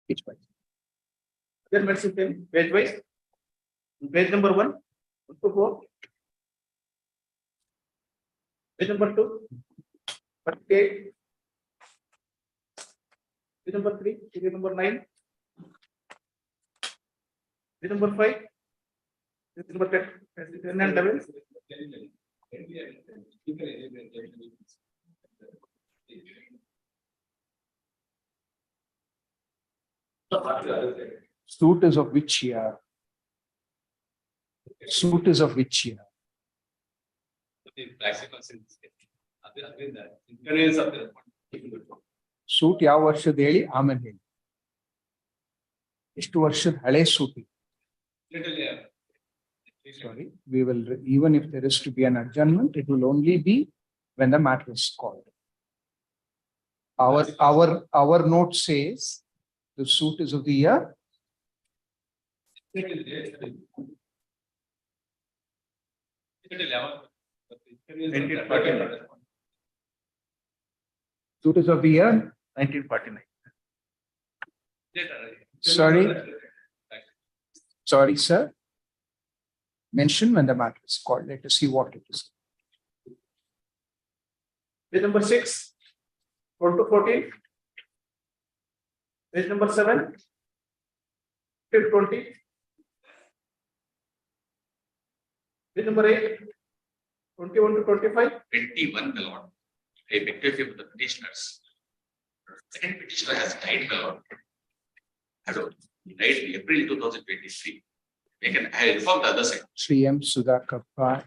Page wise. Then medicine pen, page wise. Page number 1 to 4. Page number 2. 48. Page number 3. Page number 9. Page number 5. Page number 10. Page 10 and 11. Suit is of which year? Suit is of which year? Suit ಯಾವ ವರ್ಷದ ಹೇಳಿ ಆಮೇಲೆ ಹೇಳಿ. ಎಷ್ಟು ವರ್ಷದ ಹಳೆ suit? Sorry, we will, even if there is to be an adjournment, it will only be when the matter is called. Our note says the suit is of the year. Suit is of the year 1949. Sorry, sir. Mention when the matter is called. Let us see what it is. Page number 6, 1 to 14. Page number 7, till 20. Page number 8, 21 to 25. 21, my lord. I beg to differ with the petitioners. Second petitioner has died, my lord. He died in April 2023. I can inform the other side. Sri M. Sudhakar Pai.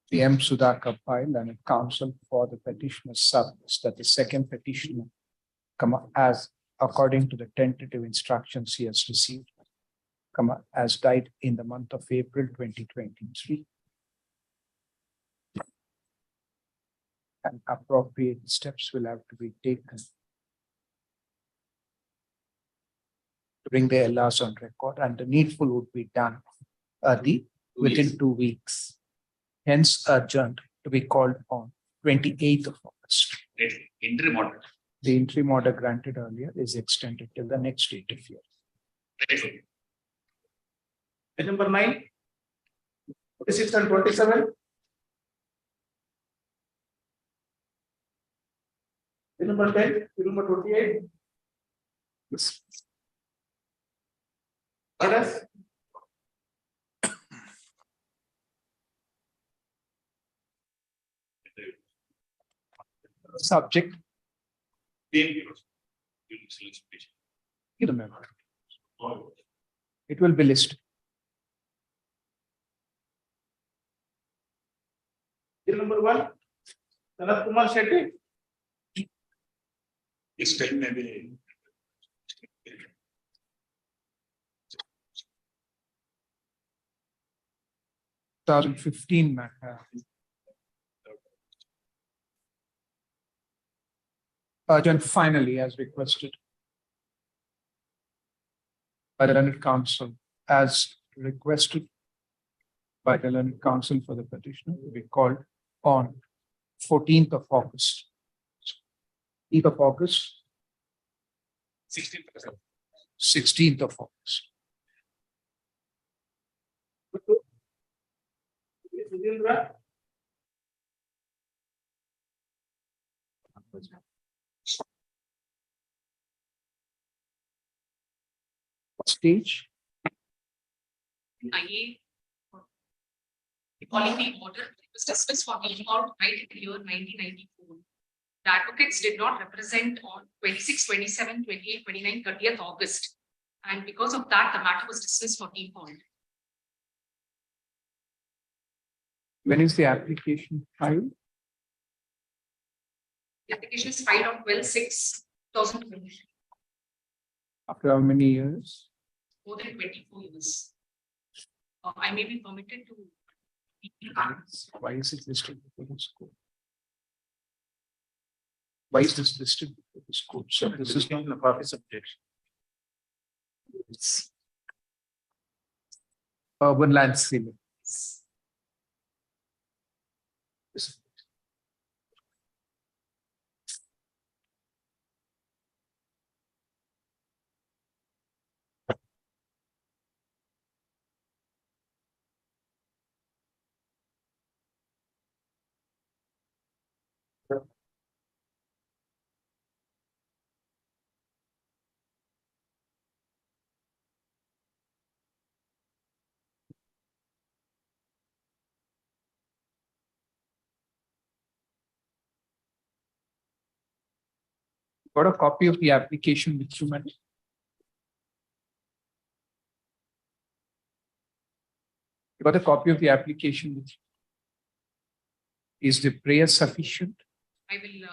Sri M. Sudhakar Pai, learned counsel for the petitioner submits that the second petitioner, as according to the tentative instructions he has received, as died in the month of April 2023. And appropriate steps will have to be taken to bring the LRs on record, and the needful would be done within 2 weeks. Hence adjourned to be called on 28th of August. Interim order. The interim order granted earlier is extended till the next date of year. Page number 9, 26 and 27. Page number 10, page number 28. Others? Subject. Remember. It will be listed. Page number 1, Sanat Kumar Shetty. This time maybe 2015 matter. Urgent finally, as requested by the learned counsel, as requested by the learned counsel for the petitioner, to be called on 14th of August. 8th of August. 16th of August. Stage IA recalling the order, it was dismissed for being out right in the year 1994. The advocates did not represent on 26, 27, 28, 29, 30th August. And because of that, the matter was dismissed for default. When is the application filed? The application is filed on 12/6/2020, After how many years? more than 24 years. I may be permitted to. Why is it listed before this court? Why is this listed before this court? So this is not the office objection. it's urban land ceiling. Got a copy of the application with you, madam? You got a copy of the application with you? Is the prayer sufficient? I will,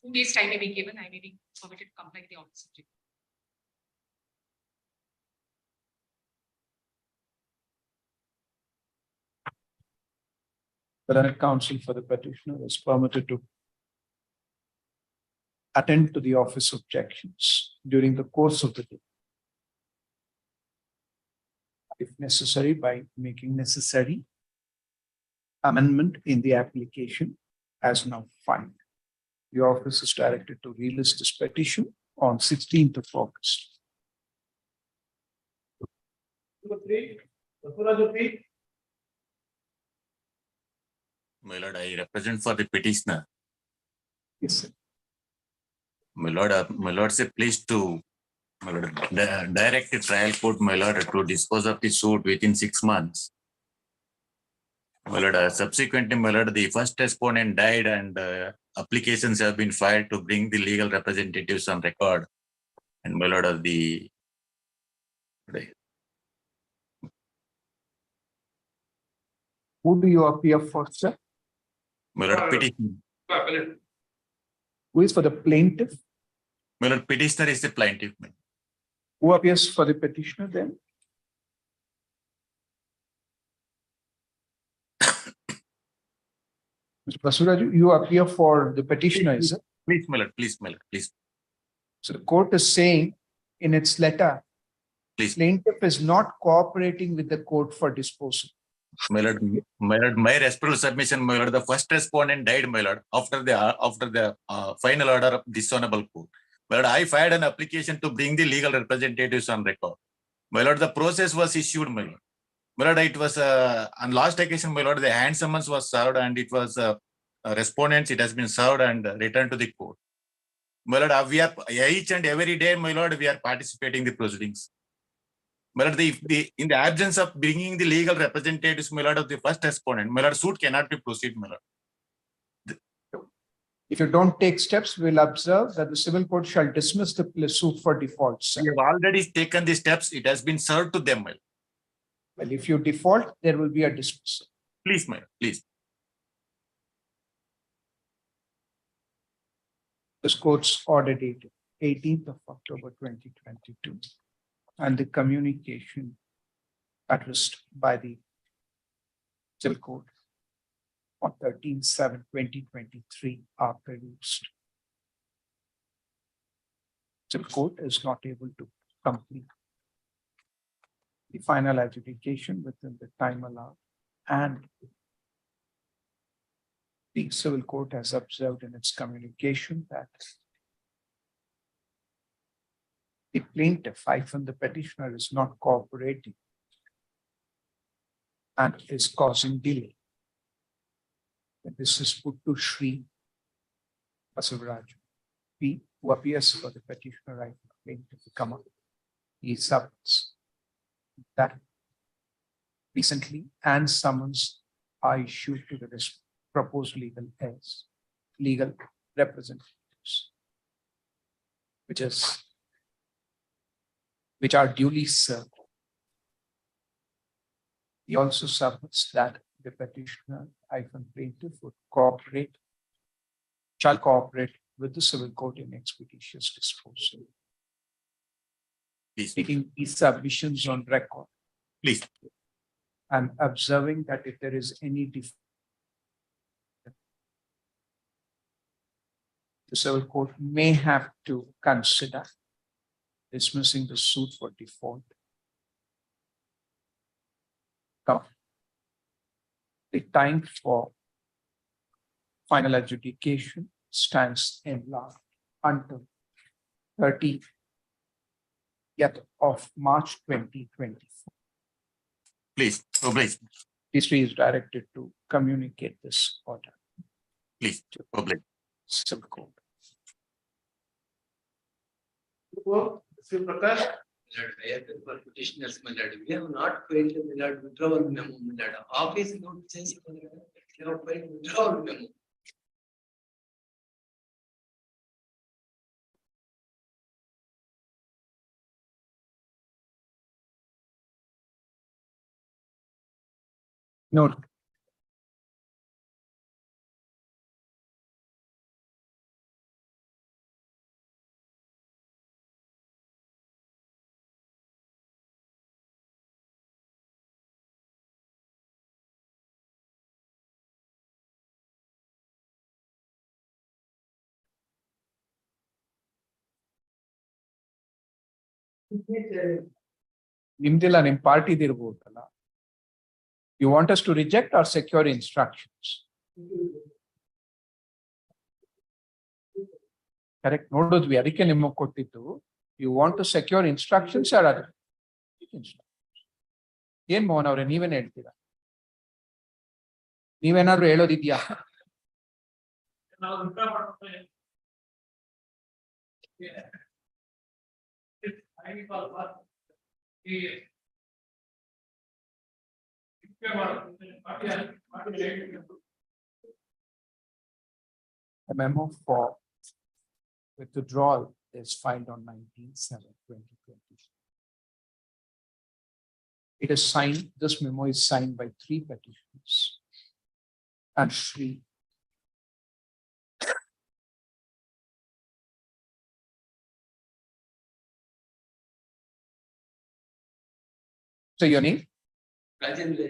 2 days time may be given, I may be permitted to comply with the order subject. The Learned Counsel for the petitioner is permitted to attend to the office objections during the course of the day, if necessary, by making necessary amendment in the application as now filed. The office is directed to relist this petition on 16th of August. Number 3, Basuraju 3. My lord, I represent for the petitioner. Yes, sir. My lord, say please to, my lord, direct the trial court, my lord, to dispose of the suit within 6 months. My lord, subsequently, my lord, the first respondent died and applications have been filed to bring the legal representatives on record. And my lord, Who do you appear for, sir? my lord, petition. Who is for the plaintiff? My lord, petitioner is the plaintiff. Who appears for the petitioner then? Mr. Basuraju, you appear for the petitioner, is it? Please, my lord, please, my lord, please. So the court is saying in its letter, Please. plaintiff is not cooperating with the court for disposal. My lord, my respectful submission, my lord, the first respondent died, my lord, after the final order of dishonorable court. My lord, I filed an application to bring the legal representatives on record. My lord, the process was issued, my lord. My lord, it was on last occasion, my lord, the hand summons was served and it was respondents, it has been served and returned to the court. My lord, we are each and every day, my lord, we are participating in the proceedings. My lord, in the absence of bringing the legal representatives, my lord, of the first respondent, my lord, suit cannot be proceeded, my lord. If you don't take steps, we'll observe that the civil court shall dismiss the suit for default, sir. We have already taken the steps, it has been served to them, my lord. Well, if you default, there will be a dismissal. Please, my lord, please. This court's order dated 18th of October 2022. And the communication addressed by the civil court on 13/7/2023 are produced. Civil court is not able to complete the final adjudication within the time allowed, and the civil court has observed in its communication that the plaintiff, the petitioner, is not cooperating and is causing delay. This is put to Shri Basuraju P, who appears for the petitioner right now, plaintiff, come up. He submits. that recently and summons are issued to the proposed legal heirs, legal representatives, which are duly served. He also submits that the petitioner plaintiff would shall cooperate with the civil court in expeditious disposal. Please. Taking these submissions on record Please. and observing that if there is any the civil court may have to consider dismissing the suit for default. Now, the time for final adjudication stands enlarged until 30th of March 2024. Please. Oh, please. History is directed to communicate this order Please. to Oh, please. civil court. Sri Prakash, For petitioners, my lord, we have not filed the my lord withdrawal memo, my lord. Office notices, we have filed withdrawal memo. Note. ನಿಮ್ದಿಲ್ಲ ನಿಮ್ ಪಾರ್ಟಿದು ಇರ್ಬೋದಲ್ಲ. You want us to reject or secure instructions? Correct. ನೋಡಿದ್ವಿ ಅದಕ್ಕೆ ನಿಮಗೆ ಕೊಟ್ಟಿದ್ದು. You want to secure instructions or other? ಏನ್ ಮೋಹನ್ ಅವ್ರೆ ನೀವೇನ್ ಹೇಳ್ತೀರಾ? ನೀವೇನಾದ್ರು ಹೇಳೋದಿದ್ಯಾ? A memo for withdrawal is filed on 19/7/2020. It is signed, this memo is signed by 3 petitioners and Shri So your name? Rajendra,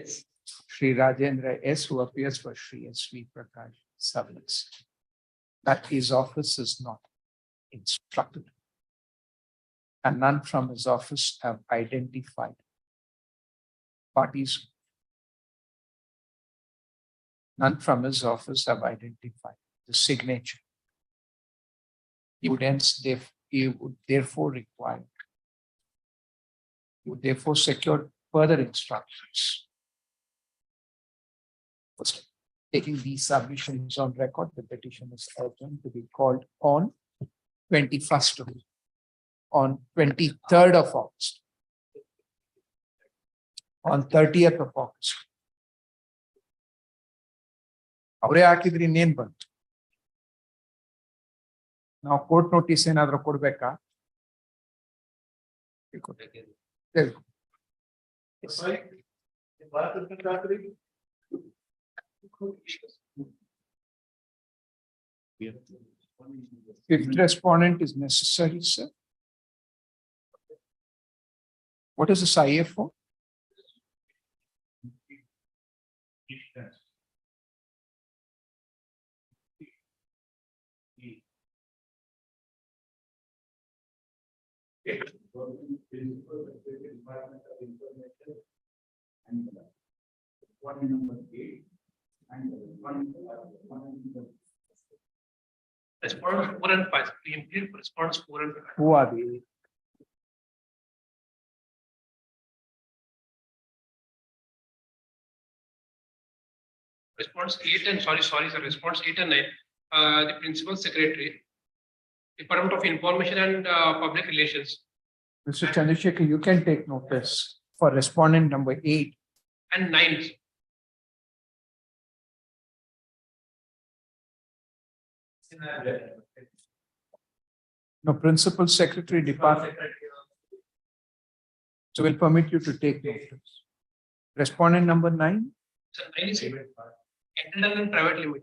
Shri Rajendra S, who appears for Shri S. V. Prakash, submits that his office is not instructed and none from his office have identified parties. None from his office have identified the signature. He would therefore require, he would therefore secure further instructions. First, taking these submissions on record, the petition is urgent to be called on 23rd of August, on 30th of August. ಅವರೇ ಹಾಕಿದ್ರಿ ಇನ್ನೇನ್ ಬಂತು? ನಾವು court notice ಏನಾದ್ರು ಕೊಡ್ಬೇಕಾ? If respondent is necessary, sir. What is this IA for? Respondents 4 and 5. We include respondents 4 and 5. Who are they? Response 8 and sorry, sir. Response 8 and 9. The principal secretary, Department of Information and Public Relations. Mr. Chandrasekhar, you can take notice. for respondent number 8, and 9. no, Principal Secretary Department. So we'll permit you to take notice. Respondent number 9, So 9 is internal and private limited.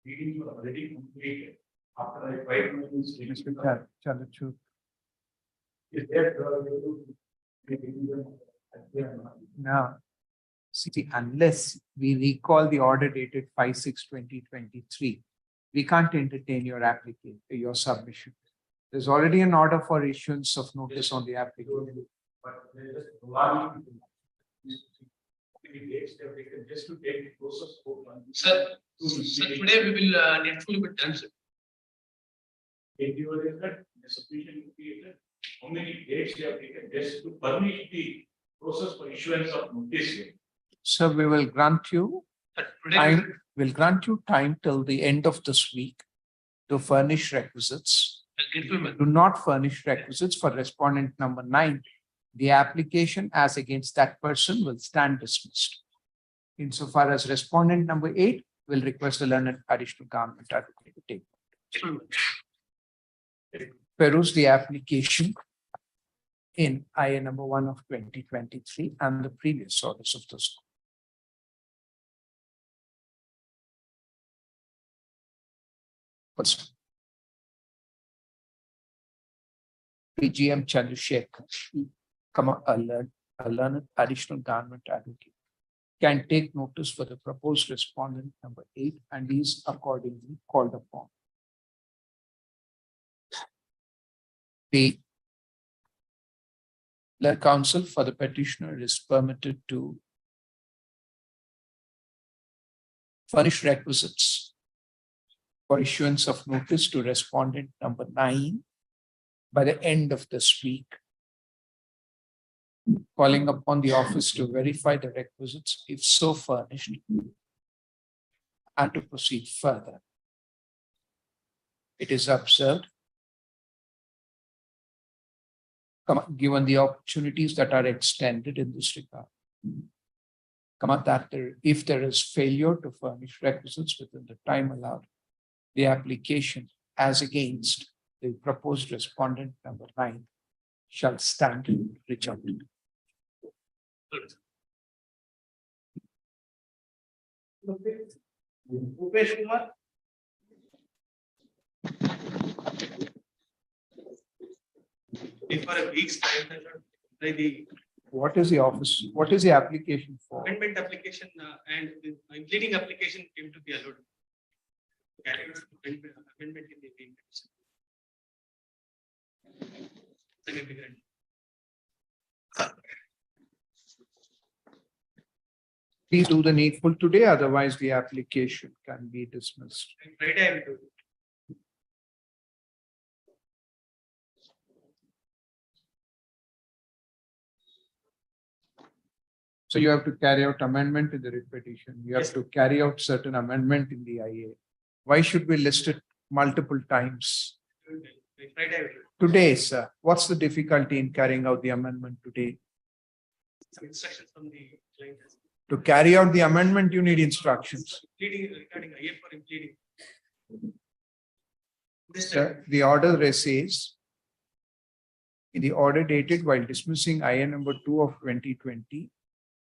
Meetings were already completed after I tried to use. Mr. Chandrachud. Is there? Now, see, unless we recall the order dated 5/6/2023, we can't entertain your application, your submission. There's already an order for issuance of notice on the application. But they just allowing just to take the process. Sir, today we will need to be done, sir. If you are the sufficient period, how many days they have taken just to permit the process for issuance of notice? So we will grant you Sir, today time, we'll grant you time till the end of this week to furnish requisites. I'll get to him. Do not furnish requisites for respondent number 9. The application as against that person will stand dismissed. Insofar as respondent number 8 will request the learned additional government advocate to take. Peruse the application in IA number 1 of 2023 and the previous orders of this. First, PGM Chandrasekhar, a learned additional government advocate, can take notice for the proposed respondent number 8 and is accordingly called upon. The counsel for the petitioner is permitted to furnish requisites for issuance of notice to respondent number 9 by the end of this week, calling upon the office to verify the requisites if so furnished and to proceed further. It is observed, given the opportunities that are extended in this regard, that if there is failure to furnish requisites within the time allowed, the application as against the proposed respondent number 9 shall stand rejected. Upesh Kumar. For a week's time, the What is the office? What is the application for? amendment application and the pleading application came to be allowed. Amendment in the agreement. Please do the needful today, otherwise the application can be dismissed. Friday I will do it. So you have to carry out amendment in the writ petition. You have to carry out certain amendment in the IA. Why should we list it multiple times? Friday I will do it. Today, sir, what's the difficulty in carrying out the amendment today? Some instructions from the client. To carry out the amendment, you need instructions. Pleading regarding IA for him pleading. This Sir, the order says, in the order dated while dismissing IA number 2 of 2020,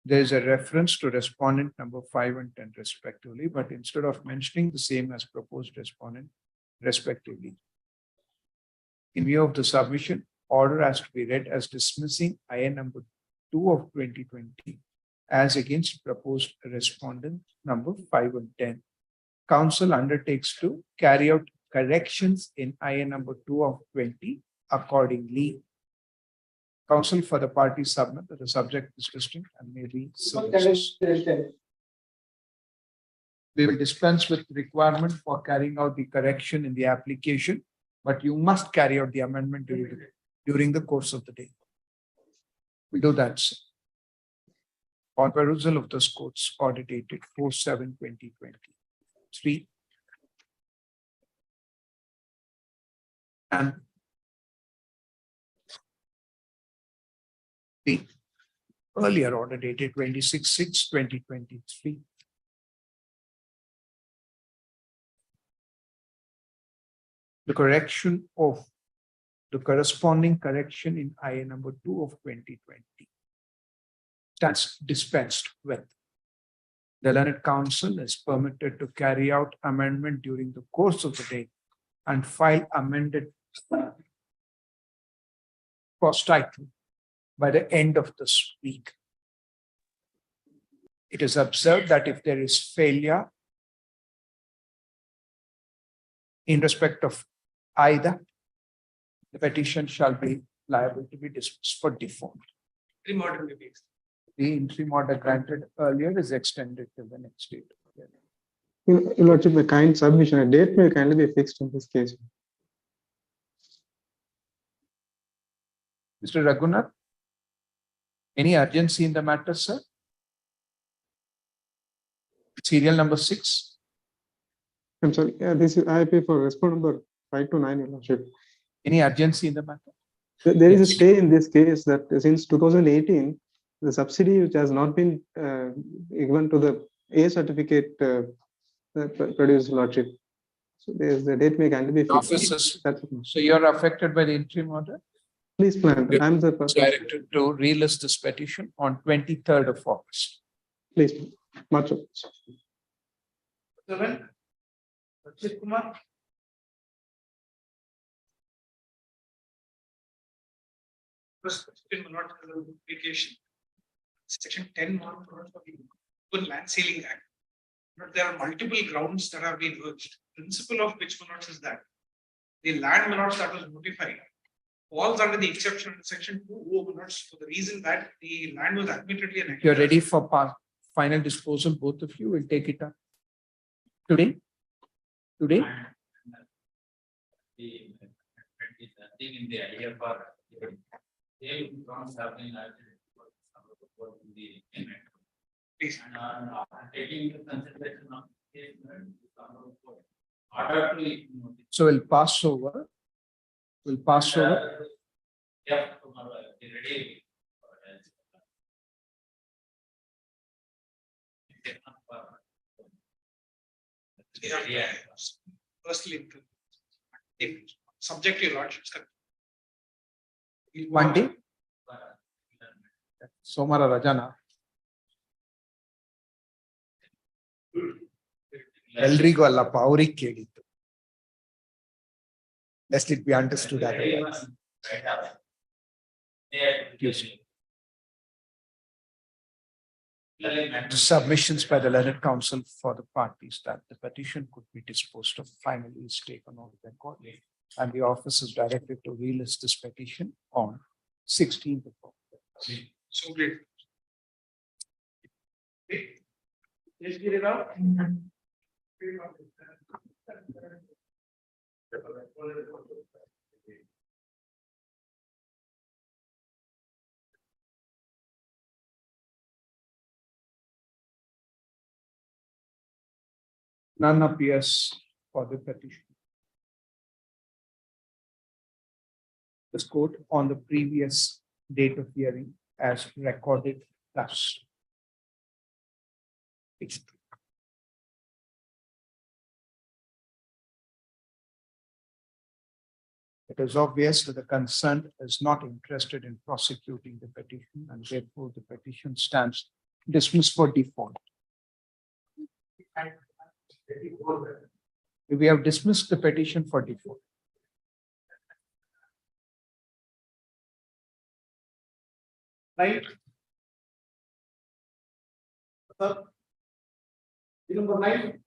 there is a reference to respondent number 5 and 10 respectively, but instead of mentioning the same as proposed respondent respectively, in view of the submission, order has to be read as dismissing IA number 2 of 2020 as against proposed respondent number 5 and 10. Council undertakes to carry out corrections in IA number 2 of 20 accordingly. Counsel for the party submit that the subject is distinct and may be services. We will dispense with requirement for carrying out the correction in the application, but you must carry out the amendment during the course of the day. We do that, sir. On perusal of this court's order dated 4/7/2023. And the earlier order dated 26/6/2023. The correction of the corresponding correction in IA number 2 of 2020. That's dispensed with. The learned counsel is permitted to carry out amendment during the course of the day and file amended cross title by the end of this week. It is observed that if there is failure in respect of either, the petition shall be liable to be dismissed for default. Interim order may be extended. The interim order granted earlier is extended to the next date. Your Lordship, a kind submission, a date may kindly be fixed in this case. Mr. Raghunath, any urgency in the matter, sir? Serial number 6. I'm sorry, this is IIP for response number 5 to 9, Your Lordship. Any urgency in the matter? There is a Yes. stay in this case that since 2018, the subsidy which has not been given to the A certificate produced, Lordship. So there's the date may kindly be fixed. Officers, That's so you're affected by the interim order? please plan. Good. I'm the person. Directed to relist this petition on 23rd of August. Please, much obliged. Kumar. First question, my lord, application. Section 10 for the Open Land Ceiling Act. But there are multiple grounds that have been urged. Principle of which, my lords, is that the land, my lords, that was notified falls under the exception of section 2, my lords, for the reason that the land was admittedly an. If you're ready for final disposal, both of you will take it up. Today? Today? In the idea for they don't have been Please. taking into consideration of order to So we'll pass over. We'll pass over. yeah, tomorrow, ready. Yeah. Firstly, subject to your lordship's. One day? Somara Rajana. ಎಲ್ರಿಗೂ ಅಲ್ಲಪ್ಪ ಅವ್ರಿಗೆ ಕೇಳಿದ್ದು. Lest it be understood otherwise. Submissions by the learned counsel for the parties that the petition could be disposed of finally is taken on record. And the office is directed to relist this petition on 16th of August. So great. Just get it out. None appears for the petition. This court on the previous date of hearing as recorded thus. It's It is obvious that the concerned is not interested in prosecuting the petition and therefore the petition stands dismissed for default. We have dismissed the petition for default. Right. Number 9.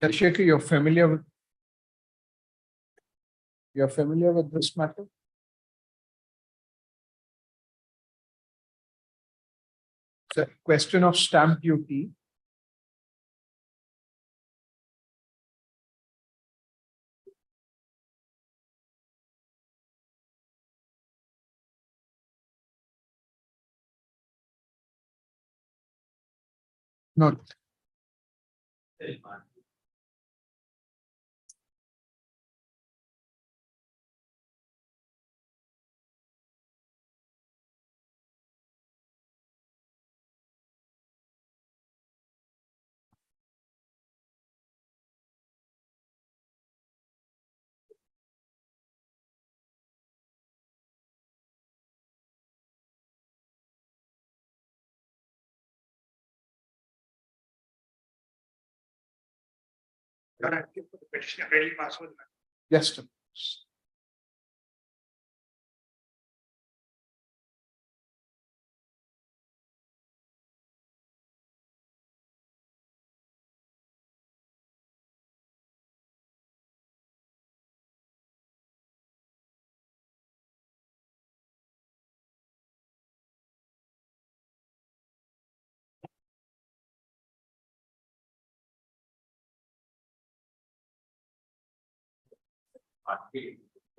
Shaker, you're familiar with this matter? The question of stamp duty. No, You are asking for the petitioner ready password. just a minute.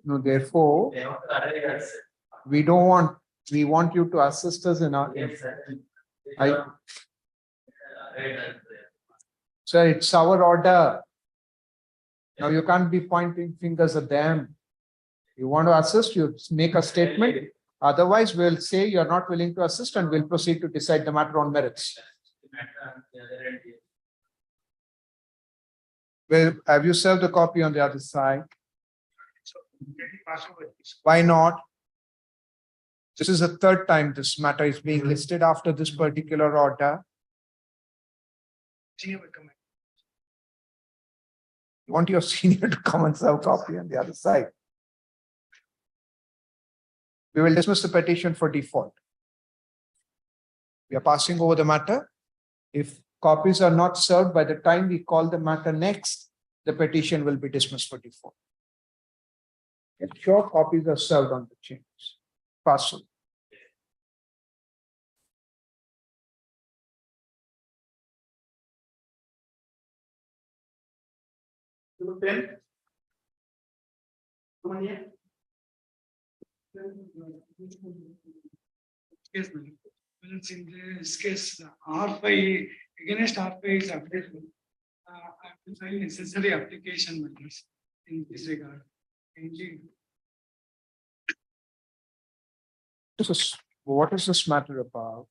No, therefore, we don't want, we want you to assist us in our. I, sir, it's our order. Now you can't be pointing fingers at them. You want to assist, you make a statement. Otherwise, we'll say you're not willing to assist and we'll proceed to decide the matter on merits. Well, have you served a copy on the other side? So ready password. Why not? This is the third time this matter is being listed after this particular order. Senior will come. You want your senior to come and serve copy on the other side. We will dismiss the petition for default. We are passing over the matter. If copies are not served by the time we call the matter next, the petition will be dismissed for default. Ensure copies are served on the changes. Parcel. Yes, ma'am. Well, in this case, R5, against R5 is applicable. I will file necessary application matters in this regard. Indeed. What is this matter about?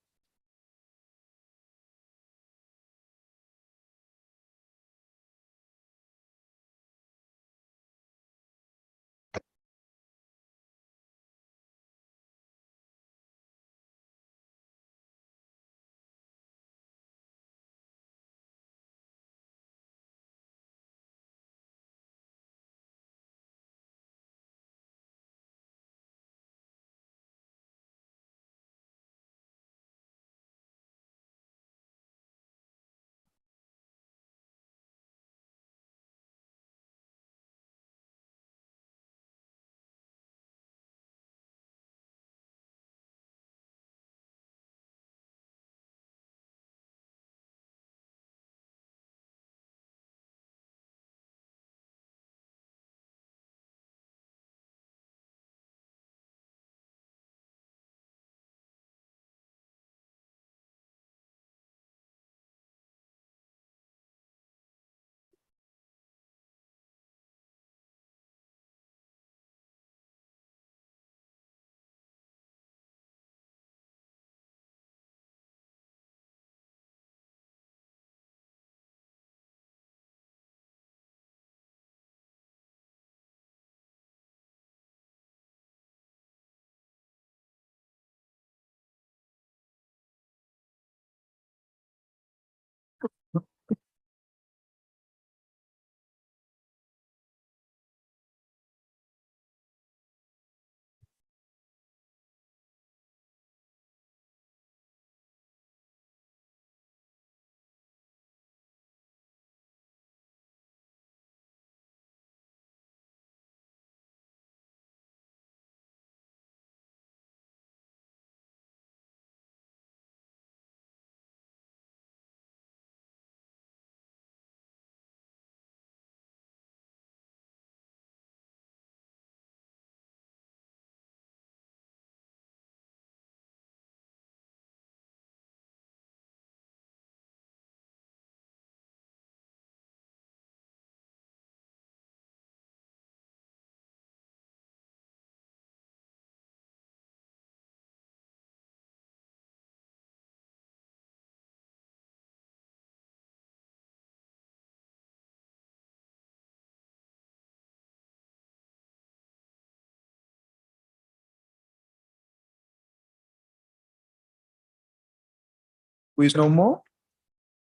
Who is no more?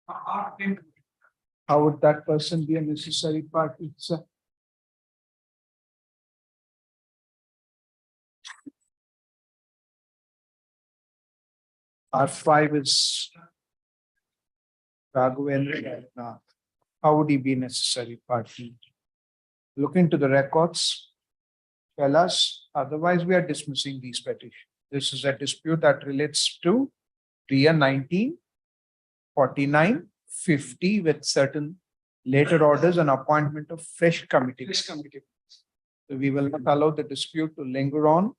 R ten. How would that person be a necessary party, sir? R5 is Raghavendra. Nath. How would he be necessary party? Look into the records. Tell us, otherwise we are dismissing these petitions. This is a dispute that relates to year 1949, 50 with certain later orders and appointment of fresh committee. This committee. So we will not allow the dispute to linger on.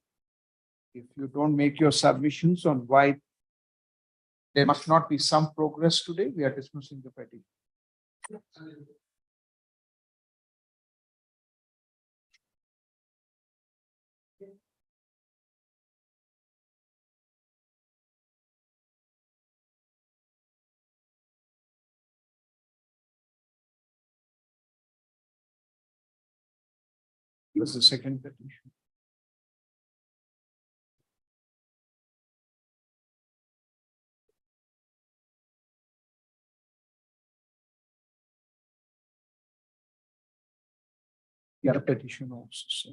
If you don't make your submissions on why there must not be some progress today, we are dismissing the petition. This is the second petition. Yeah, petition also. Sir.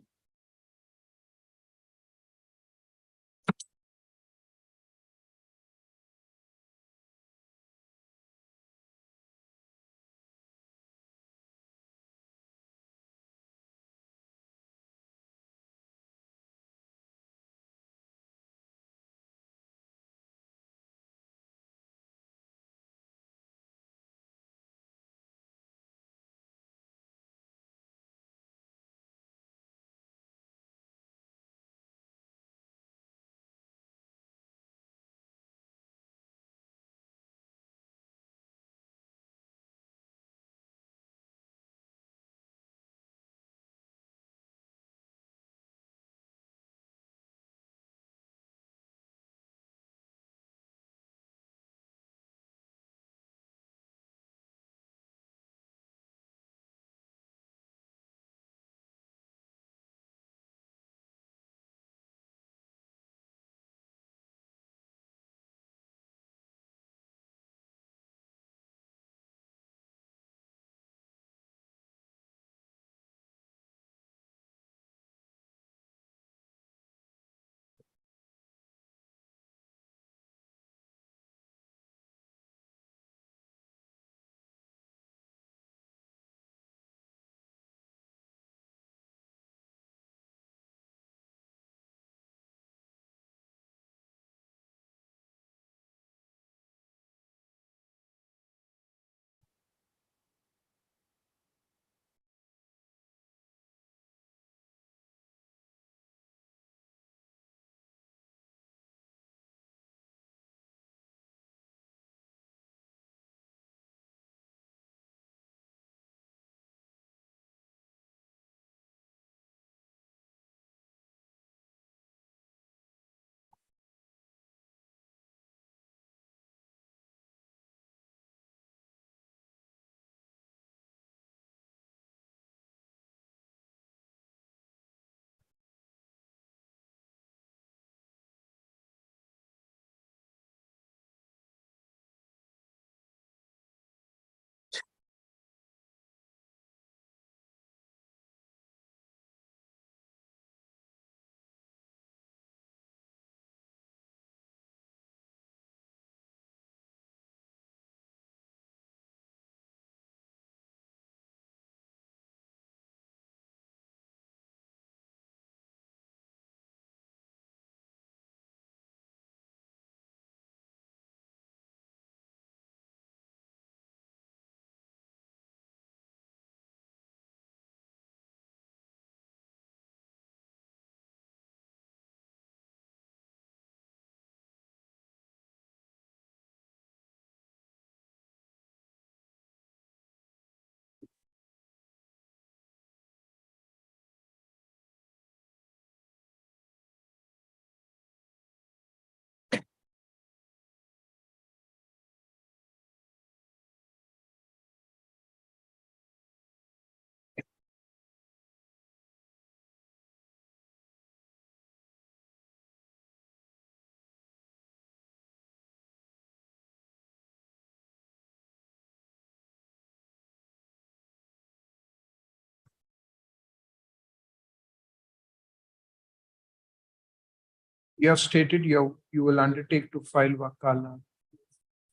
You have stated you will undertake to file wakala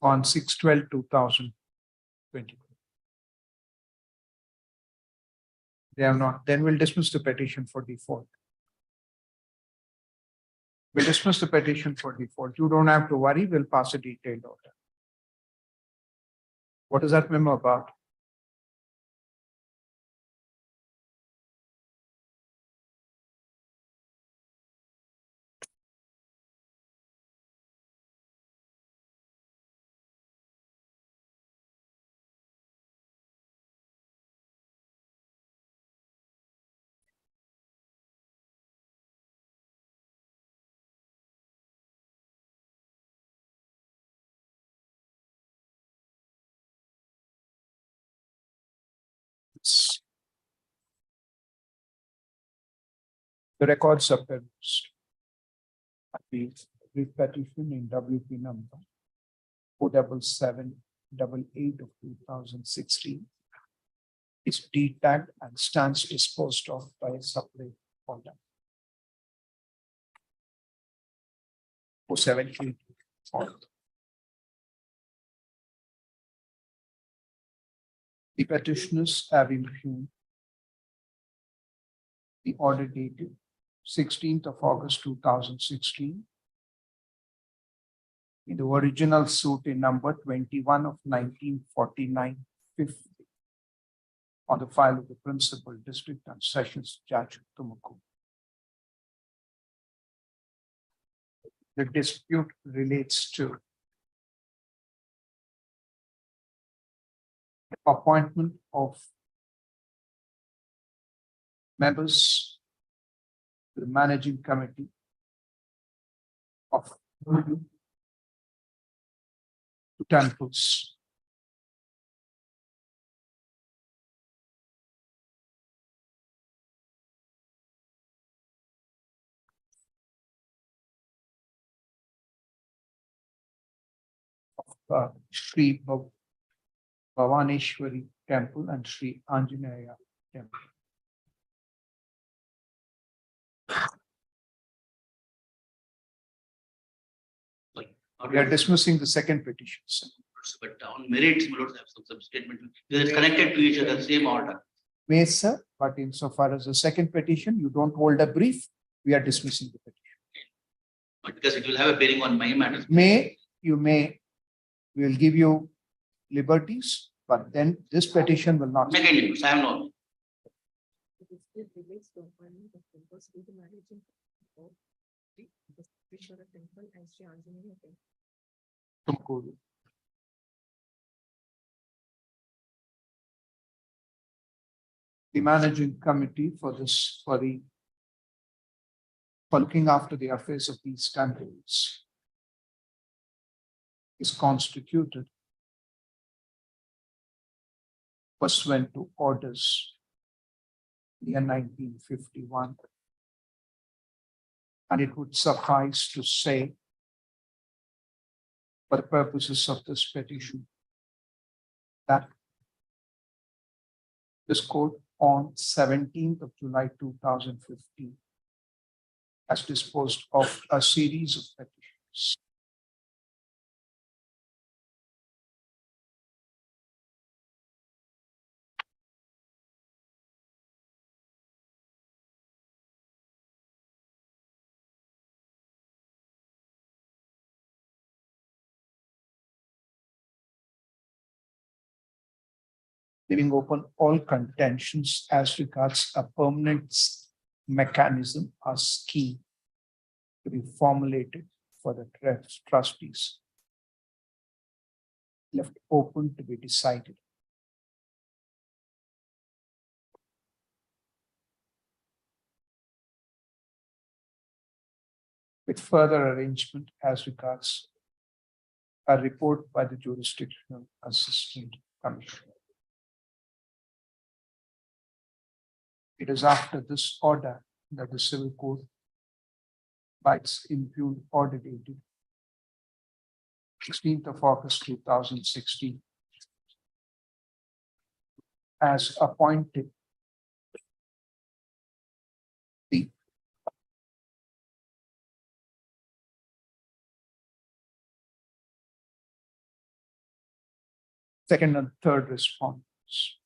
on 6/12/2020. They have not, then we'll dismiss the petition for default. We'll dismiss the petition for default. You don't have to worry, we'll pass a detailed order. What is that memo about? The records are produced. The petition in WP number 47788 of 2016 is D-tagged and stands disposed of by a separate order. 478 order. The petitioners have impugned the order dated 16th of August 2016 in the original suit in number 21 of 1949 50 on the file of the Principal District and Sessions Judge Tumakuru. The dispute relates to the appointment of members to the managing committee of temples. Sri Bhavaneshwari Temple and Sri Anjaneya Temple. We are dismissing the second petition. Sir. But on merits, my lords, have some statement. They are connected to each other, same order. May, sir, but insofar as the second petition, you don't hold a brief, we are dismissing the petition. But because it will have a bearing on my matters. May, we will give you liberties, but then this petition will not. Second limits, I have no. Tumakuru. The managing committee for looking after the affairs of these temples is constituted pursuant to orders in 1951. And it would suffice to say, for the purposes of this petition, that this court on 17th of July 2015 has disposed of a series of petitions. Leaving open all contentions as regards a permanent mechanism or scheme to be formulated for the trustees, left open to be decided. With further arrangement as regards a report by the jurisdictional assistant commissioner. It is after this order that the civil court, by its impugned order dated 16th of August 2016, has appointed the second and third respondents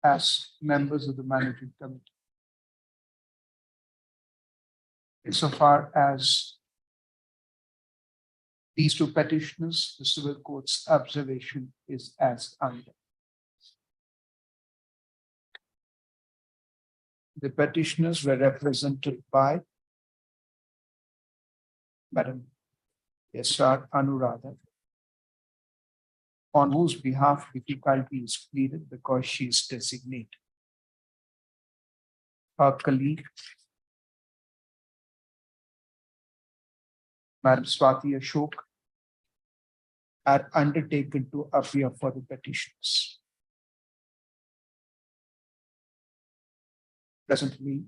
as members of the managing committee. Insofar as these two petitioners, the civil court's observation is as under. The petitioners were represented by Madam S.R. Anuradha, on whose behalf difficulty is pleaded because she is designated. Her colleague, Madam Swati Ashok, are undertaken to appear for the petitions. Presently,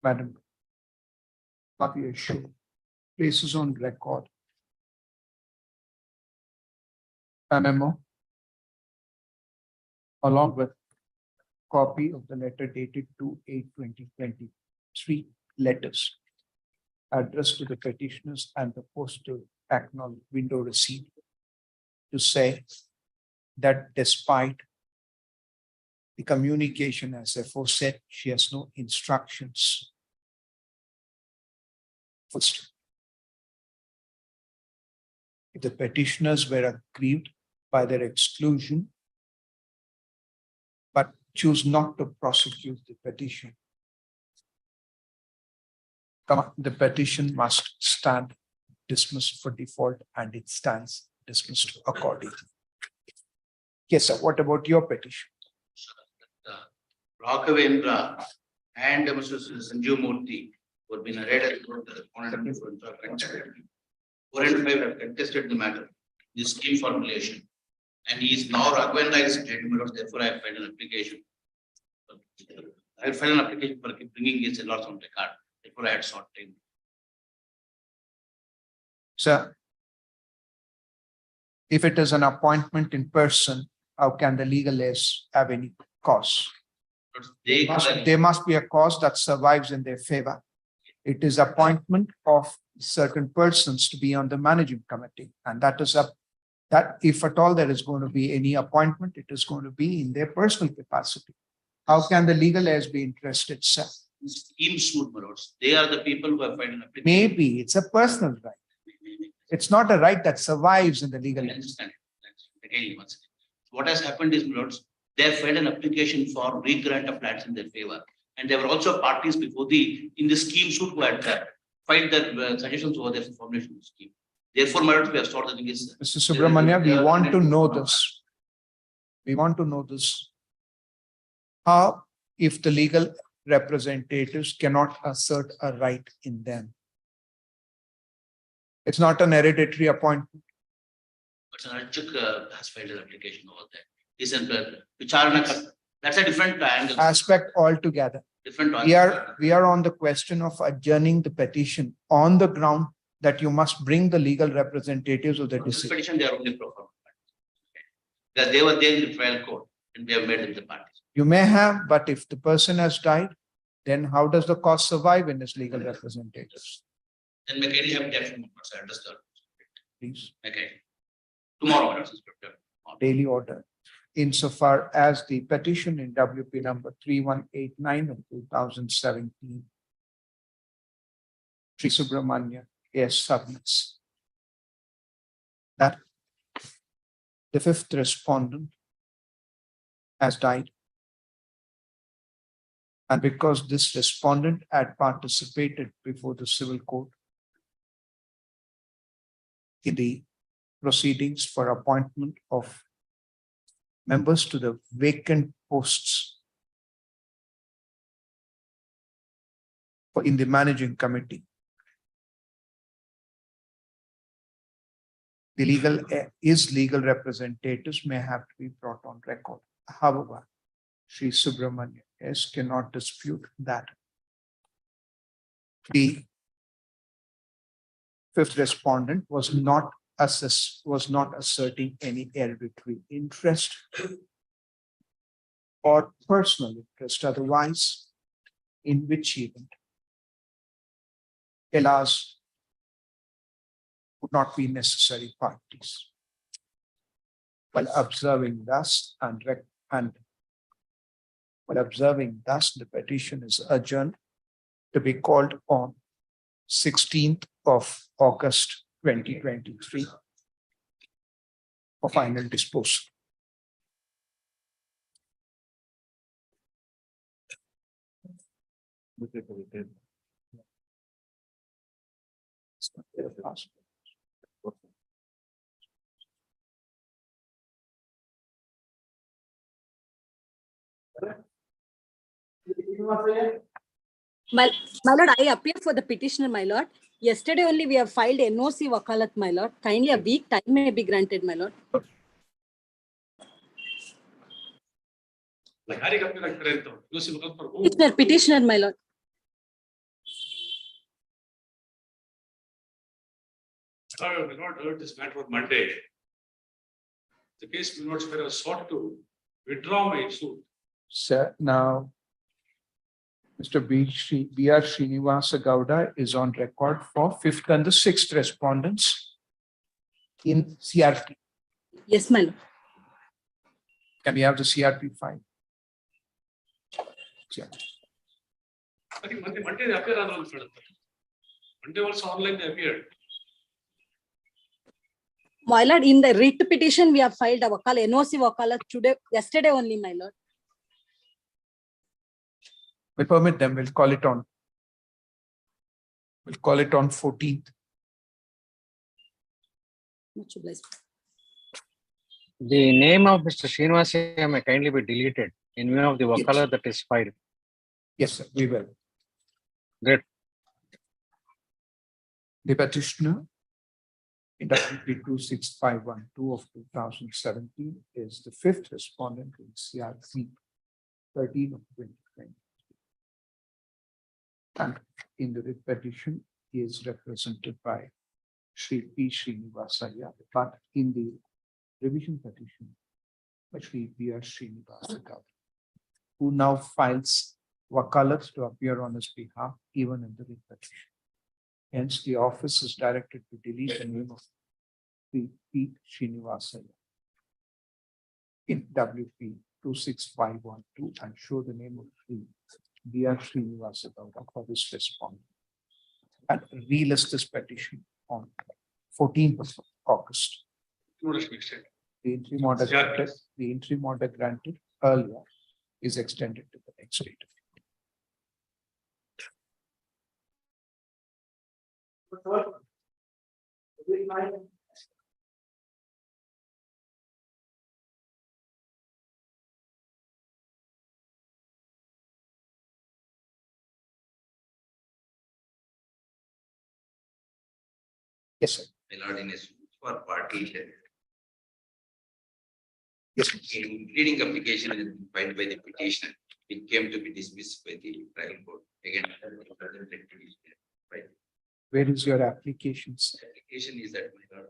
Madam Swati Ashok places on record a memo along with copy of the letter dated 2/8/2023 letters addressed to the petitioners and the postal acknowledged window receipt to say that despite the communication as aforesaid, she has no instructions. First, if the petitioners were aggrieved by their exclusion, but choose not to prosecute the petition, the petition must stand dismissed for default, and it stands dismissed accordingly. Yes, sir. What about your petition? Raghavendra and Mr. Sanjeev Murthy who have been arraigned for the respondent for 4 and 5 have contested the matter, the scheme formulation, and he is now Raghavendra is dead, therefore I have filed an application. I have filed an application for bringing his loss on record. Therefore, I had sought time. Sir, if it is an appointment in person, how can the legal heirs have any cause? There must be a cause that survives in their favor. It is appointment of certain persons to be on the managing committee, and that is that if at all there is going to be any appointment, it is going to be in their personal capacity. How can the legal heirs be interested, sir? Scheme suit, my lords. They are the people who have filed an application. Maybe it's a personal right. It's not a right that survives in the legal I heirs. understand. Again, once again. What has happened is, my lords, they have filed an application for re-grant of flats in their favor. And there were also parties before in the scheme suit who had filed their suggestions over their formulation of the scheme. Therefore, my lords, we have sought the thing is. Mr. Subramania, we want to know this. We want to know this. How, if the legal representatives cannot assert a right in them? It's not an hereditary appointment. But Archuk has filed an application over that. This is Vicharana. That's a different angle. Aspect altogether. Different. We are on the question of adjourning the petition on the ground that you must bring the legal representatives of the This decision. petition, they are only pro forma. Because they were there in the trial court and they have made it the parties. You may have, but if the person has died, then how does the cause survive in his legal representatives? Then McKinney have definitely understood. Please, Okay. Tomorrow, daily order. Insofar as the petition in WP number 3189 of 2017, Sri Subramania submits that the fifth respondent has died. And because this respondent had participated before the civil court in the proceedings for appointment of members to the vacant posts in the managing committee, the legal representatives may have to be brought on record. However, Sri Subramania cannot dispute that the fifth respondent was not asserting any arbitrary interest or personal interest. Otherwise, in which event LRs would not be necessary parties. While observing thus while observing thus, the petition is adjourned to be called on 16th of August 2023 for final disposal. My lord, I appear for the petitioner, my lord. Yesterday only we have filed NOC wakalat, my lord. Kindly a week time may be granted, my lord. Petitioner, my lord. I will not heard this matter on Monday. The case will not have sought to withdraw my suit. Sir, now, Mr. B.R. Srinivasa Gowda is on record for 5th and the 6th respondents in CRP. Yes, my lord. Can we have the CRP file? Yeah. I think Monday they appear on all. Monday also online they appeared. My lord, in the writ petition we have filed a NOC wakalat today, yesterday only, my lord. We permit them, we'll call it on 14th. Much obliged. The name of Mr. Srinivasa may kindly be deleted in view of the wakalat that is filed. Yes, sir, we will. Great. The petitioner in WP 26512 of 2017 is the 5th respondent in CRC 13 of 2020. And in the writ petition, he is represented by Shri P. Srinivasaya, but in the revision petition, by Shri B.R. Srinivasa Gowda, who now files wakalats to appear on his behalf, even in the writ petition. Hence, the office is directed to delete the name of P. Srinivasaya in WP 26512 and show the name of Shri B.R. Srinivasa Gowda for this respondent, and relist this petition on 14th of August. The interim order granted earlier is extended to the next date. Yes, sir. My lord, in a suit for partition. Yes, sir. In pleading application has been filed by the petitioner, it came to be dismissed by the trial court. Again, right. Where is your application, sir? Application is that, my lord.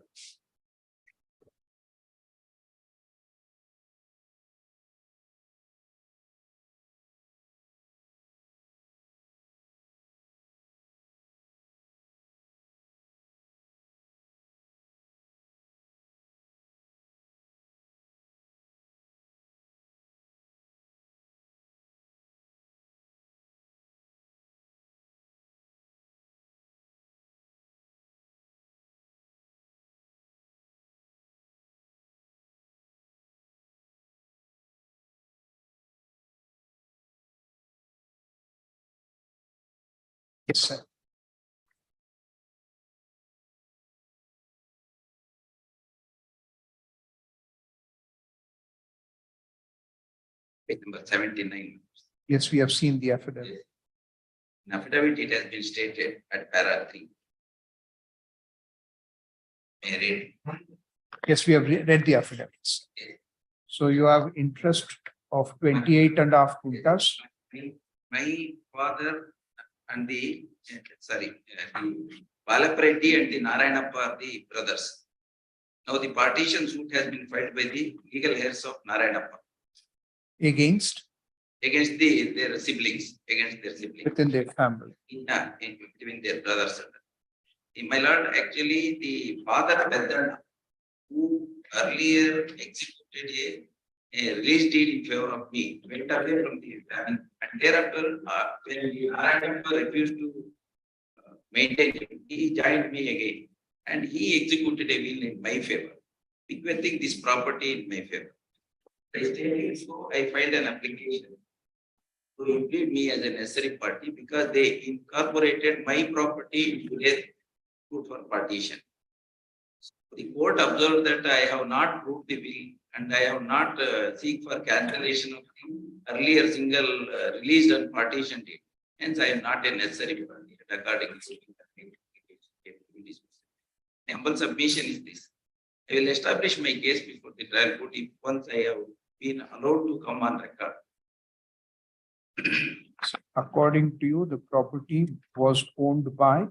Yes, sir. Page number 79. Yes, we have seen the affidavit. In affidavit, it has been stated at para 3. May I read? Yes, we have read the affidavits. So you have interest of 28.5 quintas. My father and the Balapareddy and the Narayanappa are the brothers. Now the partition suit has been filed by the legal heirs of Narayanappa Against their siblings, within their family. Between their brothers. My lord, actually, the father Peddana, who earlier executed a release deed in favor of me, went away from the and thereafter, when the Arbitrator refused to maintain it, he joined me again, and he executed a will in my favor, bequeathing this property in my favor. So I filed an application to include me as a necessary party because they incorporated my property into their good for partition. The court observed that I have not proved the will and I have not seek for cancellation of the earlier single released and partition deed. Hence, I am not a necessary party according to the humble submission is this. I will establish my case before the trial court if once I have been allowed to come on record. According to you, the property was owned by,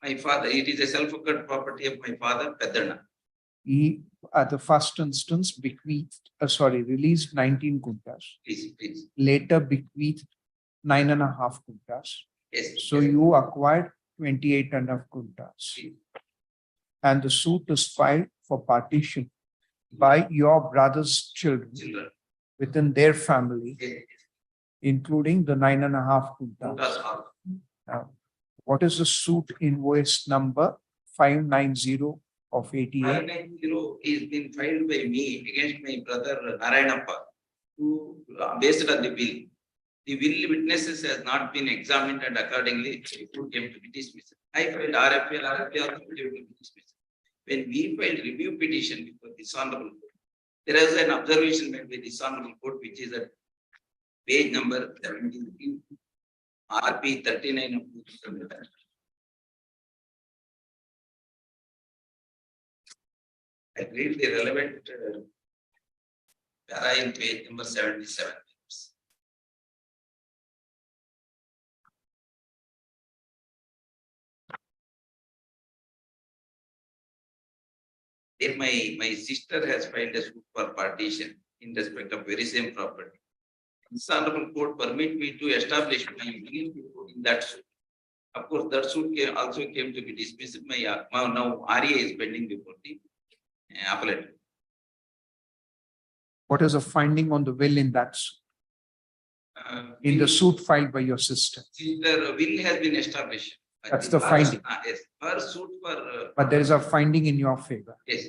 My father, it is a self-occurred property of my father, Pedana. he, at the first instance, released 19 kuntas, Please. later bequeathed 9.5 kuntas. Yes. So you acquired 28.5 kuntas. And the suit is filed for partition by your brother's children Children. within their family, Yes. including the 9.5 kuntas. That's all. Now, what is the suit invoice number 590 of 88? 590 is been filed by me against my brother Narayanappa, who based on the will. The will witnesses has not been examined and accordingly it came to be dismissed. I filed RFL also came to be dismissed. When we filed review petition before this honorable court, there is an observation made by this honorable court, which is at page number 17, RP 39 of 2011. I read the relevant para in page number 77. Then my sister has filed a suit for partition in respect of very same property. This honorable court permit me to establish my will in that suit. Of course, that suit also came to be dismissed. My now RA is pending before the appellate. What is the finding on the will in that suit? In the suit filed by your sister? The will has been established. That's the finding. Yes, her suit for. But there is a finding in your favor. Yes.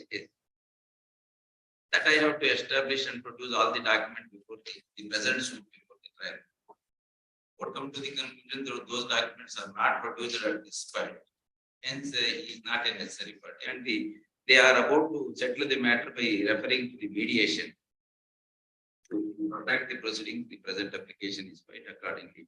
That I have to establish and produce all the documents before the present suit before the trial. What come to the conclusion that those documents are not produced at this point. Hence, he is not a necessary party. And they are about to settle the matter by referring to the mediation. To protect the proceedings, the present application is filed accordingly.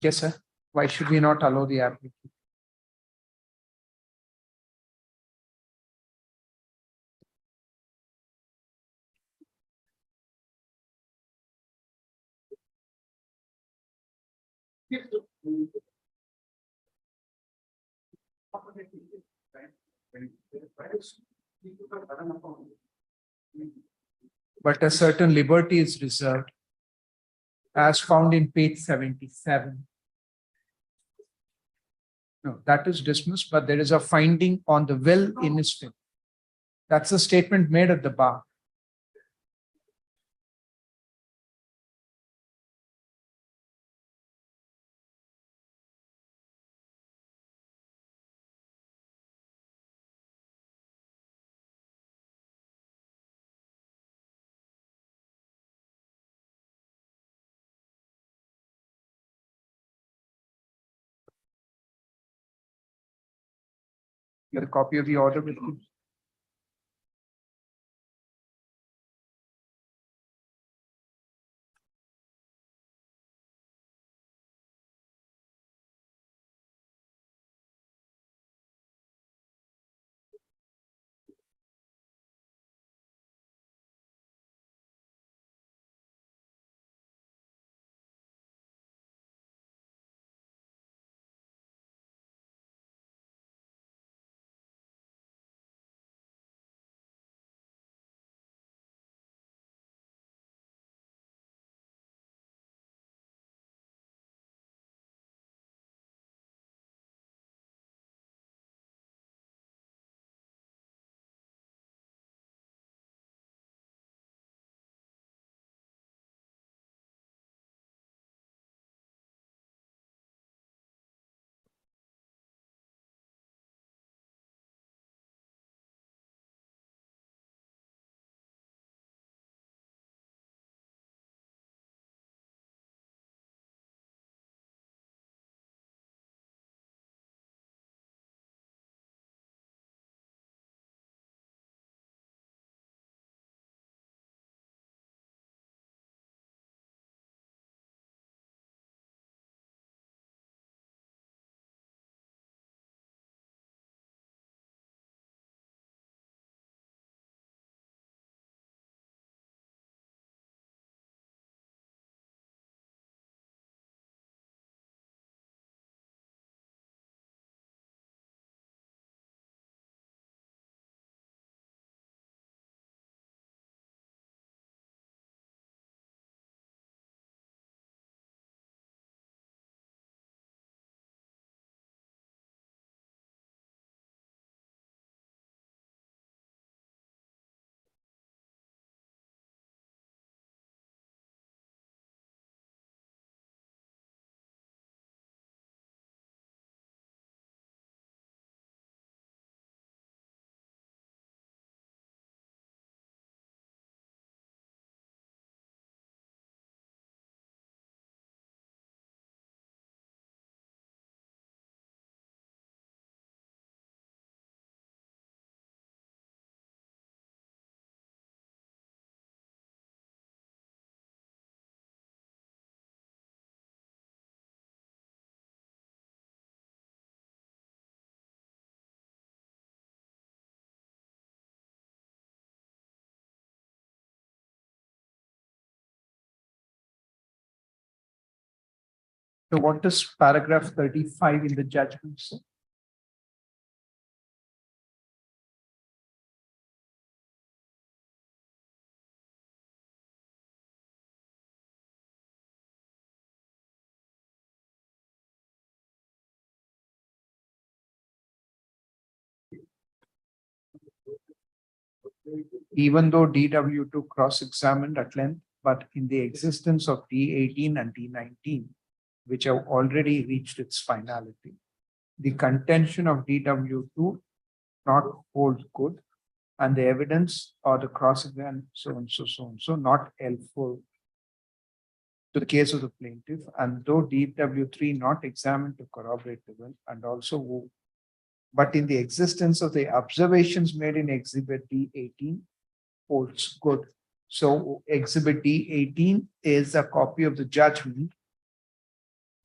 Yes, sir. Why should we not allow the applicant? But a certain liberty is reserved as found in page 77. No, that is dismissed, but there is a finding on the will in his favor. That's a statement made at the bar. You have a copy of the order with you? So what is paragraph 35 in the judgment, sir? Even though DW2 cross-examined at length, but in the existence of D18 and D19, which have already reached its finality, the contention of DW2 not hold good, and the evidence or the cross-examination so and so not helpful to the case of the plaintiff, and though DW3 not examined to corroborate the will, and also but in the existence of the observations made in Exhibit D18 holds good. So Exhibit D18 is a copy of the judgment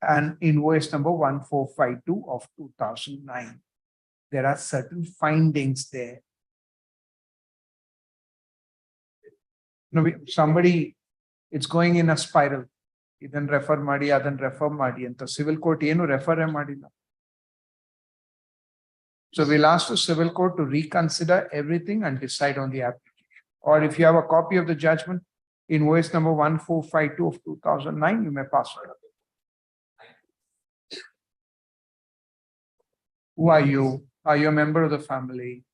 and invoice number 1452 of 2009. There are certain findings there. Somebody, it's going in a spiral. Idan refer ಮಾಡಿ ಅದನ್ನ refer ಮಾಡಿ ಅಂತ civil court ಏನು refer ಮಾಡಿಲ್ಲ. So we'll ask the civil court to reconsider everything and decide on the application. Or if you have a copy of the judgment, invoice number 1452 of 2009, you may pass it. Who are you? Are you a member of the family?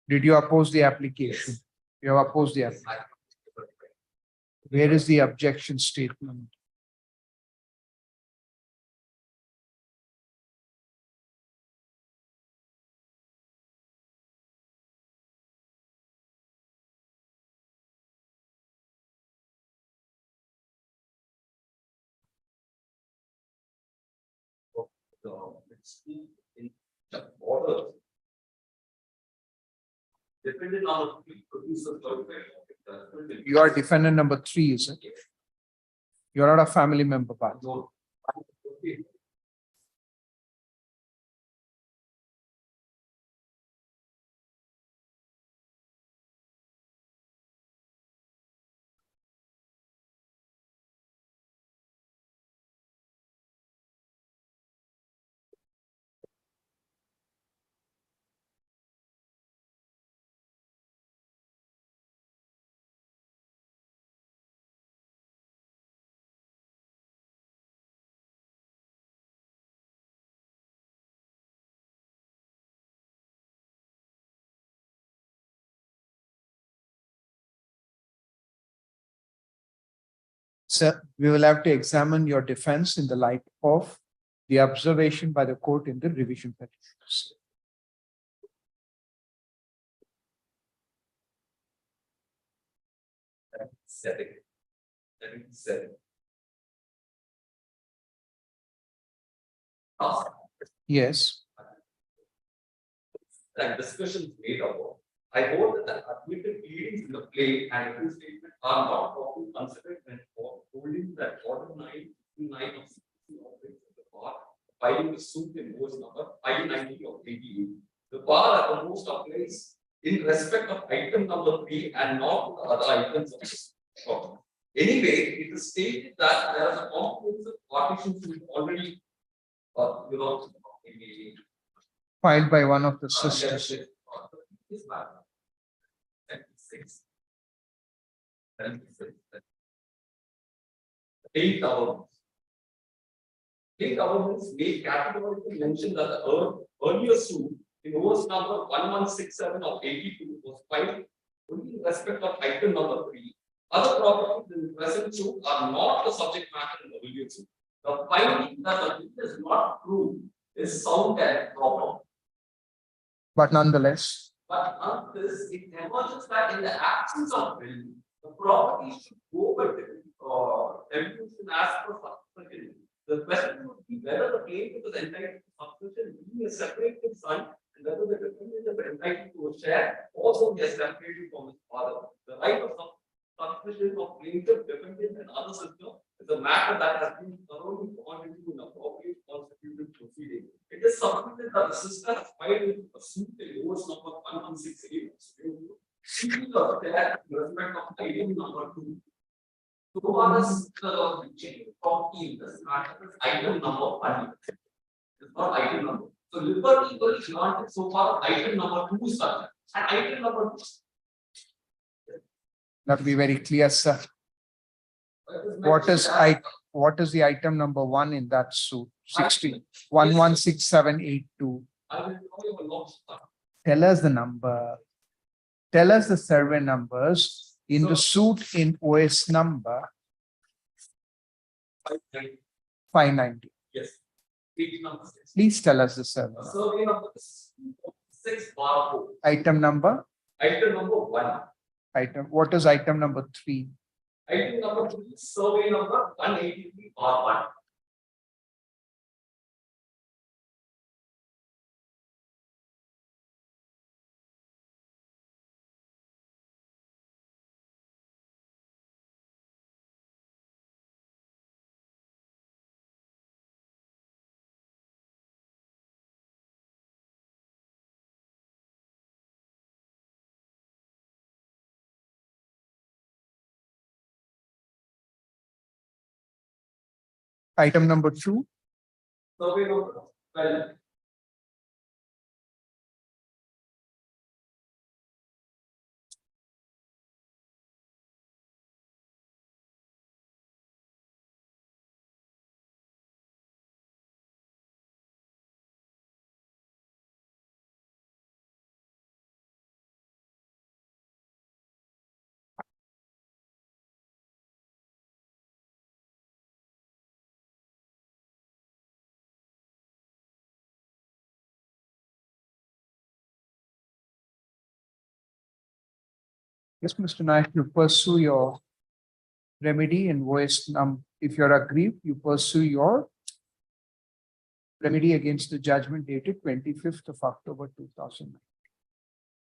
Did you oppose the application? You have opposed the application. Where is the objection statement? In the order. Depending on the producer. You are defendant number 3, is it? You are not a family member, but No. sir, we will have to examine your defense in the light of the observation by the court in the revision petitions. Yes. That discussion made about. I hold that the admitted pleadings in the plea and written statement are not properly considered when holding that order 929 of the bar, filing the suit in force number I-90 of 88. The bar at the most applies in respect of item number 3 and not the other items of this. Anyway, it is stated that there is a comprehensive partition suit already, Filed by one of the sisters. 8 governments. 8 governments made categorically mention that the earlier suit in OS number 1167 of 82 was filed only in respect of item number 3. Other properties in the present suit are not the subject matter in the earlier suit. The finding that the bill is not true is sound and proper. But nonetheless. But nonetheless, it emerges that in the absence of bill, the property should go by evolution as per substitution. The question would be whether the plaintiff is entitled to substitution being a separated son, and whether the defendant is entitled to a share, also be separated from his father. The right of substitution of plaintiff, defendant, and other sister is a matter that has been thoroughly gone into an appropriate constituted proceeding. It is submitted that the sister has filed a suit in OS number 1168, seeking a share in respect of item number 2. So far as the change property is item number 1. It's not item number. So liberty is not so far item number 2 structure and item number 2. That be very clear, sir. What is the item number 1 in that suit? 60 116782. I will call you a lot of stuff. Tell us the number. Tell us the survey numbers in the suit in OS number 590. Yes. Page number 6. Please tell us the survey. Survey number 6/4. Item number. Item number 1. What is item number 3? Item number 3 is survey number 183/1. Item number 2. Survey number 12. Yes, Mr. Naik, you pursue your remedy in voice if you're aggrieved, you pursue your remedy against the judgment dated 25th of October 2009.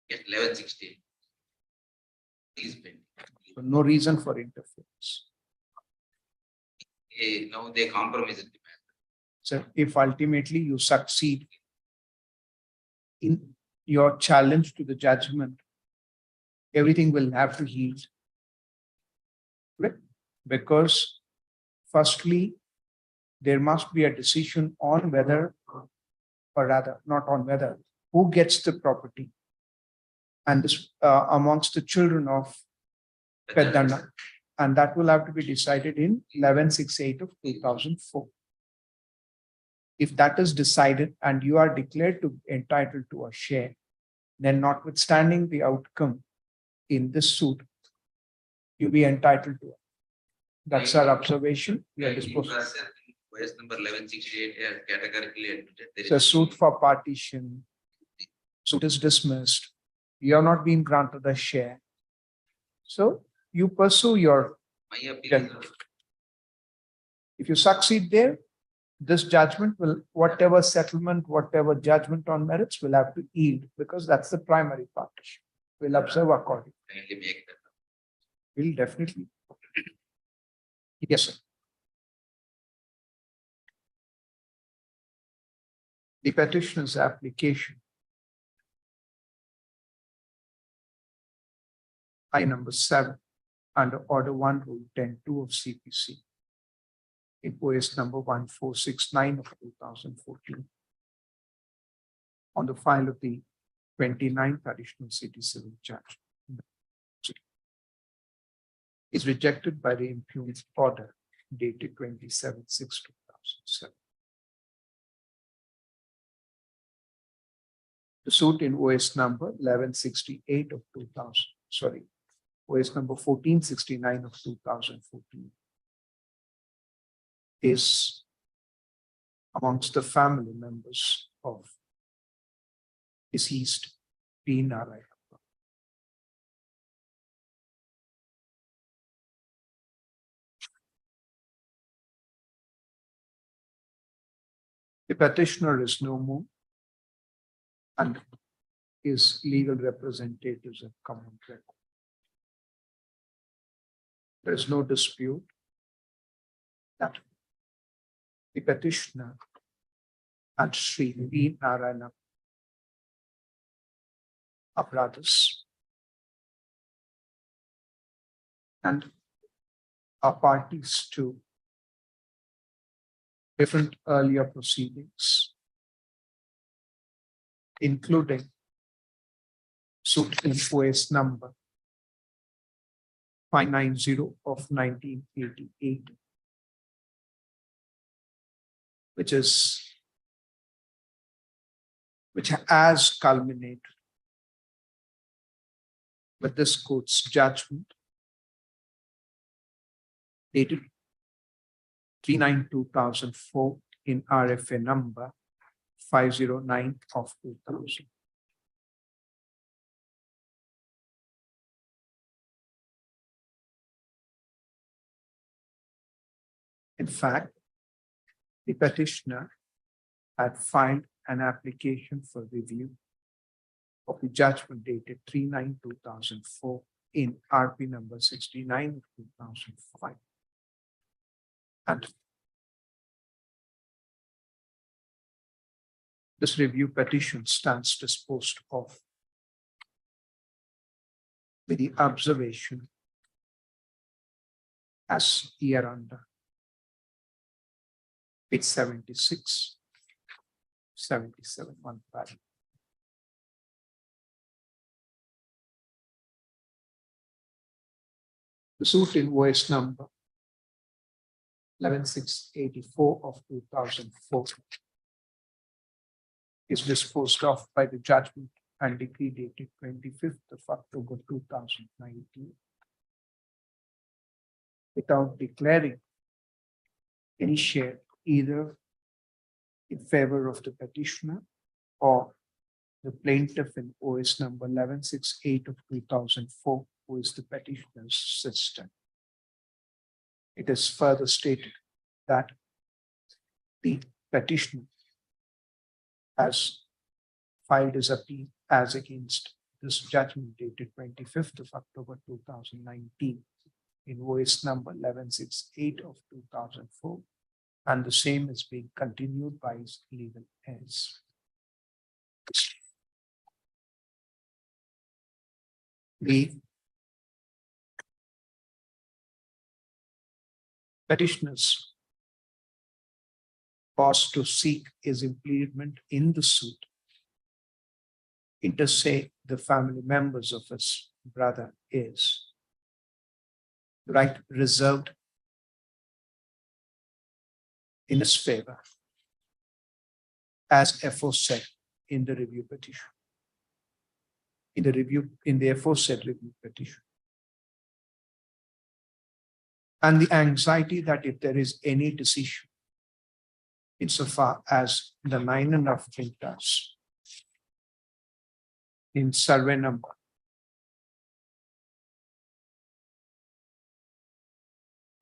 Yes, 1116. Please pending. So no reason for interference. Now they compromise it. So if ultimately you succeed in your challenge to the judgment, everything will have to yield. Right? Because firstly, there must be a decision on whether, or rather, not on whether, who gets the property. And this amongst the children of Peddana. And that will have to be decided in 1168 of 2004. If that is decided and you are declared to be entitled to a share, then notwithstanding the outcome in this suit, you'll be entitled to it. That's our observation. We are disposed. Case number 1168 has categorically admitted. It's a suit for partition. Suit is dismissed. You have not been granted a share. So you pursue your. My appeal is If you succeed there, this judgment will, whatever settlement, whatever judgment on merits will have to yield, because that's the primary partition. We'll observe accordingly. kindly make that. We'll definitely. Yes, sir. The petitioner's application. I number 7 under order 1 rule 10(2) of CPC. In OS number 1469 of 2014. On the file of the 29th additional city civil judge. Is rejected by the impugned order dated 27/6/2007. The suit in OS number 1168 of 2000, sorry, OS number 1469 of 2014 is amongst the family members of deceased P. Narayana. The petitioner is no more, and his legal representatives have come on record. There is no dispute that the petitioner and Sri P. Narayana are brothers, and are parties to different earlier proceedings, including suit in OS number 590 of 1988, which has culminated with this court's judgment dated 3/9/2004 in RFA number 509 of 2000. In fact, the petitioner had filed an application for review of the judgment dated 3/9/2004 in RP number 69 of 2005. And this review petition stands disposed of with the observation as hereunder. Page 76, 77, one paragraph. The suit in OS number 11684 of 2004 is disposed of by the judgment and decree dated 25th of October 2019 without declaring any share either in favor of the petitioner or the plaintiff in OS number 1168 of 2004, who is the petitioner's sister. It is further stated that the petitioner has filed his appeal as against this judgment dated 25th of October 2019 in OS number 1168 of 2004, and the same is being continued by his legal heirs. The petitioner's cause to seek his implement in the suit interstate the family members of his brother is right reserved in his favor, as aforesaid in the review petition. In the aforesaid review petition. And the anxiety that if there is any decision, insofar as the 9.5 quintas in survey number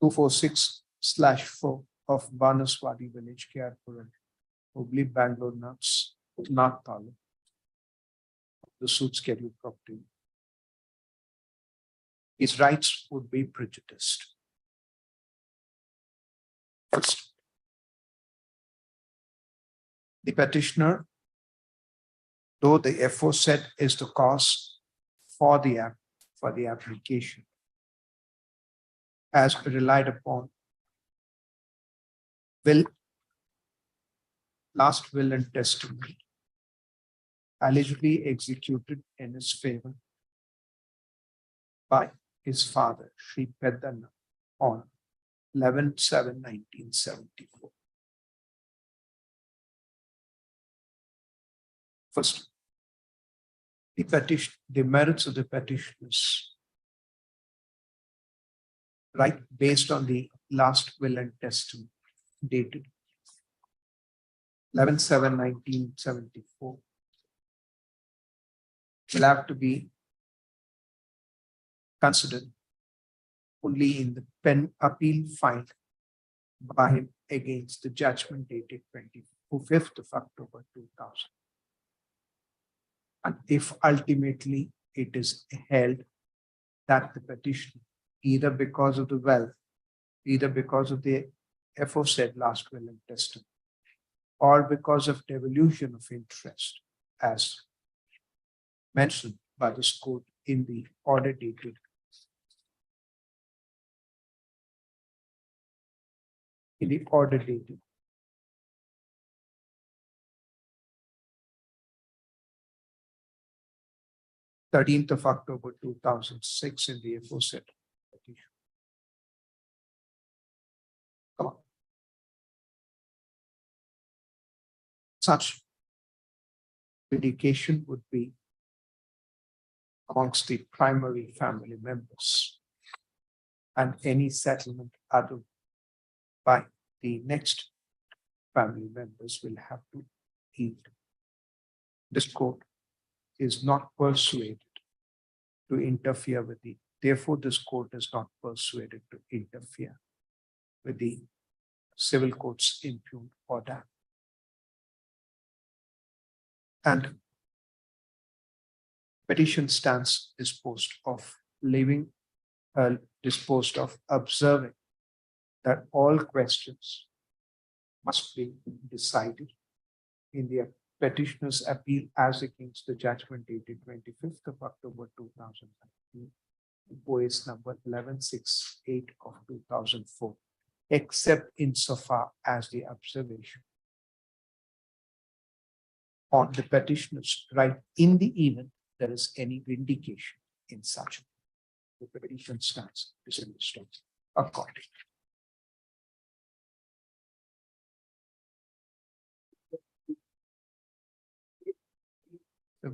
246/4 of Banaswadi village, Kerala, Hubli, Bangalore, North Taluk, the suit schedule property, his rights would be prejudiced. First, the petitioner, though the aforesaid is the cause for the application, as relied upon last will and testament allegedly executed in his favor by his father, Sri Peddana, on 11/7/1974. First, the merits of the petitioners, right, based on the last will and testament dated 11/7/1974, will have to be considered only in the pen appeal filed by him against the judgment dated 25th of October 2000. And if ultimately it is held that the petition, either because of the wealth, either because of the aforesaid last will and testament, or because of devolution of interest, as mentioned by this court in the order dated in the order dated 13th of October 2006 in the aforesaid petition. Come on. Such vindication would be amongst the primary family members, and any settlement other by the next family members will have to yield. This court is not persuaded to interfere with the, therefore this court is not persuaded to interfere with the civil court's impugned order. And petition stands disposed of disposed of observing that all questions must be decided in the petitioner's appeal as against the judgment dated 25th of October 2019, OS number 1168 of 2004, except insofar as the observation on the petitioner's right in the event there is any vindication in such. The petition stands dismissed accordingly.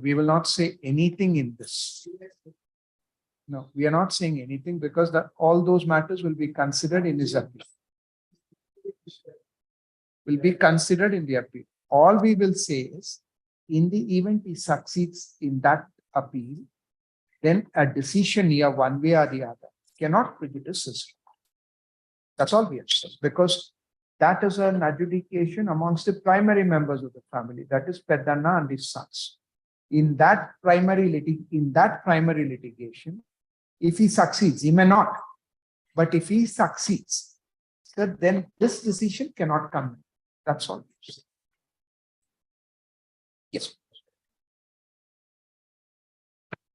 We will not say anything in this. No, we are not saying anything because that all those matters will be considered in his appeal. Will be considered in the appeal. All we will say is, in the event he succeeds in that appeal, then a decision here one way or the other cannot prejudice his. That's all we have said, because that is an adjudication amongst the primary members of the family, that is Peddana and his sons. In that primary litigation, if he succeeds, he may not, but if he succeeds, then this decision cannot come in. That's all. Yes.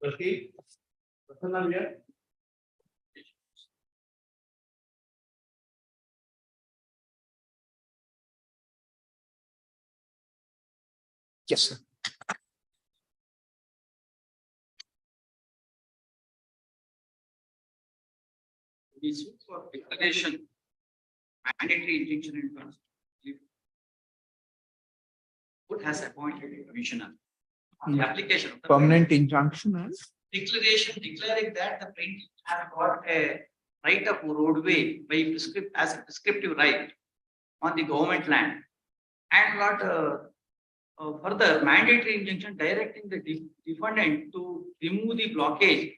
Okay. Personal here. Yes, sir. The suit for declaration, mandatory injunction in constitution. Court has appointed a commissioner on the application of the Permanent injunction as declaration declaring that the plaintiff has got a right of roadway by as a prescriptive right on the government land, and not further mandatory injunction directing the defendant to remove the blockage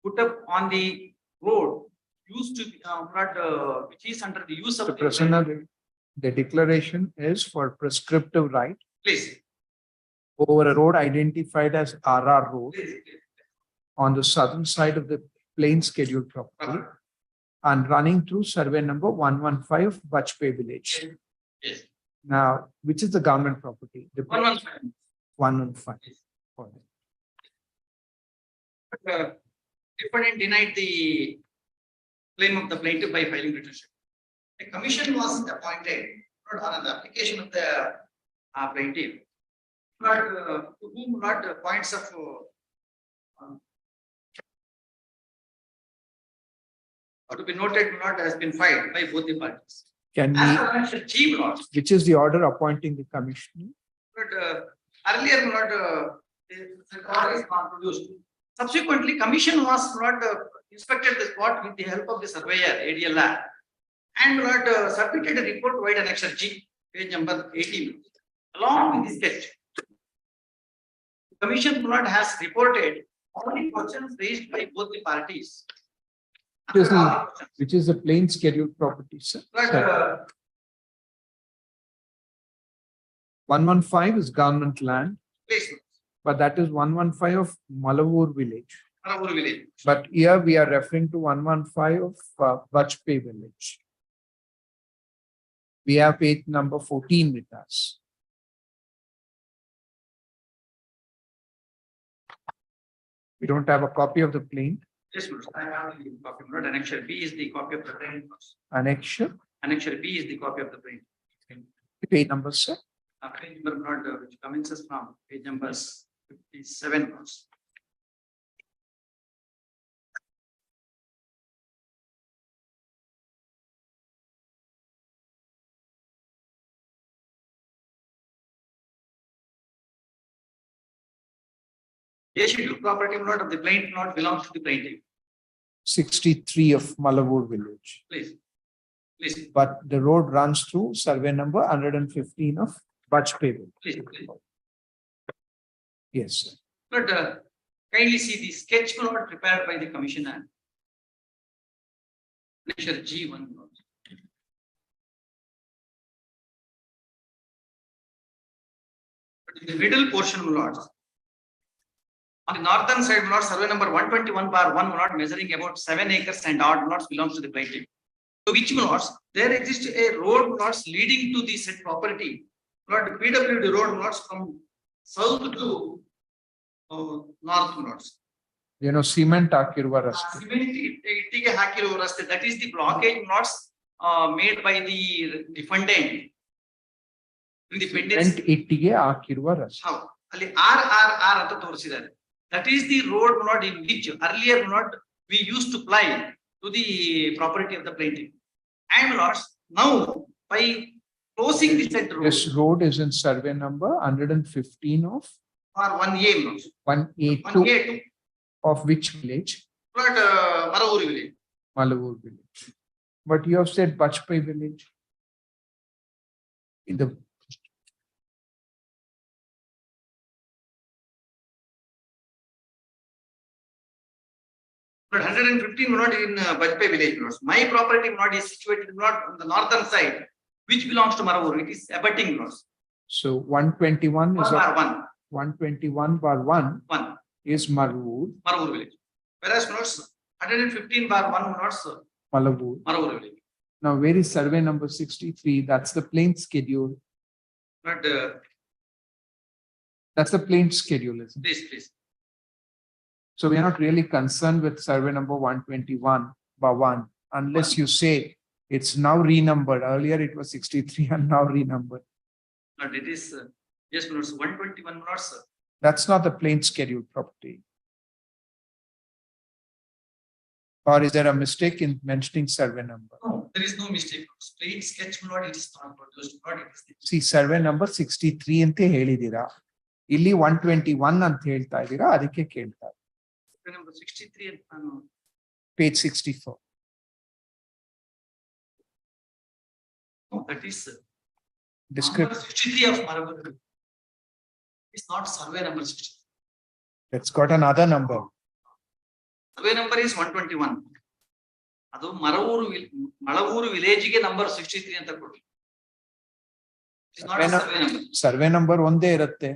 put up on the road used to be which is under the use of the prisoner. The declaration is for prescriptive right Please, over a road identified as RR Road please. on the southern side of the plain scheduled property and running through survey number 115 Bachpe village. Yes. Now, which is the government property? The 115. 115. Defendant denied the claim of the plaintiff by filing petition. A commission was appointed on the application of the plaintiff, but to whom not points of to be noted not has been filed by both the parties. Can As we, per G laws, which is the order appointing the commissioner? but earlier not the order is not produced. Subsequently, commission was not inspected the spot with the help of the surveyor ADLR and not submitted a report wide annexure G, page number 18, along with the sketch. The commission not has reported all the questions raised by both the parties. Which is the plain scheduled property, sir. But 115 is government land, please, but that is 115 of Malavur village. Maravur village. But here we are referring to 115 of Bachpe village. We have page number 14 with us. We don't have a copy of the plain. Yes, I have the copy. Not annexure B is the copy of the plaintiff. Annexure Annexure B is the copy of the print. Page number, sir. Page number not which commences from page numbers 57. Schedule property lot of the plaintiff not belongs to the plaintiff. 63 of Malavur village. Please. Please, But the road runs through survey number 115 of Bajpayee village. please, please. Yes, sir. But kindly see the sketch plot prepared by the commissioner. Measure G1. But in the middle portion lots. On the northern side lot, survey number 121/1 lot measuring about 7 acres and odd lots belongs to the plaintiff. So which lots? There exists a road lots leading to the said property. Lot PWD road lots from south to north lots. You know, cement hakiruva raste. Cement ittige hakiರುವ ರಸ್ತೆ, that is the blockage lots made by the defendant. In the pendants. Cement ittige hakiruva raste. ಹೌದು, ಅಲ್ಲಿ R ಅಂತ ತೋರಿಸಿದ್ದಾರೆ. That is the road not in which earlier not we used to ply to the property of the plaintiff. And lots now by closing the said road. This road is in survey number 115 of Or 1A lots. 1A2 1A2. of which village? But Maravuri village. Malavur village. But you have said Bajpayee village. In the But 115 not in Bajpayee village lots. My property lot is situated not on the northern side, which belongs to Maravur. It is abutting lots. so 121 is Bar of 121/1 1 is Maravur, Maravur village. Whereas lots 115/1 lots Malavur. Maravur village. Now, where is survey number 63? That's the plain schedule. But That's the plain schedule, isn't it? please. So we are not really concerned with survey number 121/1 unless you say it's now renumbered. Earlier it was 63 and now renumbered. But it is yes, lots 121 lots. That's not the plain schedule property. Or is there a mistake in mentioning survey number? No, there is no mistake. Plain sketch lot it is not produced. Not it is. See, survey number 63 ante helidira. Illi 121 ಅಂತ ಹೇಳ್ತಾ ಇದ್ದೀರಾ, ಅದಕ್ಕೆ ಕೇಳ್ತಾ ಇದ್ದೀನಿ. Number 63 and Page 64. no, that is Description. number 63 of Maravur. It's not survey number 63. It's got another number. Survey number is 121. ಅದು ಮಳವೂರು village ಗೆ number 63 ಅಂತ ಕೊಡಿ. It's not a survey number. Survey number ಒಂದೇ ಇರುತ್ತೆ.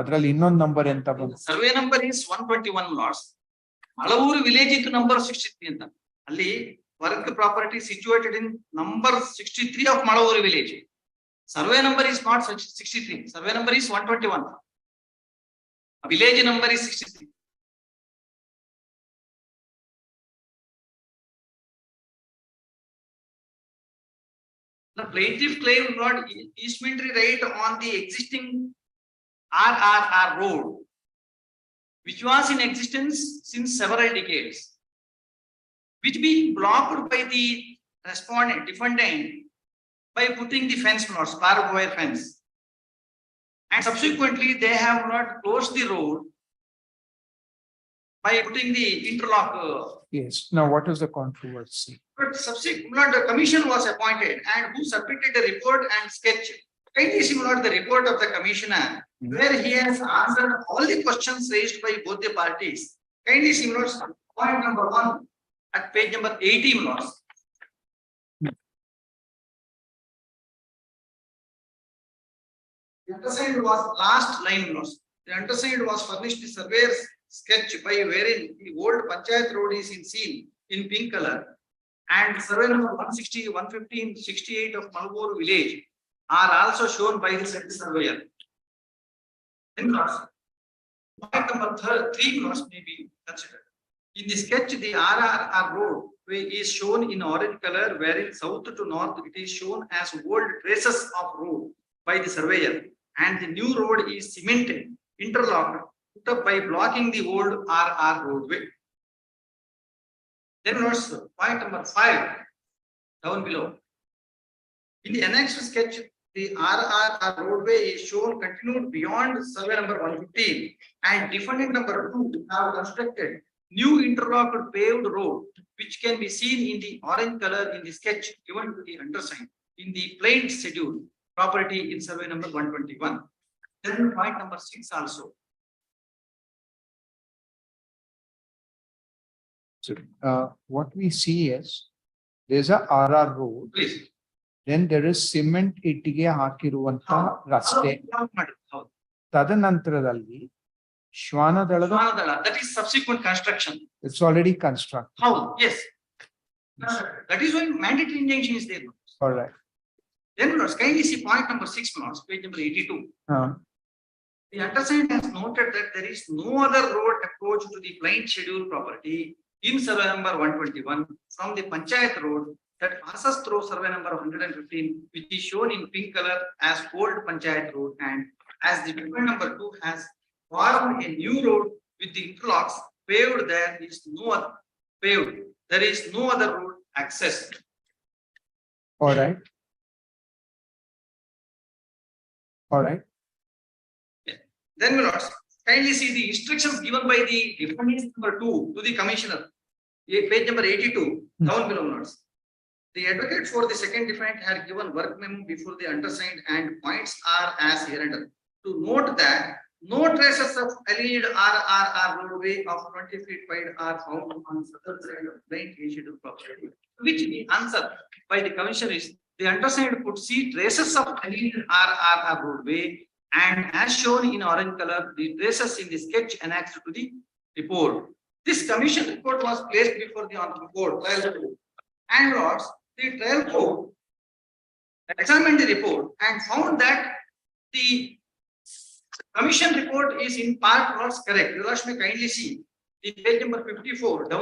ಅದ್ರಲ್ಲಿ ಇನ್ನೊಂದು ನಂಬರ್ ಎಂತ ಬಂತು? Survey number is 121 lots. ಮಳವೂರು village ಇತ್ತು number 63 ಅಂತ. ಅಲ್ಲಿ work property situated in number 63 of Malavur village. Survey number is not 63. Survey number is 121. Village number is 63. The plaintiff claimed not easementary right on the existing RRR road, which was in existence since several decades, which being blocked by the respondent defendant by putting the fence plots, barbed wire fence. And subsequently, they have not closed the road by putting the interlock. Yes. Now, what is the controversy? But subsequently, the commission was appointed and who submitted a report and sketch. Kindly see the report of the commissioner, where he has answered all the questions raised by both the parties. Kindly see point number 1 at page number 18 lots. The undersigned was last line lots. The undersigned was furnished the surveyor's sketch by wherein the old Panchayat road is in seen in pink color and survey number 160, 115, 68 of Malavur village are also shown by the said surveyor. Then lots. Point number 3 lots may be considered. In the sketch, the RRR roadway is shown in orange color, wherein south to north it is shown as old traces of road by the surveyor, and the new road is cemented, interlocked, put up by blocking the old RR roadway. Then notice point number 5 down below. In the annexed sketch, the RRR roadway is shown continued beyond survey number 115, and defendant number 2 have constructed new interlocked paved road, which can be seen in the orange color in the sketch given to the undersigned in the plain schedule property in survey number 121. Then point number 6 also. So, what we see is there's a RR road, Please. then there is cement ಇಟ್ಟಿಗೆ ಹಾಕಿರುವಂತ ರಸ್ತೆ. ಹೌದು. ತದನಂತರದಲ್ಲಿ ಶ್ವಾನದಳದ ಶ್ವಾನದಳ, that is subsequent construction. it's already constructed. How? Yes. That is why mandatory injunction is there. All right. Then kindly see point number 6, page number 82. The undersigned has noted that there is no other road approach to the plain schedule property in survey number 121 from the Panchayat road that passes through survey number 115, which is shown in pink color as old Panchayat road, and as the defendant number 2 has formed a new road with the interlocks paved, there is no other paved. There is no other road access. All right. All right. Then my lords, kindly see the instructions given by the defendant number 2 to the commissioner. Page number 82, down below, lords. The advocate for the second defendant had given work memo before the undersigned, and points are as hereunder. To note that no traces of alleged RRR roadway of 20 feet wide are found on southern side of plain schedule property. Which the answer by the commissioner is the undersigned could see traces of alleged RRR roadway, and as shown in orange color, the traces in the sketch annexed to the report. This commission report was placed before the honorable court, trial court. And lords, the trial court examined the report and found that the commission report is in part lords correct. You lords may kindly see the page number 54 down.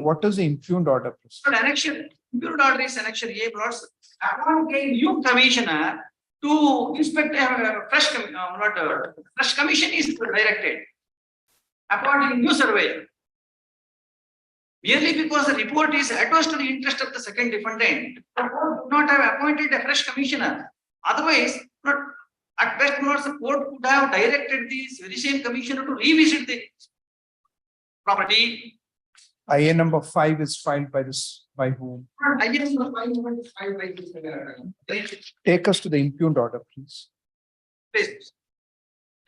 What is the impugned order? Annexure, impugned order is annexure A, lords. Upon a new commissioner to inspect a fresh commission is directed upon a new surveyor. Merely because the report is adverse to the interest of the second defendant, the court would not have appointed a fresh commissioner. Otherwise, at best, the court could have directed this very same commissioner to revisit the property. IA number 5 is filed by this, by whom? IA number 5 is filed by this. Take us to the impugned order, please. Please.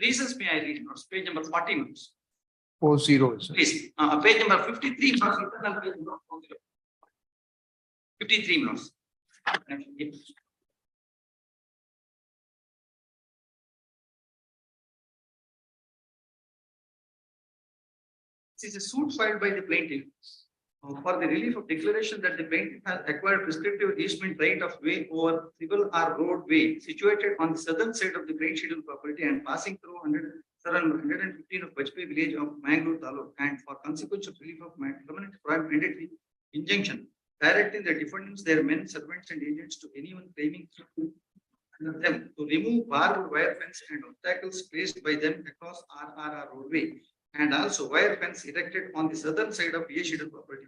Reasons may I read, page number 40 minutes. 40 is it? Please, page number 53, 53 minutes. This is a suit filed by the plaintiff for the relief of declaration that the plaintiff has acquired prescriptive easement right of way over Civil R roadway situated on the southern side of the plain schedule property and passing through 115 of Bajpayee village of Mangalore Taluk, and for consequential relief of permanent mandatory injunction directing the defendants, their men, servants, and agents to anyone claiming under them to remove barbed wire fence and obstacles placed by them across RRR roadway, and also wire fence erected on the southern side of A schedule property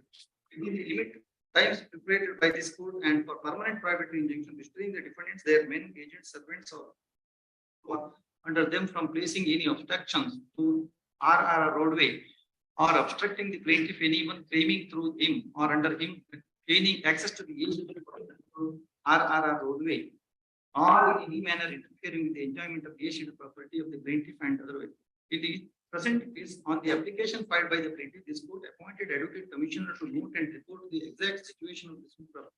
within the limit times stipulated by this court, and for permanent private injunction restraining the defendants, their men, agents, servants, or under them from placing any obstructions to RRR roadway or obstructing the plaintiff, anyone claiming through him or under him gaining access to the RRR roadway or in any manner interfering with the enjoyment of the property of the plaintiff and otherwise. In the present case, on the application filed by the plaintiff, this court appointed advocate commissioner to note and report the exact situation of this property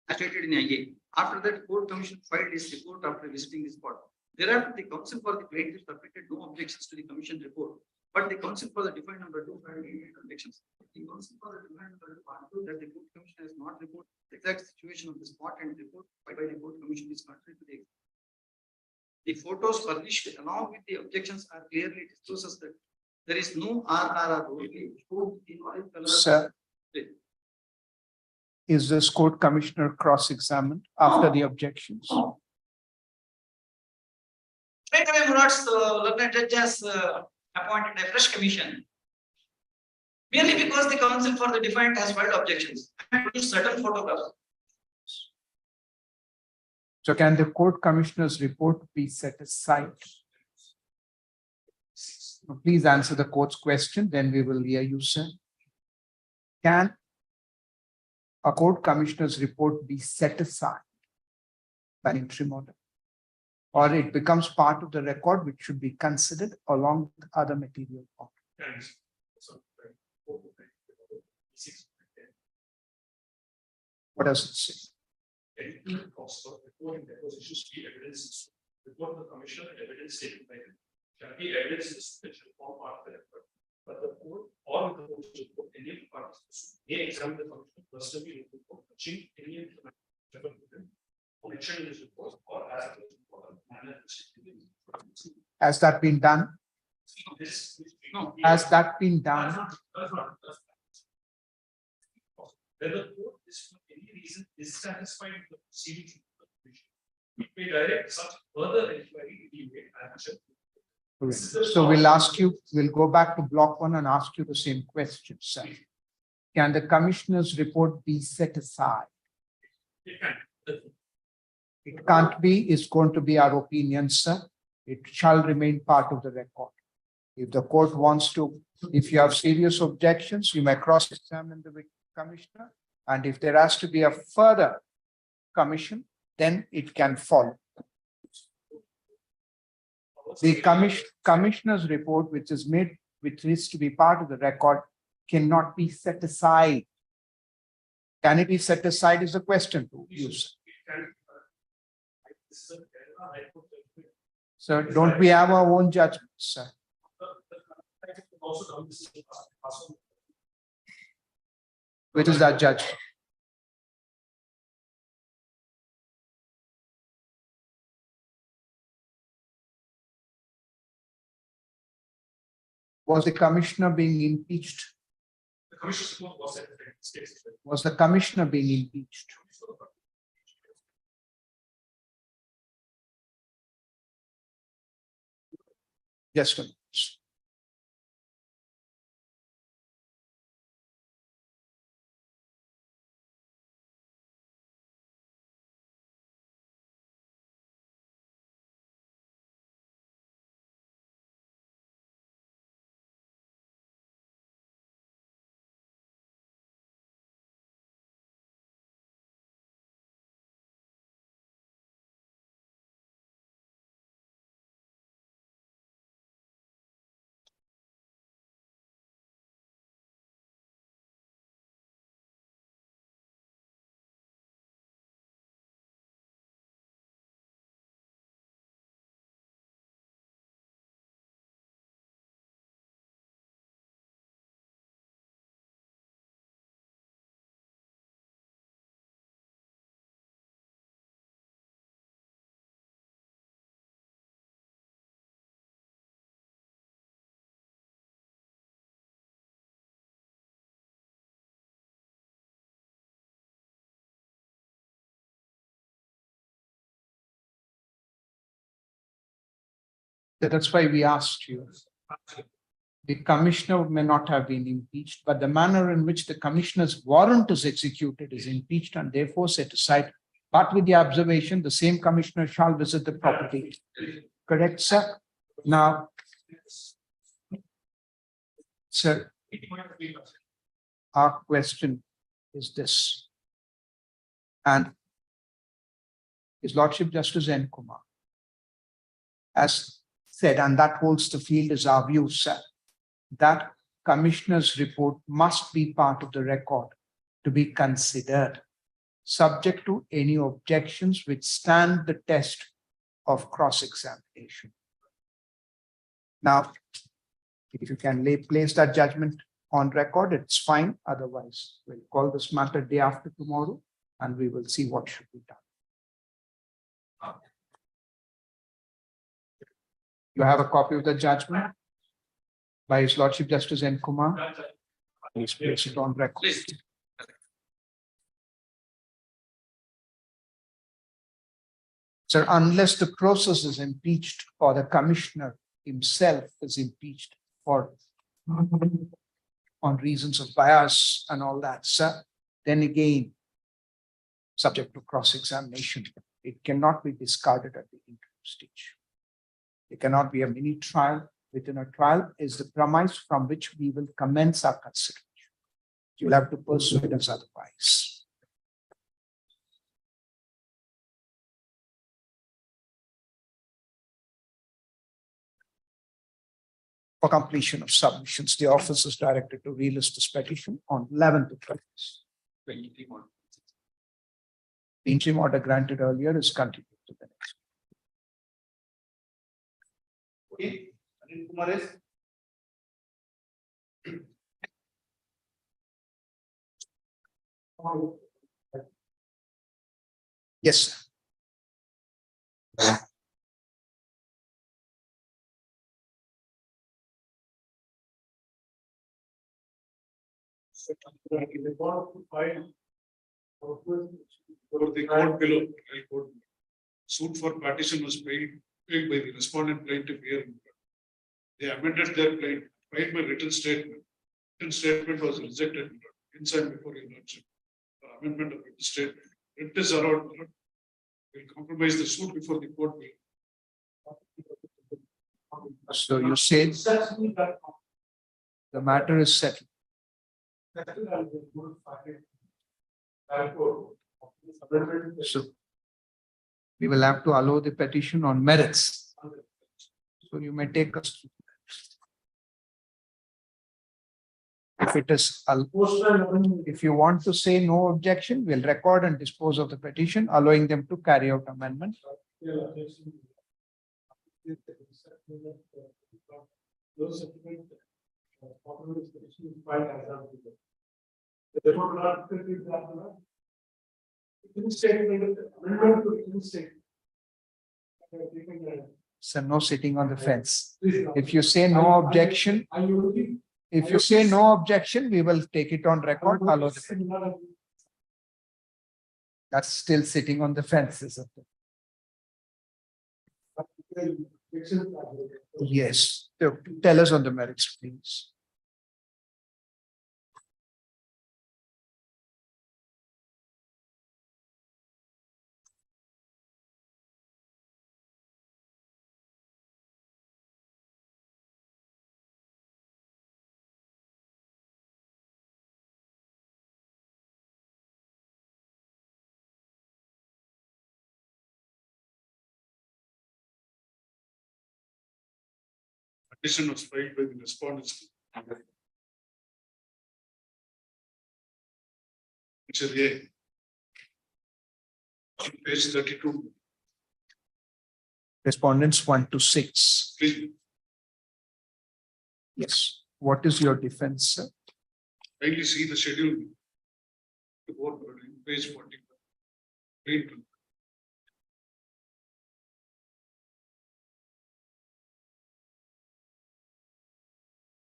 as stated in IA. After that, court commission filed his report after visiting the spot. Thereafter, the counsel for the plaintiff submitted no objections to the commission report, but the counsel for the defendant number 2 filed objections. The counsel for the defendant number 2 argued that the court commission has not reported the exact situation of the spot, and the report by the court commission is contrary to the photos furnished along with the objections are clearly discloses that There is no RRR rule. Sir, is this court commissioner cross-examined after the objections? Straight away, Murad's learned judge has appointed a fresh commission. Merely because the counsel for the defendant has filed objections and produced certain photographs. So can the court commissioner's report be set aside? Please answer the court's question, then we will hear you, sir. Can a court commissioner's report be set aside by interim order? Or it becomes part of the record which should be considered along with other material. What does it say? Report the commissioner and evidence taken by him shall be evidence that shall form part of the record. But the court or the court should put any of the parties may examine the commissioner personally in the report, touching any information mentioned in this report or as a report manner. Has that been done? No. Has that been done? When the court is for any reason dissatisfied with the proceedings of the commission, it may direct such further inquiry to be made and checked. Correct. So we'll ask you, we'll go back to block 1 and ask you the same question, sir. Can the commissioner's report be set aside? It can. It can't be, it's going to be our opinion, sir. It shall remain part of the record. If the court wants to, if you have serious objections, you may cross-examine the commissioner. And if there has to be a further commission, then it can follow. The commissioner's report, which is to be part of the record, cannot be set aside. Can it be set aside is the question to you, sir. So don't we have our own judgments, sir? Which is that judgment? Was the commissioner being impeached? The commissioner's report was set aside. Was the commissioner being impeached? Yes, sir. That's why we asked you. The commissioner may not have been impeached, but the manner in which the commissioner's warrant is executed is impeached and therefore set aside. But with the observation, the same commissioner shall visit the property. Correct, sir? Now, sir, our question is this. And His Lordship Justice N. Kumar has said, and that holds the field is our view, sir, that commissioner's report must be part of the record to be considered, subject to any objections which stand the test of cross-examination. Now, if you can place that judgment on record, it's fine. Otherwise, we'll call this matter day after tomorrow and we will see what should be done. You have a copy of the judgment? by His Lordship Justice N. Kumar. Please place it on record. Please. Sir, unless the process is impeached or the commissioner himself is impeached for on reasons of bias and all that, sir, then again, subject to cross-examination, it cannot be discarded at the interim stage. It cannot be a mini trial. Within a trial is the premise from which we will commence our consideration. You'll have to persuade us otherwise. For completion of submissions, the office is directed to relist this petition on 11th of August. The interim order granted earlier is continued to the next. Okay. Anil Kumar is. Yes, sir. In the court file for the court below, high court, suit for partition was paid by the respondent plaintiff here. They amended their claim, filed by written statement. Written statement was rejected inside before your lordship. Amendment of written statement. It is around, will compromise the suit before the court. So you say the matter is settled. So we will have to allow the petition on merits. So you may take us to if it is, if you want to say no objection, we'll record and dispose of the petition, allowing them to carry out amendments. So no sitting on the fence. If you say no objection, if you say no objection, we will take it on record. Allow the that's still sitting on the fence, isn't it? Yes. So tell us on the merits, please. Petition was filed by the respondents. Which is A. Page 32. Respondents 1 to 6. Please, Yes. What is your defense, sir? kindly see the schedule. The board, page 40. Read.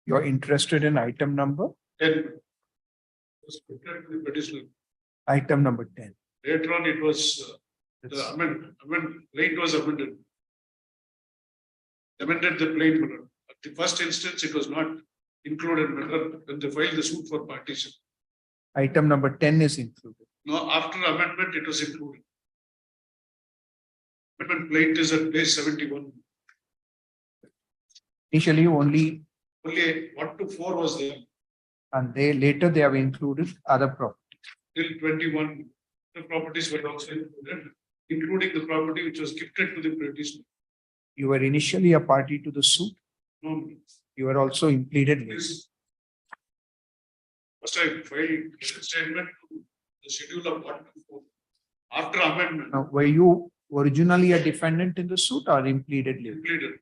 You're interested in item number? 10. Was prepared to the petitioner. Item number 10. Later on, it was the amendment, plaint was amended. Amended the plaint matter. At the first instance, it was not included matter when they filed the suit for partition. Item number 10 is included. No, after amendment, it was included. Amendment plaint is at page 71. Initially only, Only 1 to 4 was there. and later they have included other property. Till 21, the properties were also included, including the property which was gifted to the petitioner. You were initially a party to the suit. No, You were also impleaded later. this. First, I filed a statement to the schedule of 1 to 4. After amendment, Now, were you originally a defendant in the suit or impleaded later? completed,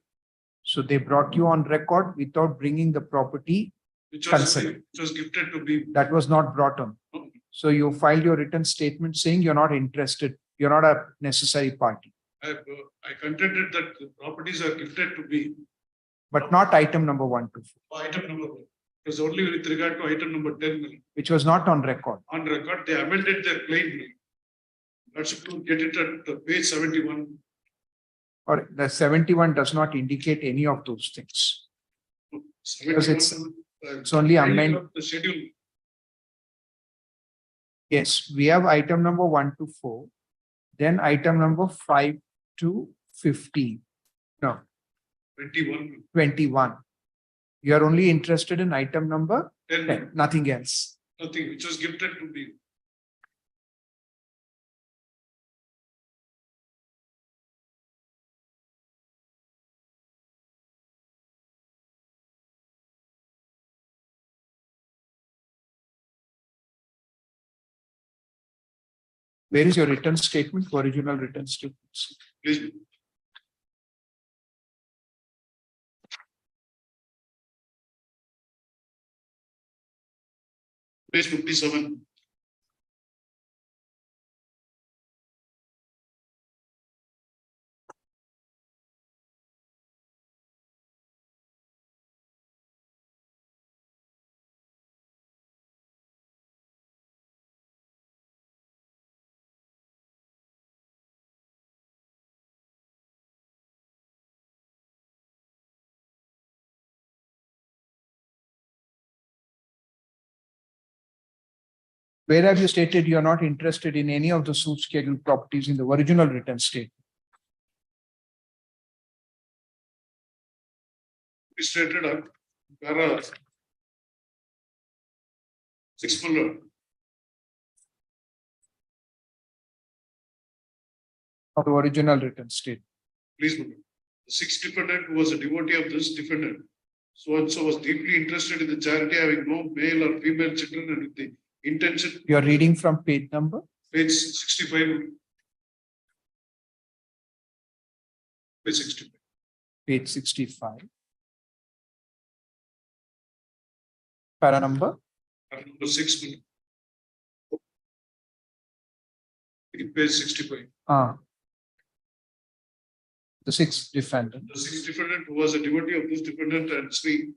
So they brought you on record without bringing the property. which was Consent. gifted to me. That was not brought on. No, So you filed your written statement saying you're not interested. You're not a necessary party. I contended that the properties are gifted to me. but not item number 124, Item number 1. It was only with regard to item number 10 which was not on record. on record. They amended their claim. That's to get it at page 71. Or the 71 does not indicate any of those things. Because it's only amend. The schedule. Yes, we have item number 1 to 4, then item number 5 to 15. No, 21. 21. You are only interested in item number 10. 10, nothing else. Nothing, which was gifted to me. Where is your written statement, original written statements? Please. Page 57. Where have you stated you are not interested in any of the suit schedule properties in the original written statement? Stated up. Para 6 million. Of the original written statement. Please, the sixth defendant was a devotee of this defendant. So and so was deeply interested in the charity, having no male or female children, and with the intention. You are reading from page number? Page 65. Page 65. Page 65. Para number? Number 6. Page 65. The sixth defendant. The sixth defendant was a devotee of this defendant and Sri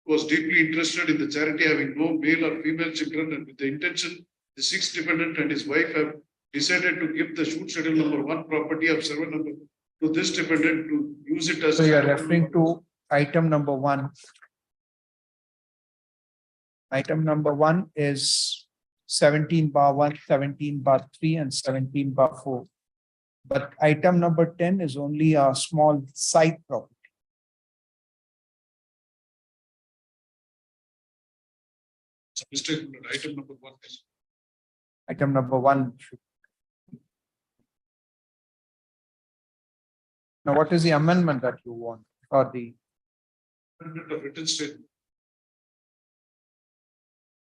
was deeply interested in the charity, having no male or female children, and with the intention, the sixth defendant and his wife have decided to give the shoot schedule number 1 property of server number to this defendant to use it as. So you are referring to item number 1. Item number 1 is 17/1, 17/3, and 17/4. But item number 10 is only a small side property. It's a mistake. Item number 1 is. Item number 1. Now, what is the amendment that you want, or the Amendment of written statement.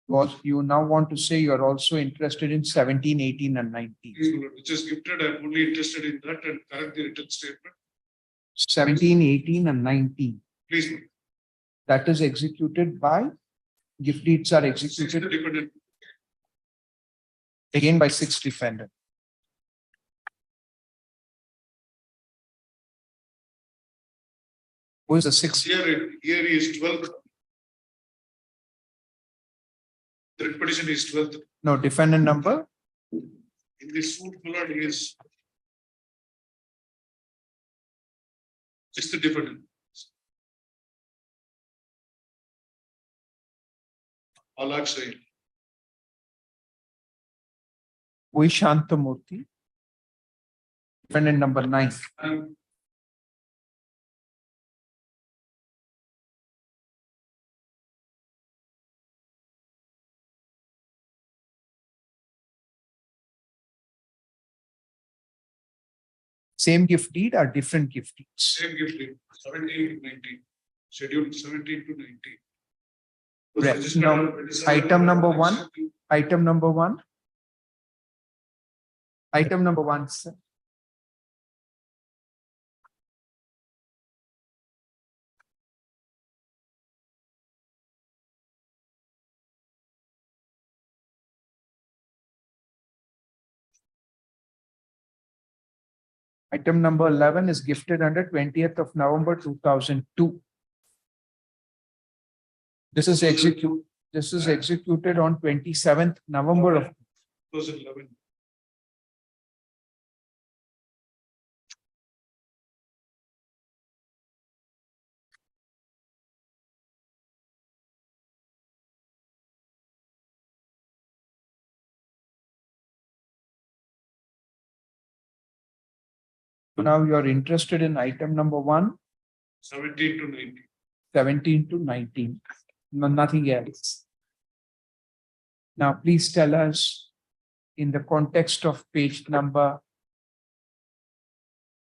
was you now want to say you are also interested in 17, 18, and 19. Which is gifted. I'm only interested in that and correct the written statement. 17, 18, and 19. Please. That is executed by, gift deeds are Sixth executed defendant. again by sixth defendant. Who is the sixth? Here is 12th. The petition is 12th. No, defendant number? In this suit, Mullard is sixth defendant. Alak Sain. Who is Shantamurthy? Defendant number 9. Same gift deed or different gift deeds? Same gift deed, 17 to 19. Scheduled 17 to 19. Right. Now, item number 1. Item number 1. Item number 1, sir. Item number 11 is gifted under 20th of November 2002. This is executed on 27th November of 2011. So now you are interested in item number 1, 17 to 19. 17 to 19. No, nothing else. Now, please tell us in the context of page number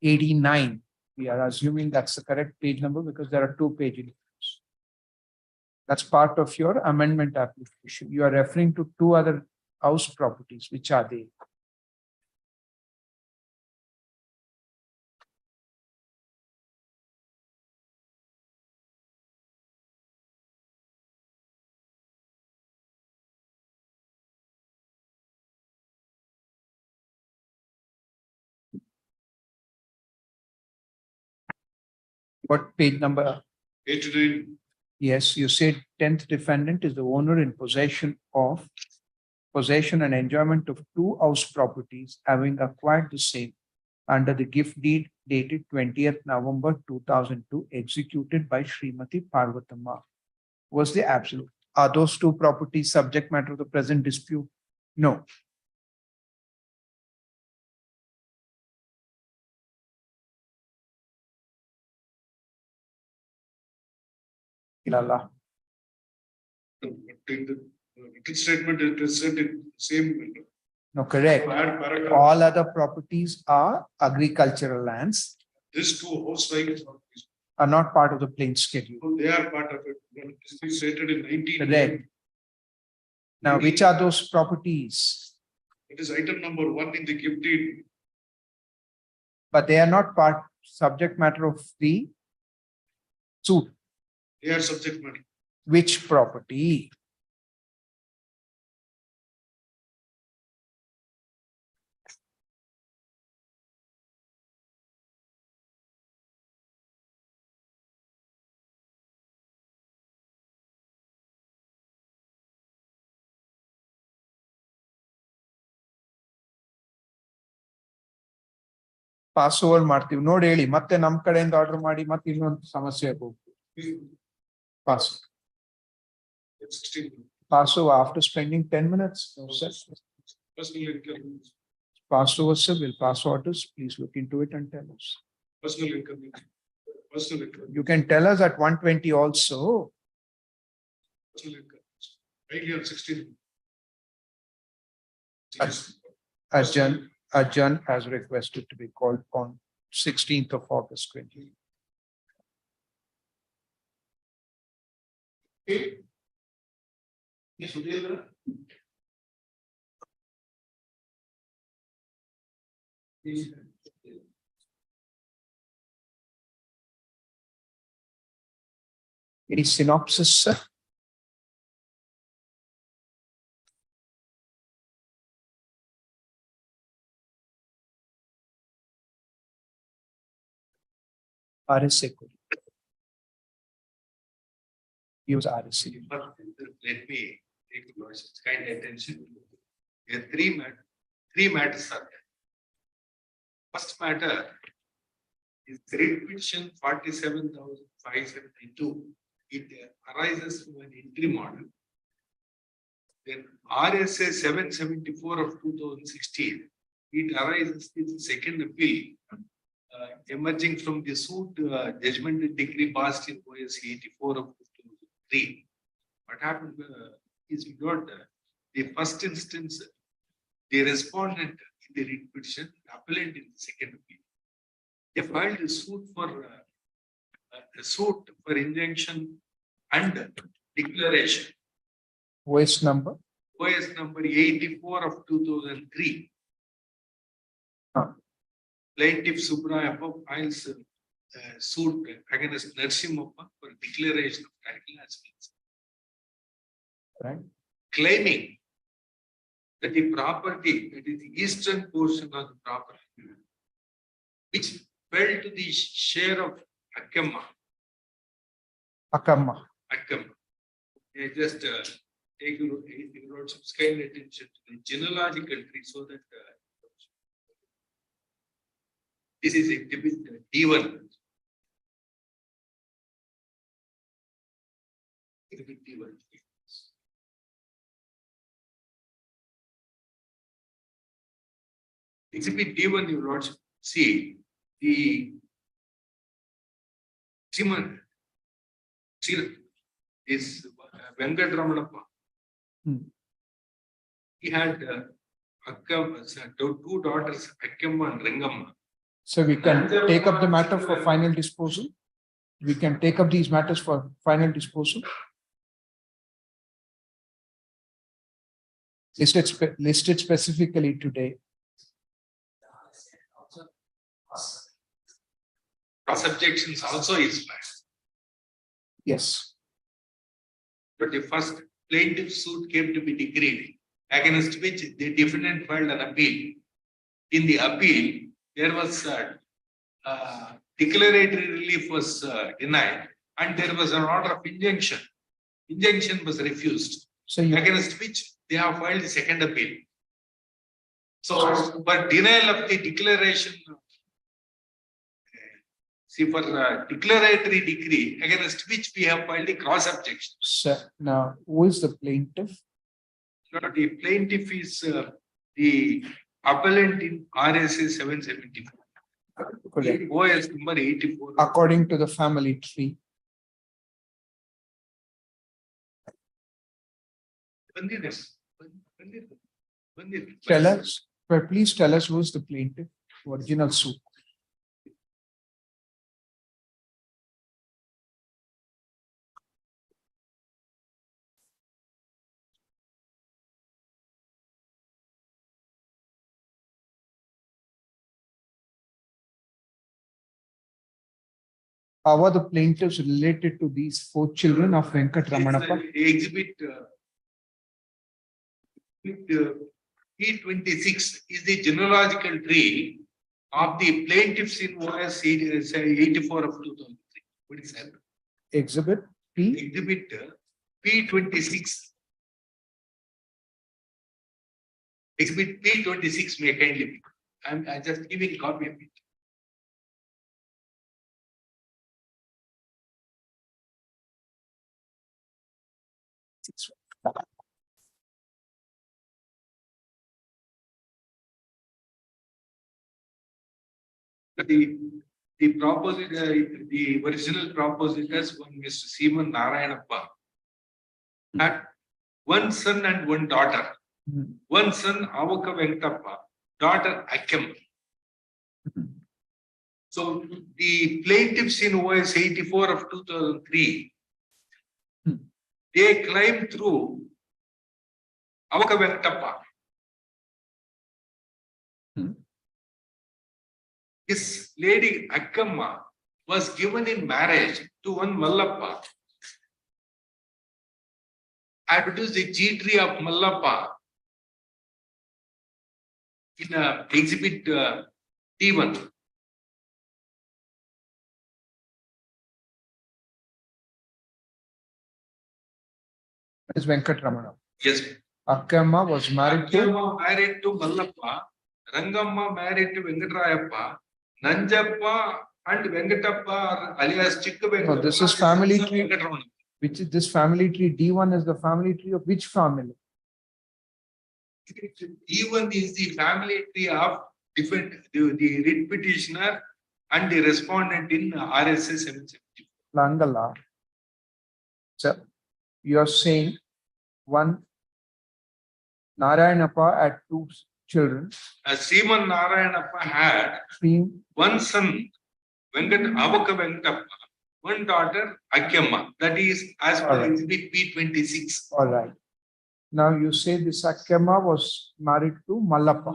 89. We are assuming that's the correct page number because there are 2 pages. That's part of your amendment application. You are referring to 2 other house properties. Which are they? What page number? 89. Yes, you said 10th defendant is the owner in possession and enjoyment of 2 house properties, having acquired the same under the gift deed dated 20th November 2002, executed by Srimati Parvatama. Was the absolute? Are those 2 properties subject matter of the present dispute? No. Ilala. Written statement is present in same. No, correct. Add paragraph. All other properties are agricultural lands, These 2 house rights are not part of the plain schedule. they are part of it. This is stated in 19. Correct. Now, which are those properties? It is item number 1 in the gift deed. But they are not subject matter of the suit. They are subject matter. Which property? Pass over ಮಾಡ್ತೀವಿ ನೋಡಿ ಹೇಳಿ ಮತ್ತೆ ನಮ್ ಕಡೆಯಿಂದ order ಮಾಡಿ ಮತ್ತೆ ಇನ್ನೊಂದು ಸಮಸ್ಯೆ pass 16. pass over after spending 10 minutes. No, sir. Personal income. Pass over, sir. Will pass orders. Please look into it and tell us. Personal income. Personal income. You can tell us at 120 also. Personal income. Right here 16. Arjun has requested to be called on 16th of August 20. Okay. Yes, Udayendra. Any synopsis, sir? RSA could use RSA. But let me take your kind attention. There are three matters are there. First matter is Great Petition 47,572. It arises from an entry model. Then RSA 774 of 2016. It arises in the second appeal. Emerging from the suit judgment decree passed in OS 84 of 2003. What happened is we got the first instance, the respondent in the writ petition, the appellant in the second appeal. They filed a suit for injunction and declaration. OS number? OS number 84 of 2003. Plaintiff Subrayappa files suit against Narsimappa for declaration of title as well. Right. Claiming that the property, that is the eastern portion of the property, which fell to the share of Akkamma, just take your some kind attention to the genealogical tree so that this is exhibit D1. Exhibit D1. Exhibit D1, you will see the Simon is Venkat Ramanappa. He had two daughters, Akkamma and Rangamma. So we can take up the matter for final disposal. We can take up these matters for final disposal. Listed specifically today. Cross objections also is fine. Yes. But the first plaintiff suit came to be decreed, against which the defendant filed an appeal. In the appeal, there was declaratory relief was denied, and there was an order of injunction. Injunction was refused, So you, against which they have filed the second appeal. So, but denial of the declaration, see, for declaratory decree against which we have filed the cross objection. so now who is the plaintiff? The plaintiff is the appellant in RSA 774. Correct. OS number 84. According to the family tree. Tell us, but please tell us who is the plaintiff, original suit. How are the plaintiffs related to these 4 children of Venkat Ramanappa? Exhibit P26 is the genealogical tree of the plaintiffs in OS 84 of 2003. What is that? Exhibit P. Exhibit P26. Exhibit P26 may kindly be. I'm just giving a copy of it. The propositor, the original propositors, one Mr. Seaman Narayanappa, had one son and one daughter. One son, Avaka Venkatappa, daughter Akkamma. So the plaintiffs in OS 84 of 2003, they claimed through Avaka Venkatappa. This lady Akkamma was given in marriage to one Mallappa. I produced the G tree of Mallappa in exhibit T1. That is Venkat Ramanappa. Yes. Akkamma was married to. Akkamma married to Mallappa. Rangamma married to Venkatrayappa. Nanjappa and Venkatappa are alias Chikka Venkatappa. No, this is family tree. Which is this family tree? D1 is the family tree of which family? D1 is the family tree of the writ petitioner and the respondent in RSA 774. Langala. So you are saying one Narayanappa had 2 children. Seaman Narayanappa had one son, Avaka Venkatappa, one daughter, Akkamma. That is as per exhibit P26. All right. Now you say this Akkamma was married to Mallappa.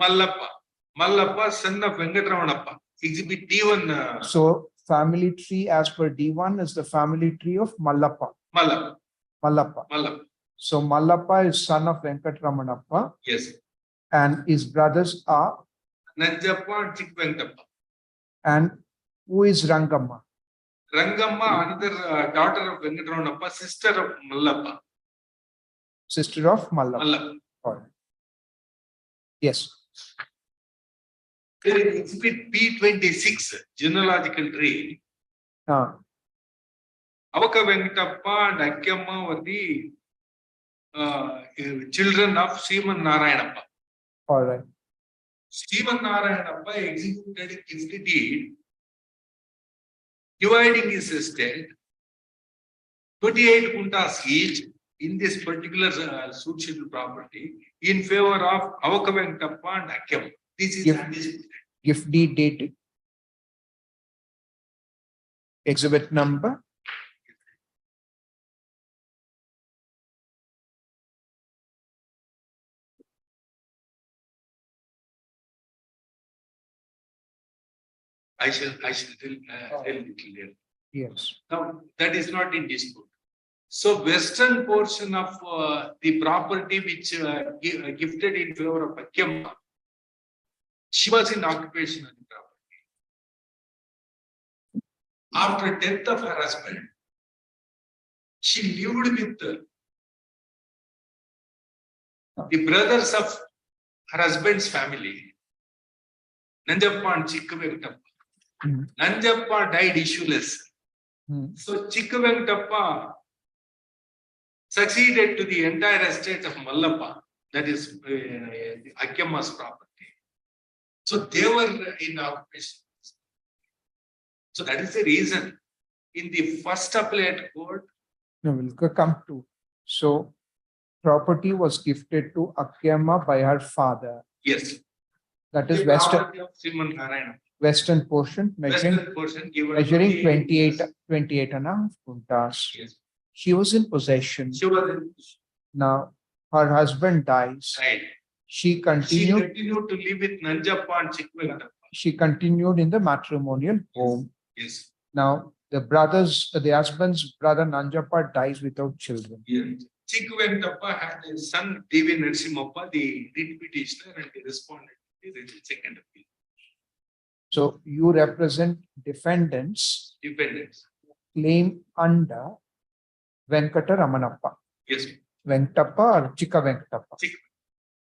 Mallappa, son of Venkatramanappa. Exhibit D1. So family tree as per D1 is the family tree of Mallappa. Mallappa. So Mallappa is son of Venkatramanappa. Yes. And his brothers are Nanjappa and Chikka Venkatappa. And who is Rangamma? Rangamma, another daughter of Venkatramanappa, sister of Mallappa. sister of Mallappa. Mallappa. All right. Yes. There is exhibit P26, genealogical tree. Avaka Venkatappa and Akkemma were the children of Sriman Narayanappa. All right. Sriman Narayanappa executed a gift deed dividing his estate 28 kuntas each in this particular suit schedule property in favor of Avaka Venkatappa and Akkemma. This is undisputed. Gift deed dated. Exhibit number. I shall tell little later. Yes. Now, that is not in dispute. So western portion of the property which gifted in favor of Akkemma, she was in occupation of the property. After death of her husband, she lived with the brothers of her husband's family, Nanjappa and Chikka Venkatappa. Nanjappa died issueless. So Chikka Venkatappa succeeded to the entire estate of Mallappa, that is Akkemma's property. So they were in occupation. So that is the reason in the first appellate court. No, we'll come to. So property was gifted to Akkemma by her father. Yes. That is The western. property of Sriman Narayana. Western portion measuring, Western portion given measuring to the- 28 and a half kuntas. Yes. She was in possession. She was in, Now her husband dies. right. She She continued. continued to live with Nanjappa and Chikka Venkatappa. She continued in the matrimonial home. Yes. Now the husband's brother Nanjappa dies without children. Yes. Chikka Venkatappa had a son, Devi Narasimhappa, the writ petitioner, and he responded to the second appeal. So you represent defendants Dependents. claim under Venkata Ramanappa. Yes. Venkatappa or Chikka Venkatappa? Chikka.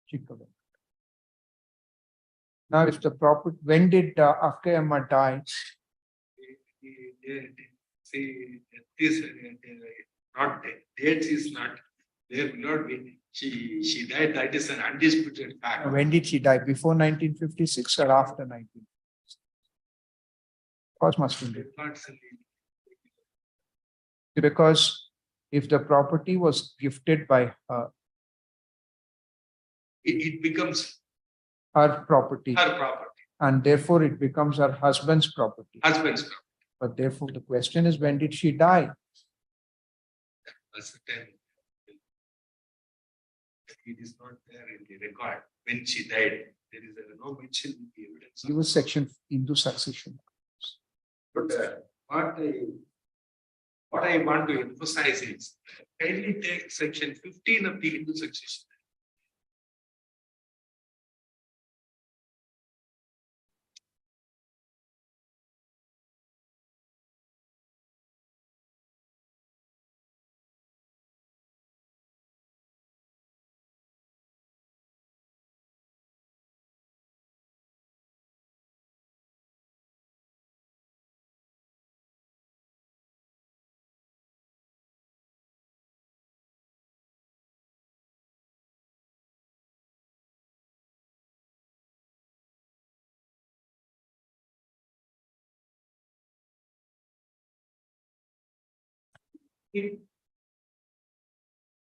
Chikka Venkatappa. Now if the property, when did Akkemma die? See, this not dates is not there. Will not be. She died. That is an undisputed fact. When did she die? Before 1956 or after 1956? Of course must be. Because if the property was gifted by her, it becomes her property, and therefore it becomes her husband's property. Husband's property. But therefore the question is, when did she die? That's the time. It is not there in the record when she died. There is no mention in the evidence. Give us section into succession. But what I want to emphasize is kindly take section 15 of the Hindu succession.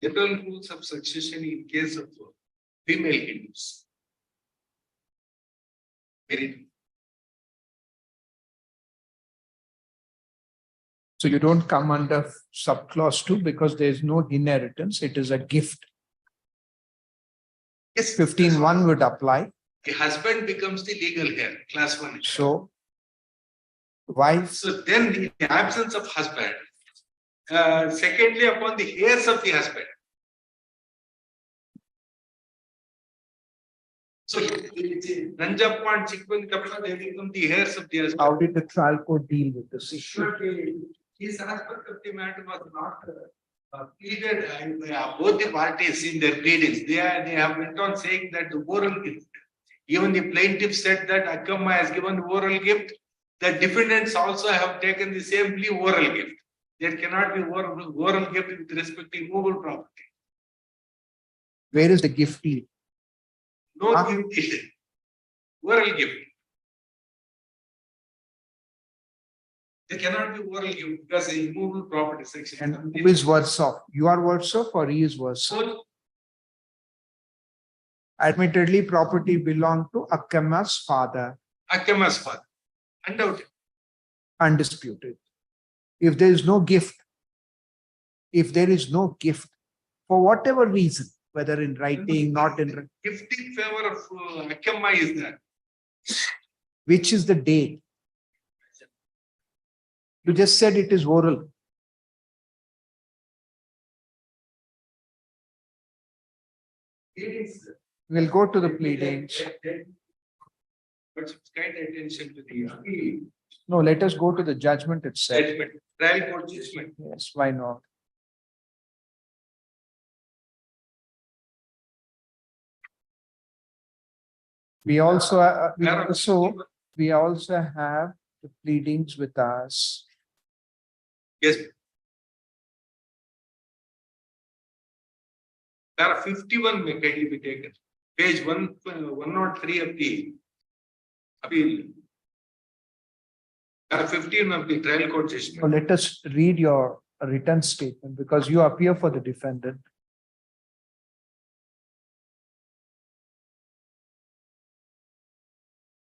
General rules of succession in case of female Hindus. Very. So you don't come under subclause 2 because there is no inheritance. It is a gift. Yes, 15(1) would apply. the husband becomes the legal heir, class 1. So wife, So then in the absence of husband, secondly upon the heirs of the husband. So Nanjappa and Chikka Venkatappa, they become the heirs of the husband. how did the trial court deal with this issue? His aspect of the matter was not pleaded both the parties in their pleadings. They have went on saying that the oral gift. Even the plaintiff said that Akkamma has given oral gift. The defendants also have taken the same plea oral gift. There cannot be oral gift with respect to movable property. Where is the gift deed? No gift is oral gift. There cannot be oral gift because the immovable property section. And who is worse off? You are worse off or he is worse off? So, Admittedly, property belonged to Akkamma's father, Akkamma's father, undoubted. undisputed. If there is no gift, for whatever reason, whether in writing, not in writing, Gift in favor of Akkamma is that. which is the date? You just said it is oral. We'll go to the pleadings. But kind attention to the appeal, No, let us go to the judgment itself. judgment, trial court judgment. Yes, why not? We also have the pleadings with us. Yes. There are 51 may kindly be taken. Page 103 of the appeal. There are 15 of the trial court So judgment. let us read your written statement because you appear for the defendant.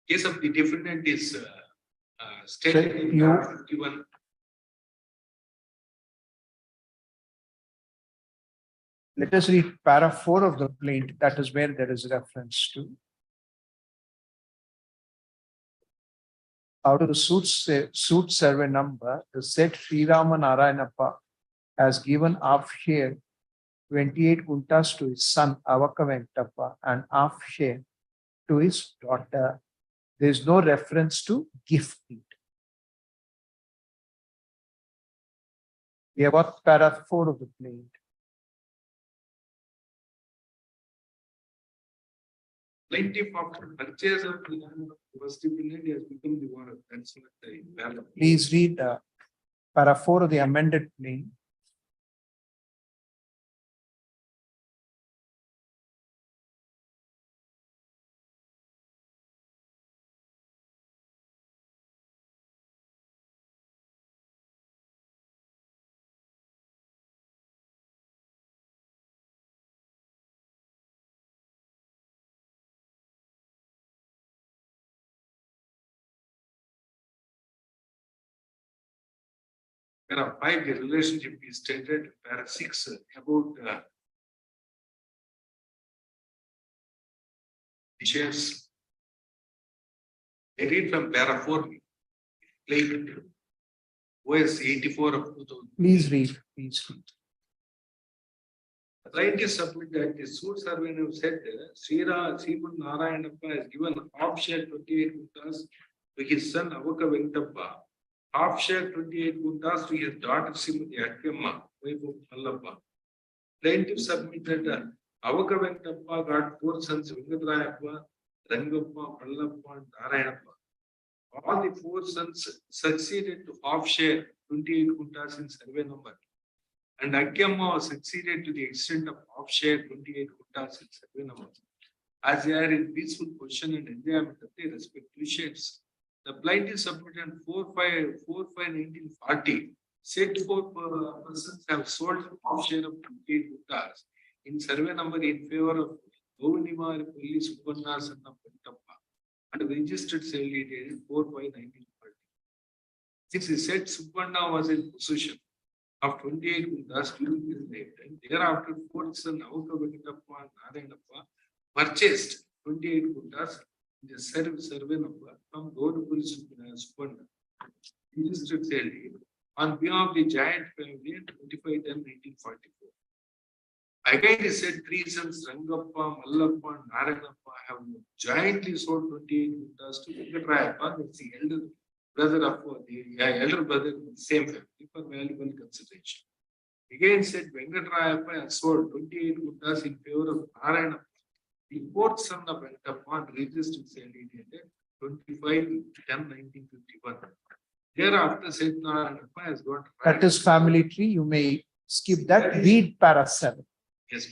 Case of the defendant is stated in you- paragraph 51. Let us read para 4 of the plaint. That is where there is reference to. Out of the suit survey number, the said Sri Rama Narayanappa has given half share 28 guntas to his son Avaka Venkatappa and half share to his daughter. There is no reference to gift deed. We have got para 4 of the plaint. Plaintiff after purchase of the land of the first defendant has become the owner. That's not the valid. Please read para 4 of the amended plaint. There are 5, the relationship is stated, para 6 about the shares. I read from para 4, plaintiff, OS 84 of 2000. Please read, please read. The plaintiff submit that the suit survey have said Sriman Narayanappa has given half share 28 guntas to his son Avaka Venkatappa, half share 28 guntas to his daughter Srimati Akkamma, wife of Mallappa. Plaintiff submitted that Avaka Venkatappa got 4 sons Venkatrayappa, Rangappa, Mallappa and Narayanappa. All the 4 sons succeeded to half share 28 guntas in survey number. And Akkamma was succeeded to the extent of half share 28 guntas in survey number. As they are in peaceful possession and enjoyment of their respective shares. The plaintiff submitted 4/5/1940. Said 4 persons have sold half share of 28 guntas in survey number in favor of Govinimar Police Subanna son of Venkatappa and registered sale date 4/5/1940. Since the said Subanna was in possession of 28 guntas during his lifetime, thereafter 4 son Avaka Venkatappa and Narayanappa purchased 28 guntas in the survey number from Govinimar Subanna. Registered sale date on behalf of the giant family on 25/10/1944. Again, he said 3 sons Rangappa, Mallappa, and Narayanappa have jointly sold 28 guntas to Venkatrayappa, that's the elder brother of the elder brother in the same family for valuable consideration. Again said Venkatrayappa has sold 28 guttas in favor of Narayana. The fourth son of Venkatappa registered sale dated 25/10/1951. Thereafter, said Narayana has got. That is family tree. You may skip that. Read para 7. Yes.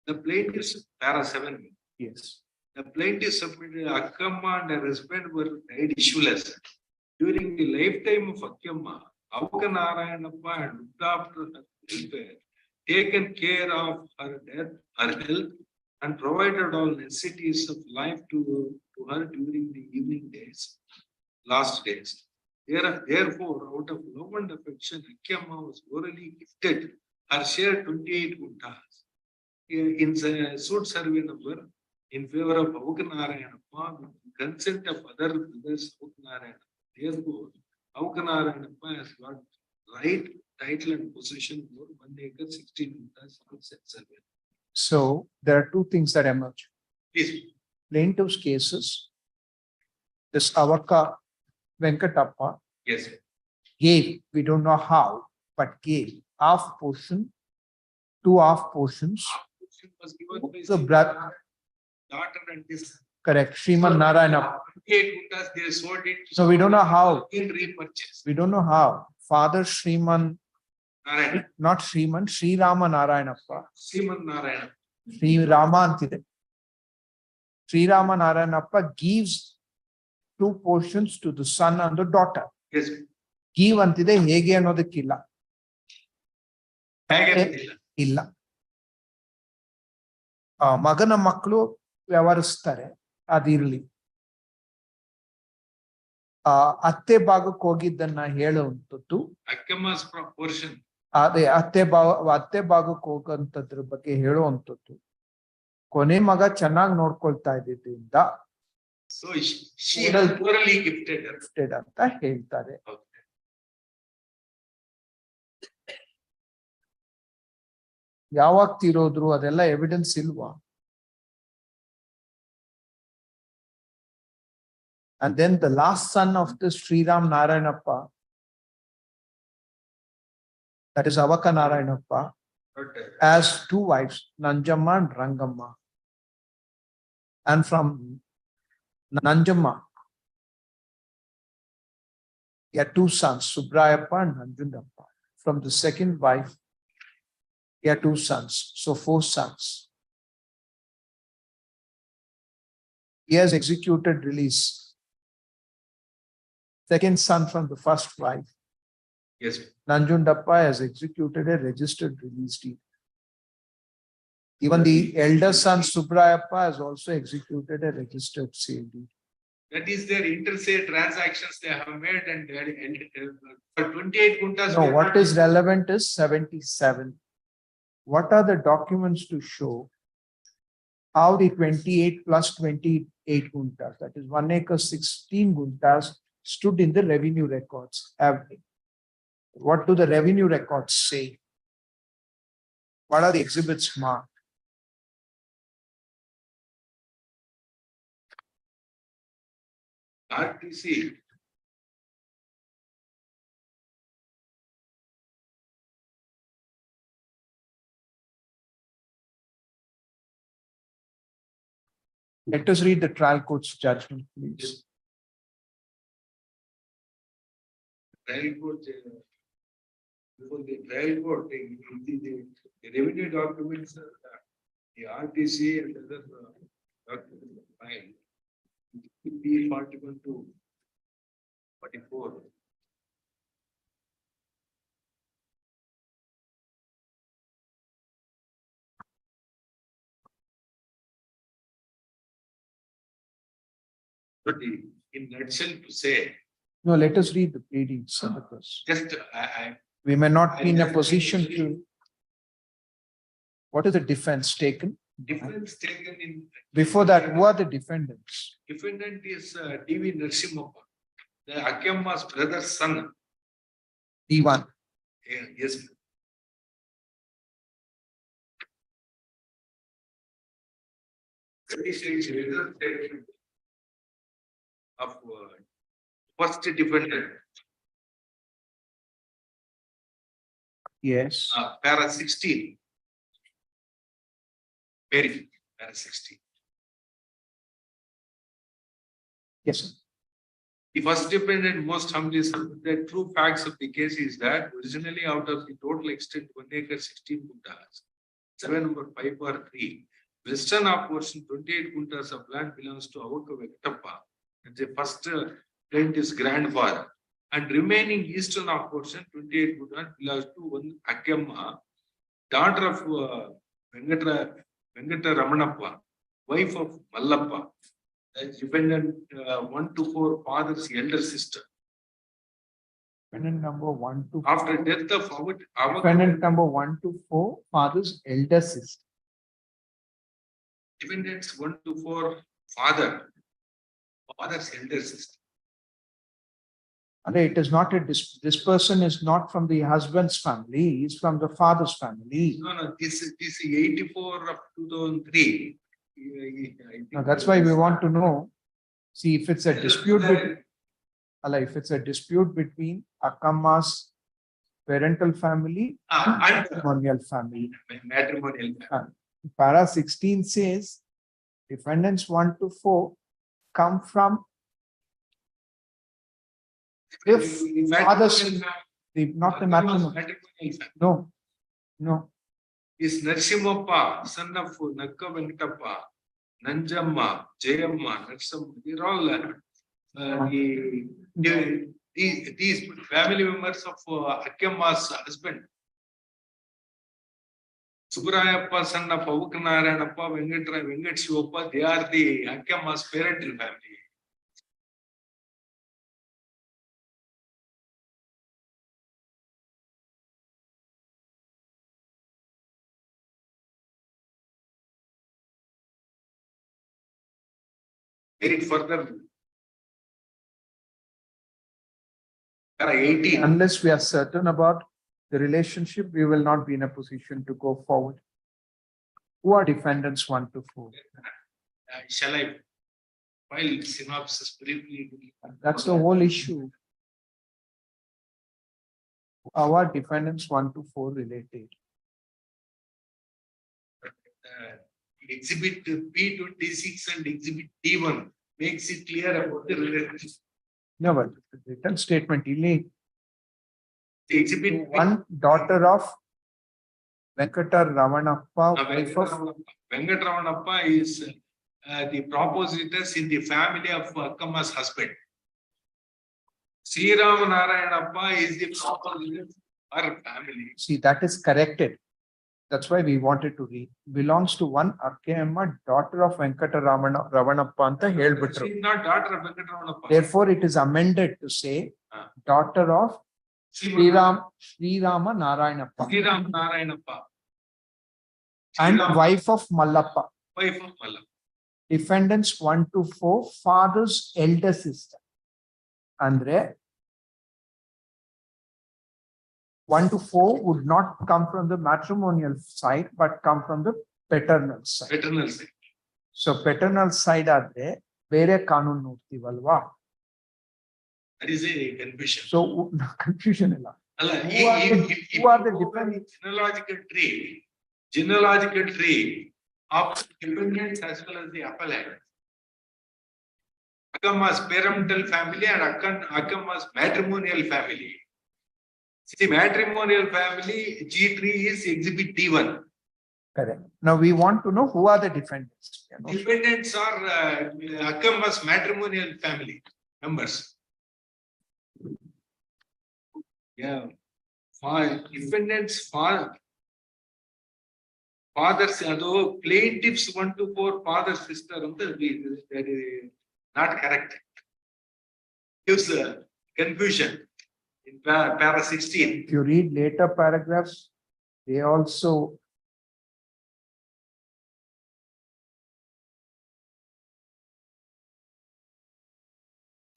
The plaintiffs, para 7. Yes. The plaintiff submitted Akkamma and her husband were died issueless. During the lifetime of Akkamma, Avaka Narayanappa had looked after her welfare, taken care of her death, her health, and provided all necessities of life to her during the evening days, last days. Therefore, out of love and affection, Akkamma was orally gifted her share 28 guttas. In the suit survey number in favor of Avaka with consent of other brothers Avaka. Therefore, Avaka has got right, title, and possession for 1 acre 16 guttas in said survey. So there are two things that emerge. Please. Plaintiff's cases, this Avaka Venkatappa Yes. gave, we don't know how, but gave half portion, 2 half portions. Was given by The brother, daughter and this. correct, Sriman Narayana. 28 guttas, they sold it. So we don't know how. In repurchase. We don't know how. Father Sriman, Narayana. not Sriman, Sri Rama Narayanappa. Sriman Narayana. Sri Rama antide. Sri Rama Narayanappa gives 2 portions to the son and the daughter. Yes. Give antide hege ಅನ್ನೋದಕ್ಕಿಲ್ಲ. ಇಲ್ಲ. ಮಗನ ಮಕ್ಕಳು ವ್ಯವಹರಿಸ್ತಾರೆ, ಅದಿರ್ಲಿ. ಅತ್ತೆ ಭಾಗಕ್ಕೆ ಹೋಗಿದ್ದನ್ನ ಹೇಳುವಂಥದ್ದು. Akkamma's portion. ಅದೇ ಅತ್ತೆ ಭಾಗಕ್ಕೆ ಹೋಗಂತದ್ರ ಬಗ್ಗೆ ಹೇಳುವಂಥದ್ದು. ಕೊನೆ ಮಗ ಚೆನ್ನಾಗಿ ನೋಡ್ಕೊಳ್ತಾ ಇದ್ದಿದ್ದರಿಂದ So she has orally gifted ಅಂತ ಹೇಳ್ತಾರೆ. ಯಾವಾಗ ತೀರೋದ್ರು ಅದೆಲ್ಲ ಎವಿಡೆನ್ಸ್ ಇಲ್ವಾ? And then the last son of this Sriram Narayanappa, that is Avaka Narayanappa, has 2 wives, Nanjamma and Rangamma. And from Nanjamma, he had 2 sons, Subrayappa and Nanjundappa. From the second wife, he had 2 sons, so 4 sons. He has executed release. Second son from the first wife. Yes. Nanjundappa has executed a registered release deed. Even the elder son Subrayappa has also executed a registered sale deed. That is their interstate transactions they have made and for 28 guntas. No, what is relevant is 77. What are the documents to show how the 28 plus 28 guntas, that is 1 acre 16 guntas, stood in the revenue records? What do the revenue records say? What are the exhibits marked? RTC. Let us read the trial court's judgment, please. Trial court, before the trial court, the revenue documents, the RTC and other documents filed. P 41 to 44. But in nutshell to say. No, let us read the pleadings, because Just we may not be in a position to. What is the defense taken? Defense taken in. Before that, who are the defendants? Defendant is D.V. Narasimhappa, the Akkamma's brother's son. D1. Yes. Of first defendant. Yes. Para 16. Very, para 16. Yes, sir. The first dependent most humbly submit the true facts of the case is that originally out of the total extent 1 acre 16 kuntas, 7 number 5 or 3, western of portion 28 kuntas of land belongs to Avaka Venkatappa, and the first plaintiff's grandfather, and remaining eastern of portion 28 kuntas belongs to one Akemma, daughter of Venkata Ramanappa, wife of Mallappa. Dependent 1 to 4 father's elder sister. Dependent number 1 to After 4. death of our Dependent number 1 to 4, father's elder sister. dependents 1 to 4 father's elder sister. And it is not this person is not from the husband's family, he is from the father's family. No, this is 84 of 2003. Now that's why we want to know. See, if it's a dispute between Akamma's parental family and matrimonial family. Matrimonial. Para 16 says defendants 1 to 4 come from if fathers, not the matrimonial. No. Is Narsimappa, son of Nakka Venkatappa, Nanjamma, Jayamma, Narsamma. These are all these family members of Akemma's husband. Subrayappa, son of Avukanaranappa, Venkat Shivappa, they are the Akemma's parental family. Read further. Para 18. Unless we are certain about the relationship, we will not be in a position to go forward. Who are defendants 1 to 4? Shall I file synopsis briefly? That's the whole issue. Our defendants 1 to 4 related. Exhibit P26 and Exhibit D1 makes it clear about the relationship. No, but the written statement, The exhibit one daughter of Venkata Ramanappa, wife of Venkata Ramanappa is the propositors in the family of Akama's husband. Sri Rama Narayanappa is the propositor of her family. See, that is corrected. That's why we wanted to read. Belongs to one Akkemma, daughter of Venkata Ramanappa anta helbitru. She is not daughter of Venkata Ramanappa. Therefore, it is amended to say daughter of Sri Rama Narayanappa. Sri Rama Narayanappa. And wife of Mallappa. Wife of Mallappa. Defendants 1 to 4, father's elder sister. Andre 1 to 4 would not come from the matrimonial side, but come from the paternal side. Paternal side. So paternal side adre bere kanun noಡ್ತೀವಲ್ವಾ? That is a confusion. So confusion illa. Who are the different genealogical tree of dependents as well as the appellant? Akama's parental family and Akama's matrimonial family. See, matrimonial family G3 is exhibit D1. Correct. Now we want to know who are the defendants. Defendants are Akama's matrimonial family members. Yeah. Defendants fathers, although plaintiffs 1 to 4 father sister, that is not correct. Gives confusion in para 16. If you read later paragraphs, they also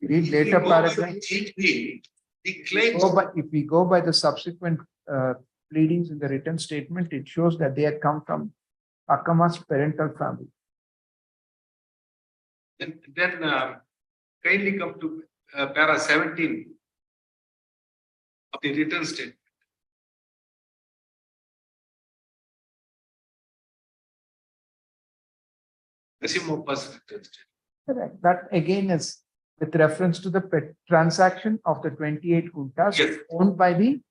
read later paragraphs. If we go by the subsequent pleadings in the written statement, it shows that they had come from Akama's parental family. Then kindly come to para 17 of the written statement. Asimov was return statement. Correct. That again is with reference to the transaction of the 28 kuntas Yes. owned by the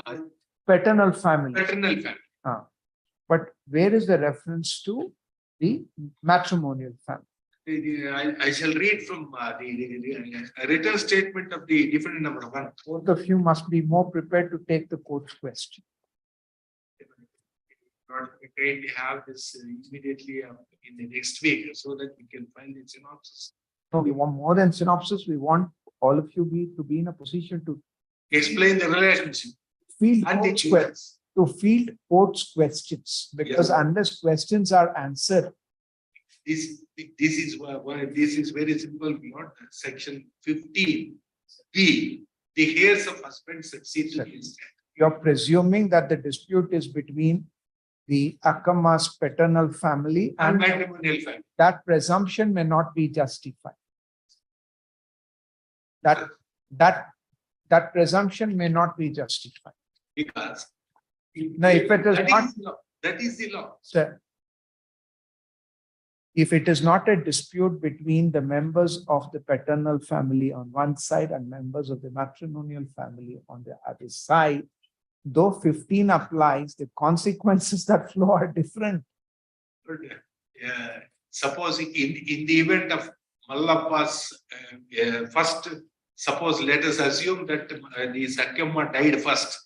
Uh, paternal family. Paternal family. But where is the reference to the matrimonial family? I shall read from the return statement of the defendant number 1. Both of you must be more prepared to take the court's question. Not kindly have this immediately in the next week so that we can find the synopsis. No, we want more than synopsis. We want all of you to be in a position to Explain the relationship field and the court's changes. court's questions, because Yes. unless questions are answered, This is why this is very simple, not section 15B. The heirs of husband succeed to the estate. you're presuming that the dispute is between the Akama's paternal family, And and matrimonial family. that presumption may not be justified. That presumption may not be justified. Because. No, if it is that not- the law. That is the law. Sir, if it is not a dispute between the members of the paternal family on one side and members of the matrimonial family on the other side, though 15 applies, the consequences that flow are different. Suppose in the event of Mallappa's first, suppose let us assume that the Sakyamma died first.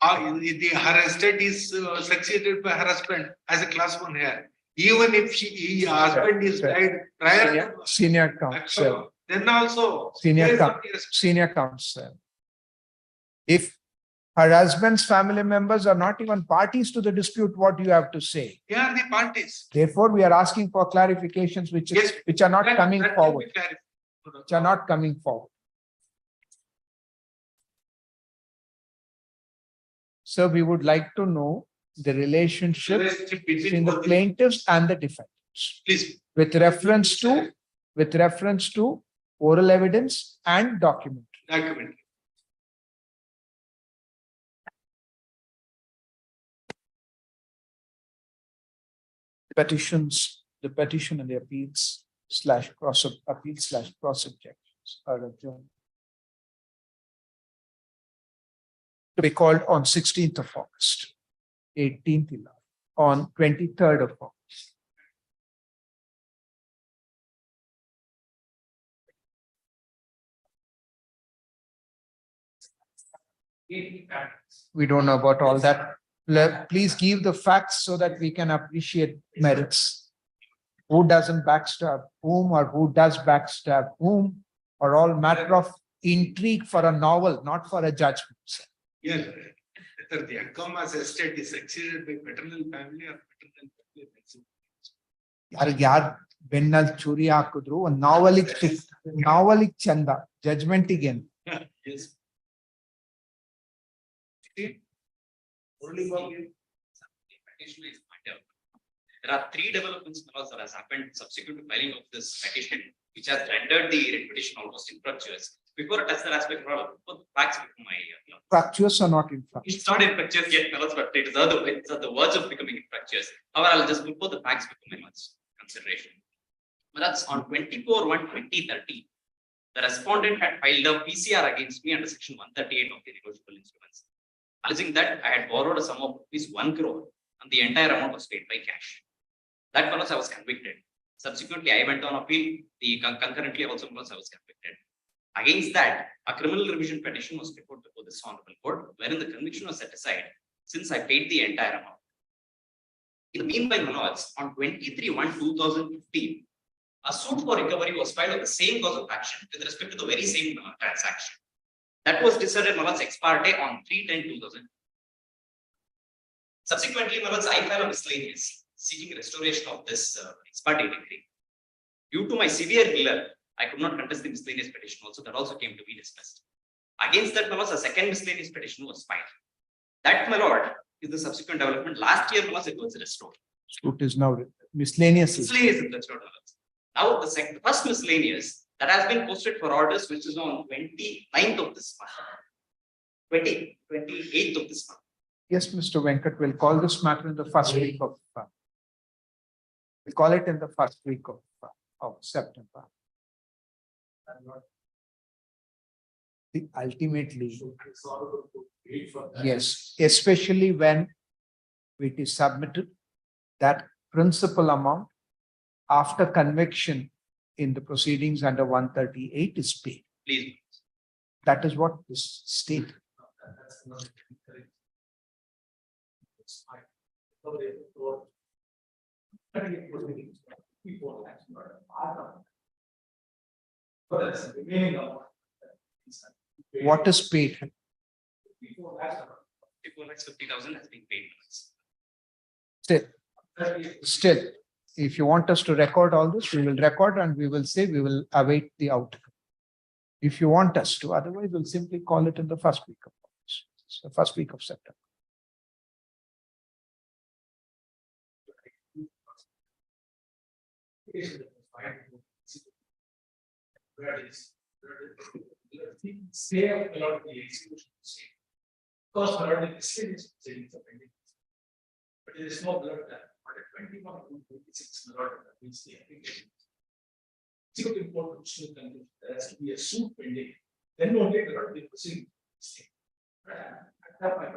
Her estate is succeeded by her husband as a class 1 heir. Even if her husband is Sure. died prior to Senior counsel, then also. Senior heirs coun- of the estate. senior counsel. If her husband's family members are not even parties to the dispute, what do you have to say? They are the parties. Therefore, we are asking for clarifications Yes. which are not That- coming that can forward, be clarified. which are not coming forward. So we would like to know the relationship Relationship between the both plaintiffs and the defendants Please. with reference to oral evidence and document. Document. Petitions, the petition and the appeals / cross objections are adjourned. To be called on 16th of August, 18th on 23rd of August. We don't know about all that. Please give the facts so that we can appreciate merits. Who doesn't backstab whom or who does backstab whom are all matter of intrigue for a novel, not for a judgment. Yes, whether the Akama's estate is succeeded by paternal family or paternal family. ಯಾರ್ ಬೆನ್ನಲ್ಲಿ ಚೂರಿ ಹಾಕಿದ್ರು ಒಂದು ನಾವಲಿಗ್ ಚಂದ ಜಜ್ಮೆಂಟಿಗೇನು. Yes. Petition is matter. There are 3 developments that has happened subsequent to filing of this petition, which has rendered the petition almost infructuous. Before I touch that aspect, put the facts before my Fractious or not infractious? It's not infructuous yet, but it is at the verge of becoming infructuous. However, I'll just put the facts before my consideration. That's on 24/1/2013. The respondent had filed a PCR against me under section 138 of the negotiable instruments. Alleging that I had borrowed a sum of ₹1 crore and the entire amount was paid by cash. That follows I was convicted. Subsequently, I went on appeal. Concurrently also I was convicted. Against that, a criminal revision petition was put before this honorable court, wherein the conviction was set aside since I paid the entire amount. In the meanwhile, my lords, on 23/1/2015, a suit for recovery was filed on the same cause of action with respect to the very same transaction. That was decided, my lords, ex parte on 3/10/2000. Subsequently, my lords, I filed a miscellaneous seeking restoration of this ex parte decree. Due to my severe failure, I could not contest the miscellaneous petition. Also, that also came to be dismissed. Against that, my lords, a second miscellaneous petition was filed. That, my lord, is the subsequent development. Last year, my lords, it was restored. Suit is now miscellaneous. Miscellaneous is restored, my lords. Now, the first miscellaneous that has been posted for orders, which is on 29th of this month, 28th of this month. Yes, Mr. Venkat will call this matter in the first week of We call it in the first week of September. Ultimately, yes, especially when it is submitted, that principal amount after conviction in the proceedings under 138 is paid. Please. That is what this state. What is paid? 50,000 has been paid. Still, if you want us to record all this, we will record and we will say we will await the outcome. If you want us to, otherwise we'll simply call it in the first week of August. It's the first week of September. Say a lot of the execution. Because a lot of the savings are pending. But there is no blood that. But at 21 to 26, a lot of that means the application. It's not important to conclude there has to be a suit pending. Then only the lot of the proceeding. At that point,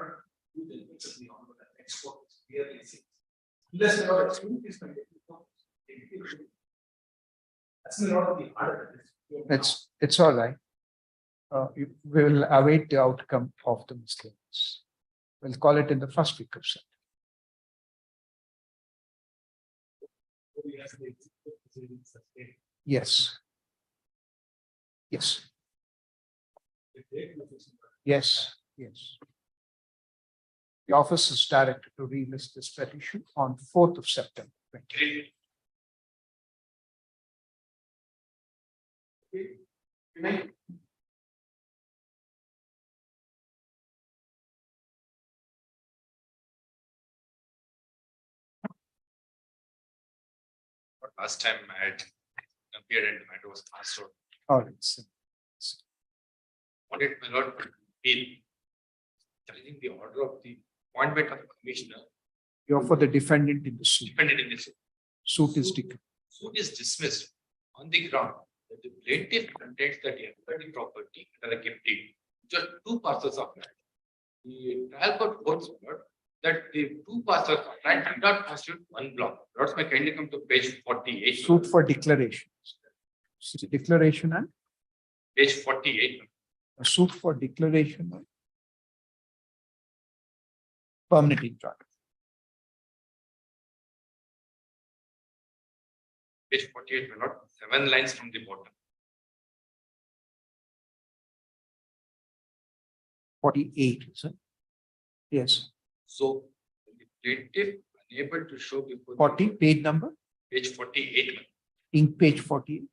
do the mix of the honor that next court is clearly seen. Unless the lot of suit is pending. That's a lot of the order. It's all right. We will await the outcome of the mistakes. We'll call it in the first week of September. Yes. Yes. Yes. Yes. The office is directed to relist this petition on 4th of September. Last time I had appeared and the matter was passed out. All right. So, Wanted my lord to appeal challenging the order of the appointment of commissioner you're for the defendant in the suit. dependent in this. Suit is declared. Suit is dismissed on the ground that the plaintiff contends that he acquired the property under a gift deed, which are two parcels of land. The trial court holds that the two parcels of land did not constitute one block. Lords may kindly come to page 48. Suit for declaration. Declaration and Page 48. a suit for declaration of permanent interest. Page 48, my lord, 7 lines from the bottom. 48, sir. Yes. So the plaintiff unable to show before the 40, page number, page 48, in page 48.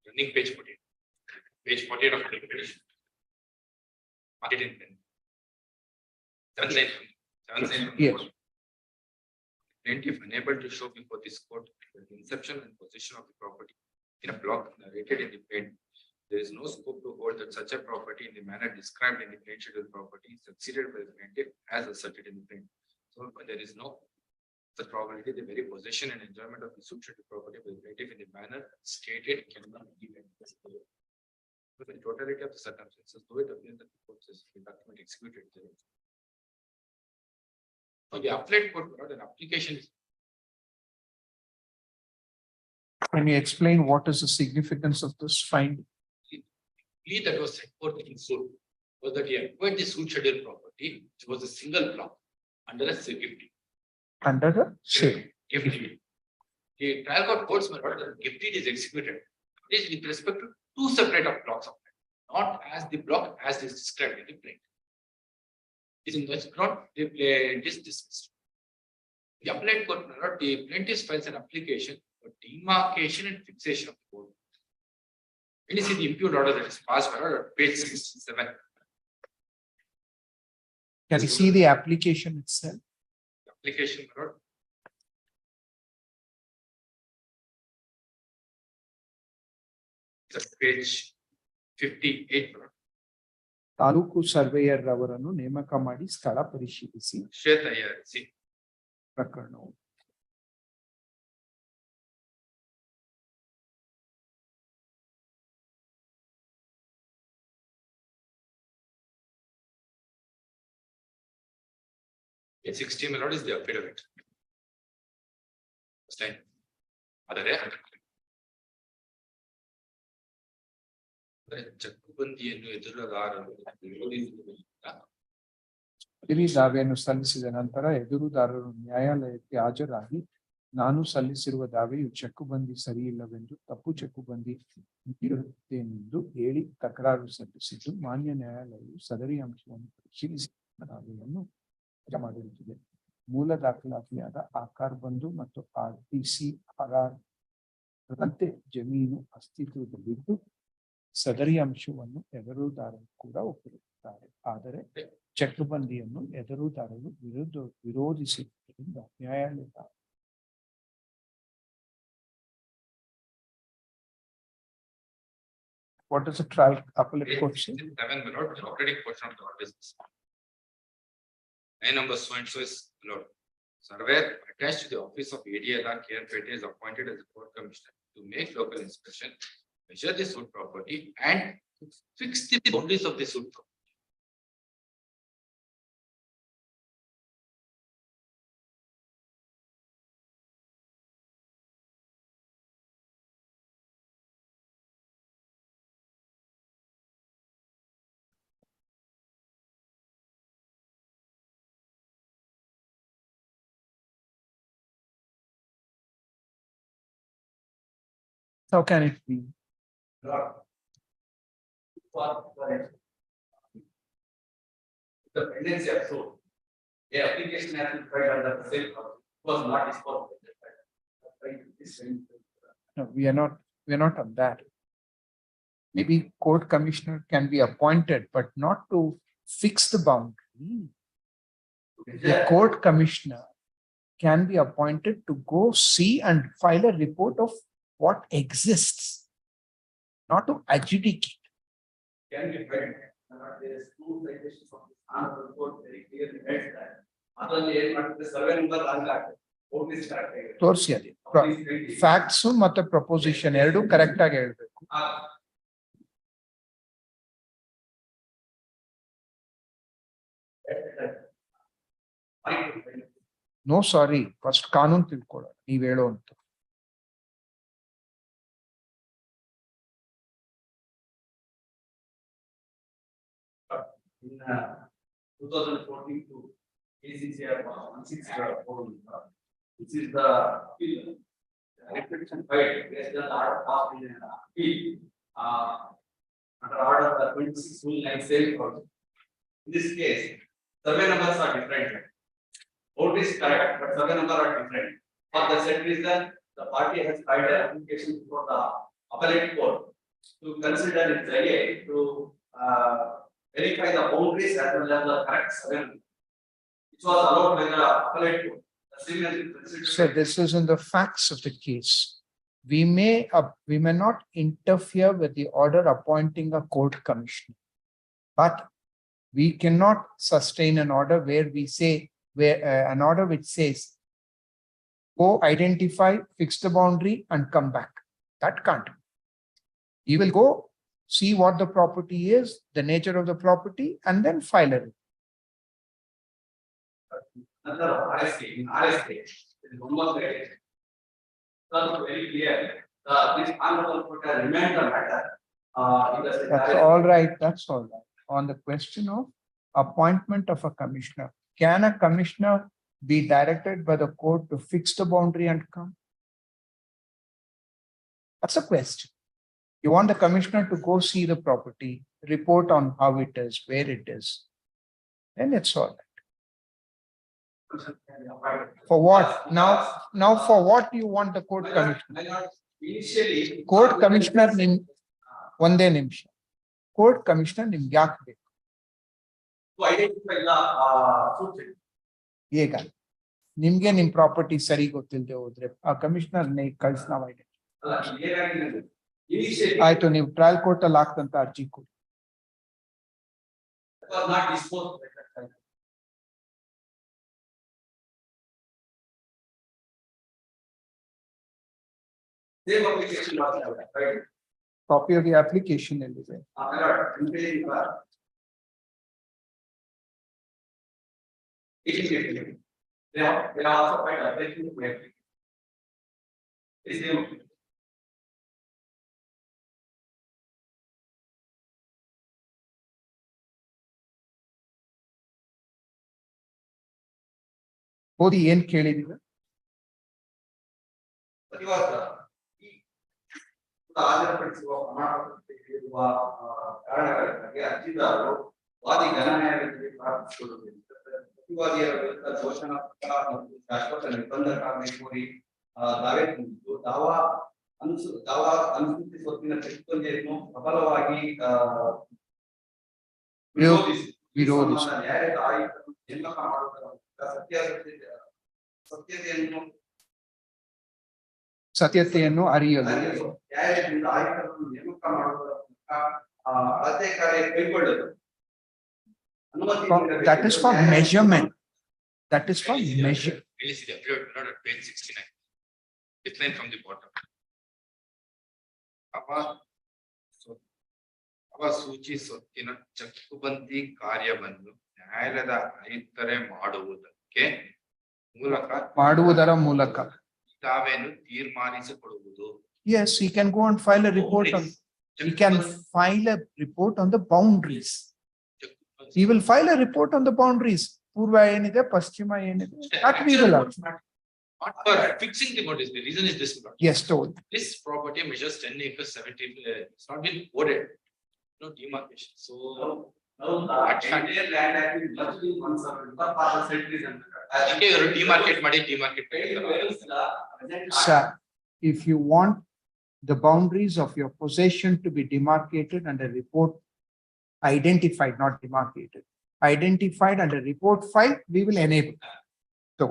running page 48. Page 48 of the petition. Mark it in pen. 7 lines. 7 lines. from the Yes. bottom. Plaintiff unable to show before this court the inception and possession of the property in a block narrated in the plain. There is no scope to hold that such a property in the manner described in the plain schedule property succeeded by the plaintiff as asserted in the plain. So there is no such probability the very possession and enjoyment of the substituted property by the plaintiff in the manner stated cannot be investigated. With the totality of the circumstances, though it appears that the court says the document executed there. So the appellate court brought an application. Can you explain what is the significance of this finding? Plea that was set forth in suit was that he acquired the suit schedule property, which was a single block under a gift deed. Under the sale. Gift deed. The trial court holds my order that gift deed is executed. It is with respect to two separate of blocks of land, not as the block as is described in the plain. Is in this ground, the plaintiff is dismissed. The appellate court, my lord, the plaintiff files an application for demarcation and fixation of the board. When you see the impute order that is passed, my lord, at page 67. Can you see the application itself? Application, my lord. It's at page 58, my lord. Taluk surveyor ಅವರನ್ನು ನೇಮಕ ಮಾಡಿ ಸ್ಥಳ ಪರಿಶೀಲಿಸಿ ಶ್ವೇತಯ್ಯ, see. ಪ್ರಕರಣವು A60 my lord is the affidavit. Understand? ಆದರೆ ಚಕ್ಕುಬಂದಿಯನ್ನು ಎದುರುಗಾರರು ವಿರೋಧಿಸುವುದರಿಂದ ಇಡೀ ದಾವೆಯನ್ನು ಸಲ್ಲಿಸಿದ ನಂತರ ಎದುರುದಾರರು ನ್ಯಾಯಾಲಯಕ್ಕೆ ಹಾಜರಾಗಿ ನಾನು ಸಲ್ಲಿಸಿರುವ ದಾವೆಯು ಚೆಕ್ಕುಬಂದಿ ಸರಿಯಿಲ್ಲವೆಂದು ತಪ್ಪು ಚೆಕ್ಕುಬಂದಿ ನೀಡುತ್ತೇನೆಂದು ಹೇಳಿ ತಕರಾರು ಸಲ್ಲಿಸಿದ್ದು ಮಾನ್ಯ ನ್ಯಾಯಾಲಯವು ಸದರಿ ಅಂಶವನ್ನು ಪರಿಶೀಲಿಸಿ ದಾವೆಯನ್ನು ವಜಾ ಮಾಡಿರುತ್ತದೆ. ಮೂಲ ದಾಖಲಾತಿಯಾದ ಆಕಾರ್ ಬಂಧು ಮತ್ತು RTC-RR ರಂತೆ ಜಮೀನು ಅಸ್ತಿತ್ವದಲ್ಲಿದ್ದು ಸದರಿ ಅಂಶವನ್ನು ಎದುರುದಾರರು ಕೂಡ ಒಪ್ಪಿರುತ್ತಾರೆ. ಆದರೆ ಚೆಕ್ಕುಬಂದಿಯನ್ನು ಎದುರುದಾರರು ವಿರೋಧಿಸಿದ್ದರಿಂದ ನ್ಯಾಯಾಲಯ What does the trial appellate court say? 7 my lord, the operating portion of the business. My number so and so is my lord. Surveyor attached to the office of ADLR KRPT is appointed as a court commissioner to make local inspection, measure the suit property and fix the boundaries of the suit property. How can it be? The pendency of suit. The application has been filed under the same was not disposed. No, we are not on that. Maybe court commissioner can be appointed, but not to fix the boundary. The court commissioner can be appointed to go see and file a report of what exists, not to adjudicate. Can be filed. There is two citations of the honorable court very clearly writes that. Otherly, the survey number is correct. ತೋರಿಸಿ ಅದೇ facts ಮತ್ತೆ proposition ಎರಡು correct ಆಗಿ ಹೇಳ್ಬೇಕು. No sorry, first ಕಾನೂನು ತಿಳ್ಕೊಳ್ಳೋಣ, ನೀವ್ ಹೇಳೋ ಅಂತ. In 2014 to ACCR 1604, this is the appeal. Repetition filed based on the order passed in an appeal under order 26/9 In this case, survey numbers are different. Vote is correct, but survey number are different. For the said reason, the party has filed an application for the appellate court to consider its IA to verify the boundaries as well as the correct survey number, which was allowed by the appellate court. So this is in the facts of the case. We may not interfere with the order appointing a court commissioner, but we cannot sustain an order where we say an order which says go identify, fix the boundary and come back. That can't. You will go see what the property is, the nature of the property, and then file it. Another RSK, in RSK, there is one more case. That's very clear. This honorable court has remanded the matter. That's all right. That's all right. On the question of appointment of a commissioner, can a commissioner be directed by the court to fix the boundary and come? That's a question. You want the commissioner to go see the property, report on how it is, where it is, then it's all right. For what? Now for what you want the court commissioner? Initially, Court commissioner ಒಂದೇ ನಿಮಿಷ. Court commissioner ನಿಮ್ಗೆ ಯಾಕೆ ಬೇಕು? to identify the suit. ಈಗ ನಿಮ್ಗೆ ನಿಮ್ property ಸರಿ ಗೊತ್ತಿಲ್ಲದೆ ಹೋದ್ರೆ ಆ ಕಮಿಷನರ್ ಕಳ್ಸಿ ನಾವು Initially, ಆಯ್ತು, ನೀವು ಟ್ರಯಲ್ ಕೋರ್ಟ್ ಅಲ್ಲಿ ಹಾಕ್ತಂತ ಅರ್ಜಿ ಕೊಡಿ. that was not disposed by that time. Same application was right? Copy of the application ಎಲ್ಲಿದೆ? It is They have also filed application to every. Is there? ಓದಿ ಏನ್ ಕೇಳಿದೀವಿ? ಇವಾಗ ಈ ಹಾಜರುಪಡಿಸುವ ಪ್ರಮಾಣಪತ್ರವಿರುವ ಕಾರಣಗಳಿಗಾಗಿ ಅರ್ಜಿದಾರರು ವಾದಿ ಘನನ್ಯಾಯಾಲಯದಲ್ಲಿ ಪ್ರಾರ್ಥಿಸಿಕೊಳ್ಳುವುದಿಲ್ಲ. ಪ್ರತಿವಾದಿಯರ ವಿರುದ್ಧ ದೋಷಣಾತ್ಮಕ ಮತ್ತು ಶಾಶ್ವತ ನಿರ್ಬಂಧ ಕಾರಣ ಕೋರಿ ದಾವೆ ತುಂಬಿದ್ದು ದಾವಾ ಅನುಸೂಚಿ ಸ್ವತ್ತಿನ ಚಟುವಟಿಕೆಯನ್ನು ಪ್ರಬಲವಾಗಿ ವಿರೋಧಿಸಿ ನ್ಯಾಯದ ಆಯುಕ್ತರು ನೇಮಕ ಮಾಡುವುದರ ಸತ್ಯತೆಯನ್ನು ಅರಿಯಲು ನ್ಯಾಯಾಲಯದಿಂದ ಆಯುಕ್ತರನ್ನು ನೇಮಕ ಮಾಡುವುದರ ಮೂಲಕ ಅಳತೆ ಕಾರ್ಯ ಕೈಗೊಳ್ಳಲು that is for measurement. That is for measure. Release the affidavit not at page 69. Decline from the bottom. ಅವ ಸೂಚಿ ಸ್ವತ್ತಿನ ಚಕ್ಕುಬಂದಿ ಕಾರ್ಯವನ್ನು ನ್ಯಾಯಾಲಯದ ಆಯುಕ್ತರೇ ಮಾಡುವುದರ ಮೂಲಕ ದಾವೆಯನ್ನು ತೀರ್ಮಾನಿಸಿಕೊಳ್ಳುವುದು. Yes, he can go and file a report on. He can file a report on the boundaries. He will file a report on the boundaries. Purva enide, Paschima enide. That we will have. Not for fixing the boundaries. The reason is this. Yes, told. This property measures 10 acres, 70. It's not been coded. No demarcation. So now the land has been merged in one circle. Demarcate. Sir, if you want the boundaries of your possession to be demarcated and a report identified, not demarcated, identified and a report filed, we will enable. So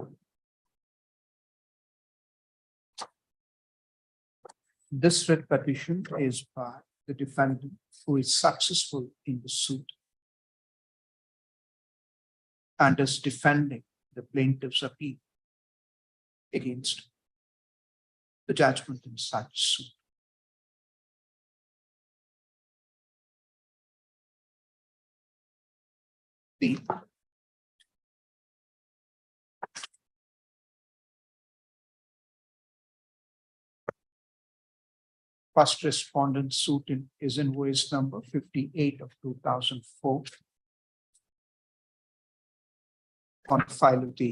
this writ petition is by the defendant who is successful in the suit and is defending the plaintiff's appeal against the judgment in such suit. The first respondent suit is invoice number 58 of 2004 on file of the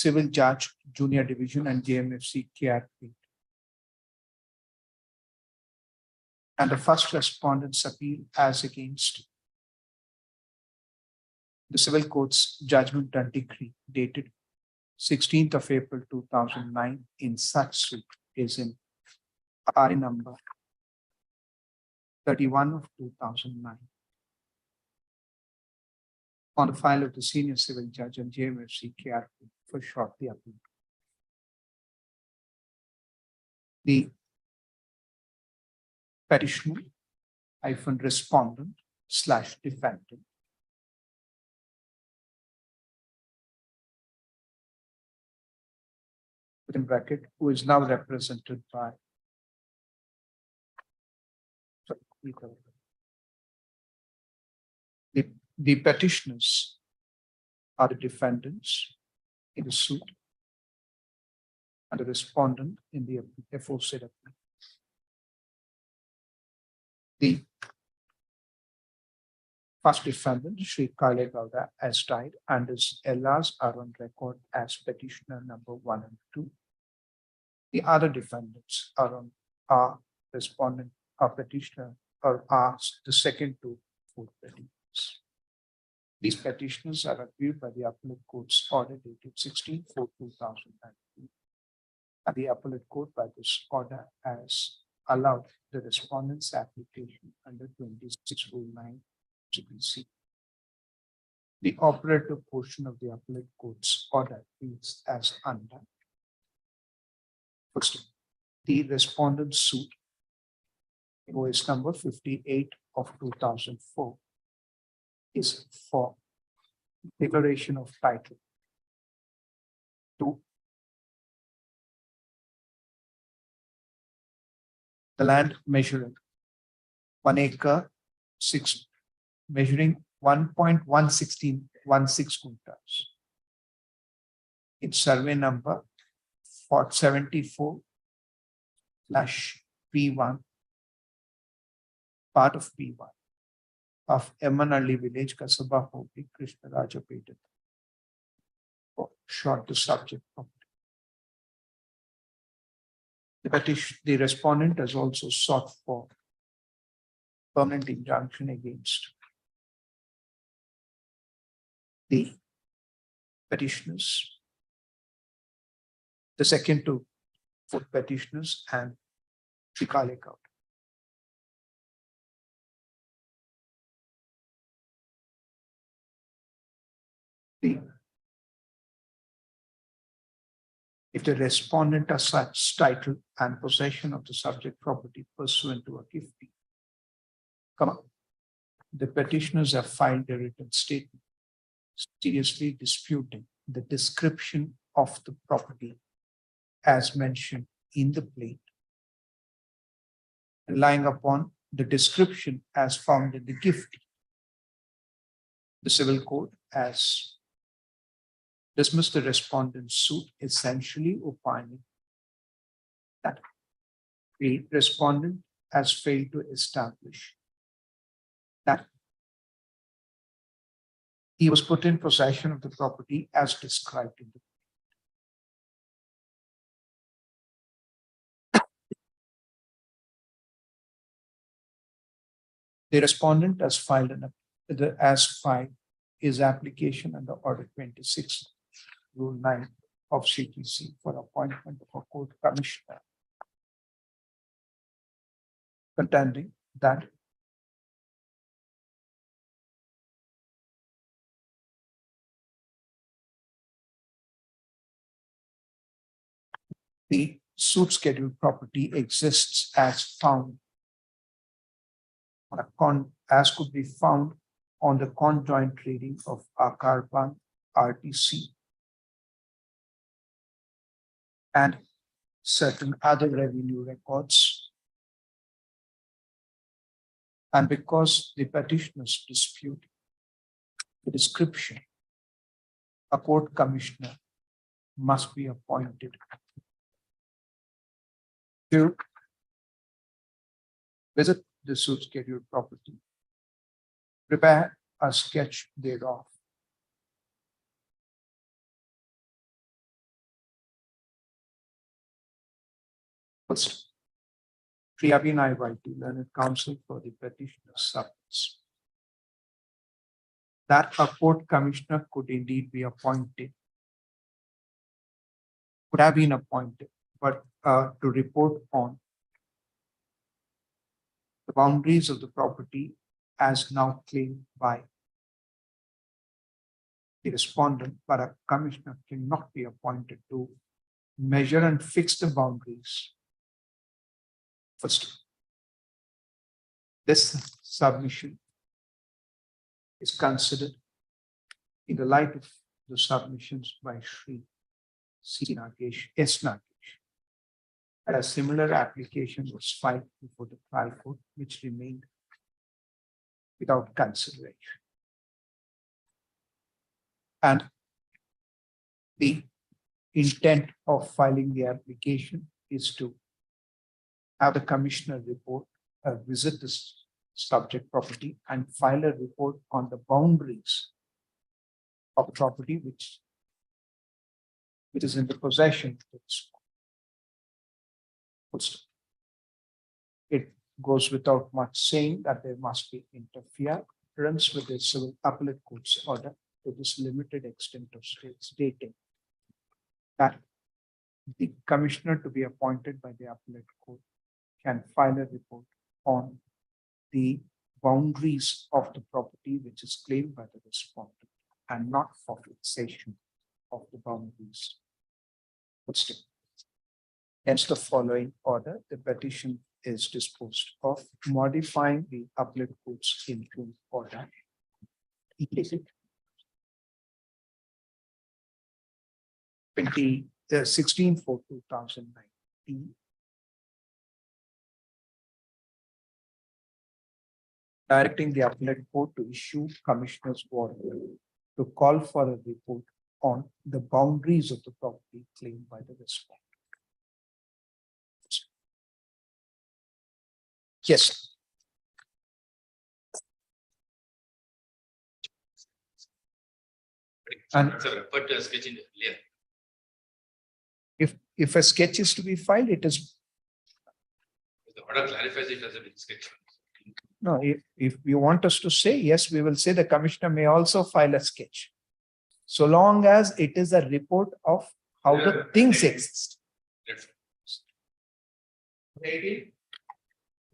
Civil Judge Junior Division and JMFC KRP. And the first respondent's appeal as against the Civil Court's judgment and decree dated 16th of April 2009 in such suit is in I number 31 of 2009 on the file of the Senior Civil Judge and JMFC KRP for shortly appeal. The petitioner hyphen respondent / defendant within bracket who is now represented by the petitioners are the defendants in the suit and the respondent in the aforesaid appeal. The first defendant, Shri Kale Gowda, has died and his LRs are on record as petitioner number 1 and 2. The other defendants are respondent or petitioner or are the second to fourth petitioners. These petitioners are reviewed by the appellate court's order dated 16/4/2019. And the appellate court by this order has allowed the respondent's application under 2609 GPC. The operative portion of the appellate court's order reads as under. First, the respondent's suit, invoice number 58 of 2004, is for declaration of title to the land measuring 1 acre, 6 measuring 1.116 gunters. Its survey number 74/P1, part of P1 of Emanalli village, Kasaba Hopi, Krishnarajapeta. Short the subject property. The respondent has also sought for permanent injunction against the petitioners, the second two foot petitioners, and Shikale Court. If the respondent has such title and possession of the subject property pursuant to a gift deed, the petitioners have filed a written statement seriously disputing the description of the property as mentioned in the plate, relying upon the description as found in the gift deed. The civil court has dismissed the respondent's suit, essentially opining that the respondent has failed to establish that he was put in possession of the property as described in the The respondent has filed his application under Order 26, Rule 9 of CTC for appointment of a court commissioner, contending that the suit scheduled property exists as found as could be found on the conjoint reading of Akarban RTC and certain other revenue records. And because the petitioners dispute the description, a court commissioner must be appointed to visit the suit scheduled property, prepare a sketch thereof, first, Priyabhinay Vaiti, learned counsel for the petitioner's subjects, that a court commissioner could indeed be appointed, could have been appointed, but to report on the boundaries of the property as now claimed by the respondent, but a commissioner cannot be appointed to measure and fix the boundaries. First, this submission is considered in the light of the submissions by Sri C. Nagesh, S. Nagesh. A similar application was filed before the trial court, which remained without consideration. And the intent of filing the application is to have the commissioner visit this subject property and file a report on the boundaries of the property which is in the possession of this. It goes without much saying that there must be interference with the civil appellate court's order to this limited extent of stating that the commissioner to be appointed by the appellate court can file a report on the boundaries of the property which is claimed by the respondent and not for fixation of the boundaries. But still, hence the following order, the petition is disposed of, modifying the appellate court's interim order. 16/4/2019 directing the appellate court to issue commissioner's order to call for a report on the boundaries of the property claimed by the respondent. Yes. And referred to a sketch in the earlier. if a sketch is to be filed, it is The order clarifies it as a sketch. no. If you want us to say yes, we will say the commissioner may also file a sketch, so long as it is a report of how the things exist. That's Maybe.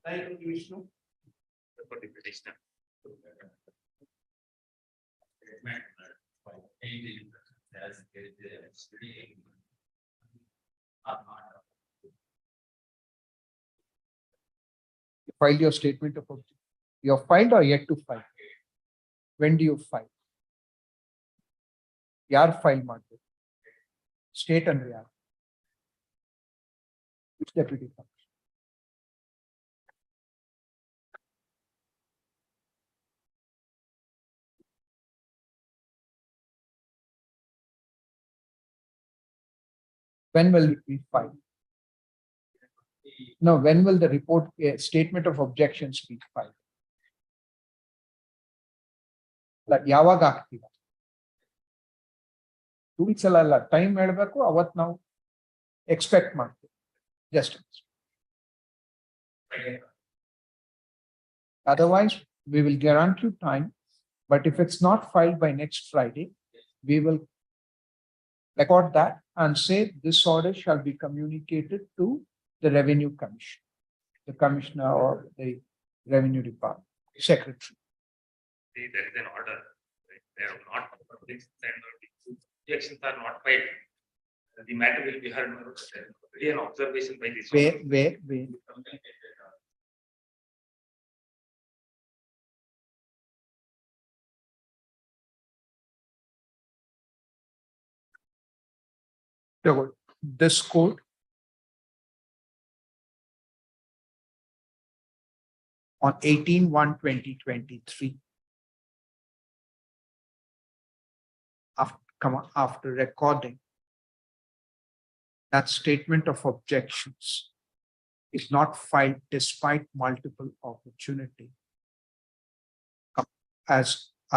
Thank you, Vishnu. for the petitioner. You filed your statement of objection. You have filed or yet to file? When do you file? Yaar file ಮಾಡ್ಬೇಕು. State and yaar. Which deputy commissioner? When will it be filed? No, when will the report, statement of objections be filed? Like ಯಾವಾಗ ಆಗ್ತೀರಾ? 2 weeks ಅಲ್ಲ time ಹೇಳ್ಬೇಕು ಅವತ್ತು ನಾವು expect ಮಾಡ್ತೀವಿ. Just otherwise we will grant you time, but if it's not filed by next Friday, we will record that and say this order shall be communicated to the Revenue Commission, the Commissioner or the Revenue Department, Secretary. See, there is an order. Right? They are not, objections are not filed. The matter will be heard. An observation by this. Where. This court on 18/1/2023 after recording that statement of objections is not filed despite multiple opportunity, as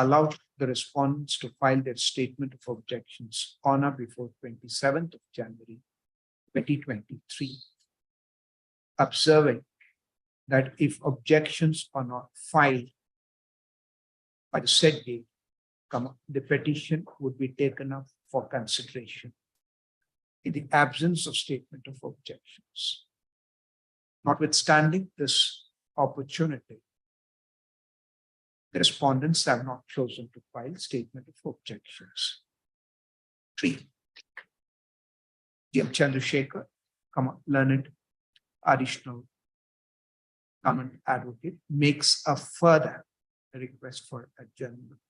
allowed the respondents to file their statement of objections on or before 27th of January 2023, observing that if objections are not filed by the said date, the petition would be taken up for consideration in the absence of statement of objections. Notwithstanding this opportunity, the respondents have not chosen to file statement of objections. 3. G.M. Chandrasekhar, learned additional government advocate, makes a further request for adjournment,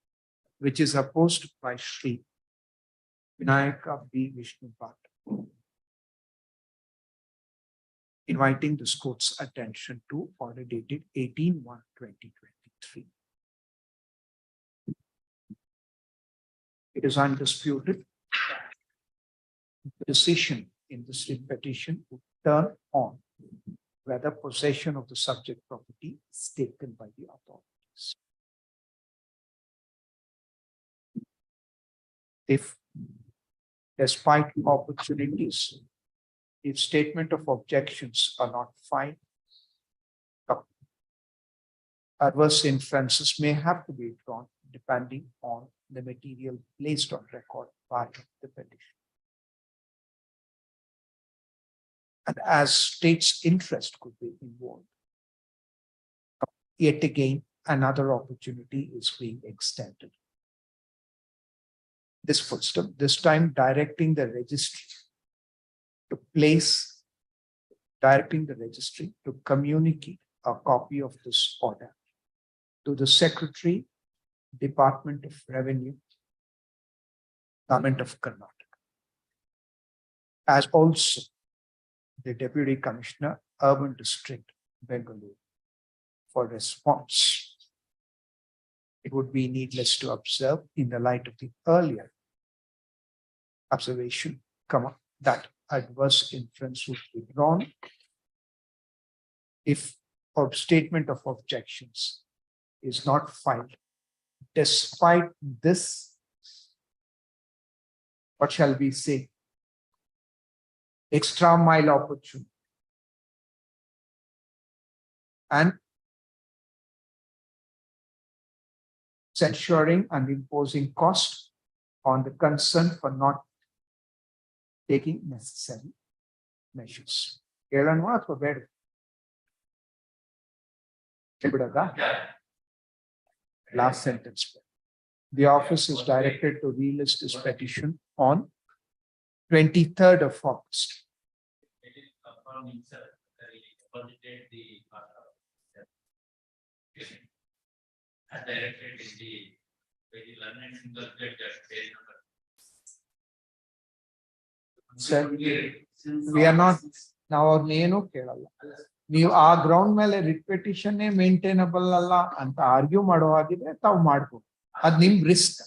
which is opposed by Shri Vinayaka B. Vishnu Bhatt, inviting this court's attention to order dated 18/1/2023. It is undisputed the decision in this petition would turn on whether possession of the subject property is taken by the authorities. If, despite opportunities, if statement of objections are not filed, adverse inferences may have to be drawn depending on the material placed on record by the petition. And as state's interest could be involved, yet again, another opportunity is being extended. This footstep, this time directing the registry to communicate a copy of this order to the Secretary, Department of Revenue, Government of Karnataka, as also the Deputy Commissioner, Urban District, Bengaluru, for response it would be needless to observe in the light of the earlier observation, that adverse inference would be drawn if a statement of objections is not filed. Despite this, what shall we say, extra mile opportunity and censuring and imposing cost on the concern for not taking necessary measures. Last sentence. The office is directed to relist this petition on 23rd of August. Sir, we are not now ಅವ್ರನ್ನ ಏನು ಕೇಳಲ್ಲ. ನೀವು ಆ ground ಮೇಲೆ writ petition maintainable ಅಲ್ಲ ಅಂತ argue ಮಾಡೋ ಹಾಗಿದ್ರೆ ತಾವು ಮಾಡ್ಬೋದು. ಅದ್ ನಿಮ್ risk.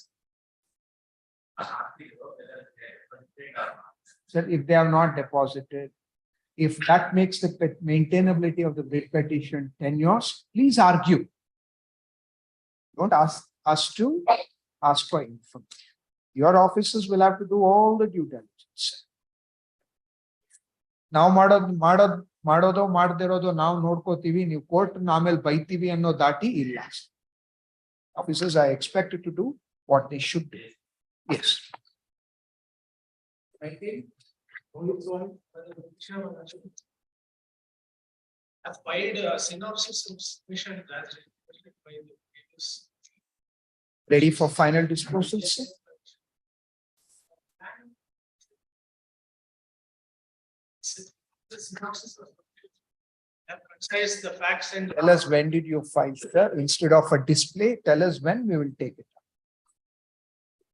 Sir, if they have not deposited, if that makes the maintainability of the writ petition tenuous, please argue. Don't ask us to ask for information. Your officers will have to do all the due diligence. ನಾವು ಮಾಡೋದು ಮಾಡದಿರೋದು ನಾವು ನೋಡ್ಕೋತೀವಿ, ನೀವು court ಆಮೇಲೆ ಬೈತೀವಿ ಅನ್ನೋ ದಾಟಿ ಇಲ್ಲ. Officers are expected to do what they should do. Yes. I think have filed a synopsis of submission as requested by the previous. Ready for final disposal, sir? The synopsis of have concise the facts and. Tell us when did you file, sir? Instead of a display, tell us when we will take it.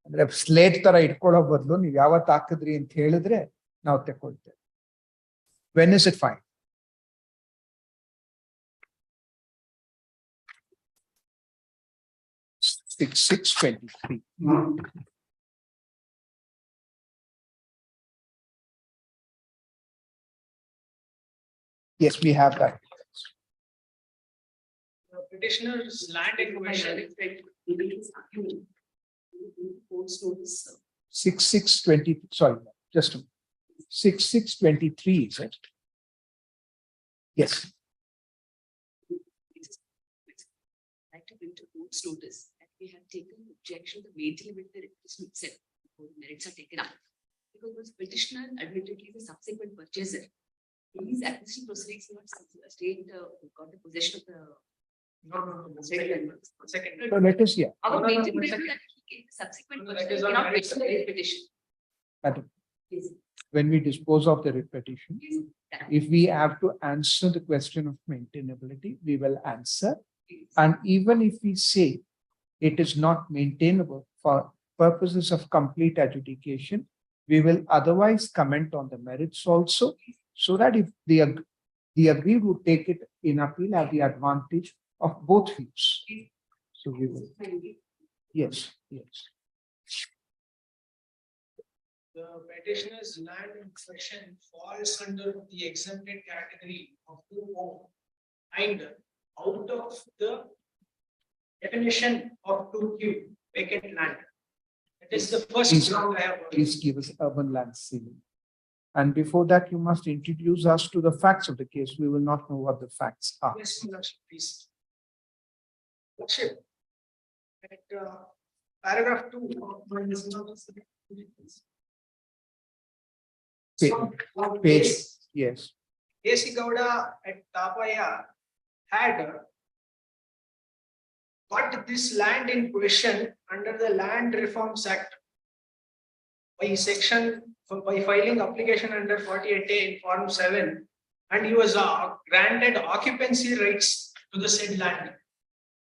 ಅಂದ್ರೆ slate ತರ ಇಟ್ಕೊಳ್ಳೋ ಬದಲು ನೀವು ಯಾವತ್ತು ಹಾಕಿದ್ರಿ ಅಂತ ಹೇಳಿದ್ರೆ ನಾವು ತಗೊಳ್ತೇವೆ. When is it fine? Six 23. Yes, we have that. Petitioner's land in question. 6/6/20, sorry, just 6/6/23, is it? Yes. Like to bring to court's notice that we have taken objection to maintaining the requisition itself before the merits are taken up. Because this petitioner admittedly is a subsequent purchaser. These acquisition proceedings not state got the possession of the. No. Second. So let us hear. Our maintenance that he gave the subsequent purchase cannot mention the petition. Madam, Yes. when we dispose of the writ petition, Yes. That- if we have to answer the question of maintainability, we will answer. yes. And even if we say it is not maintainable for purposes of complete adjudication, we will otherwise comment on the merits also, so that if the aggrieved would take it in appeal, have the advantage of both views. So we will, yes. The petitioner's land in question falls under the exempted category of 2O and out of the definition of 2Q, vacant land. That is the first Please- ground I have. Please give us urban land ceiling. And before that, you must introduce us to the facts of the case. We will not know what the facts are. Yes, Lordship, please. Lordship. At paragraph 2 of my Page, yes. A.C. Gowda at Tapaya had got this land in question under the Land Reforms Act by filing application under 48A in Form 7, and he was granted occupancy rights to the said land.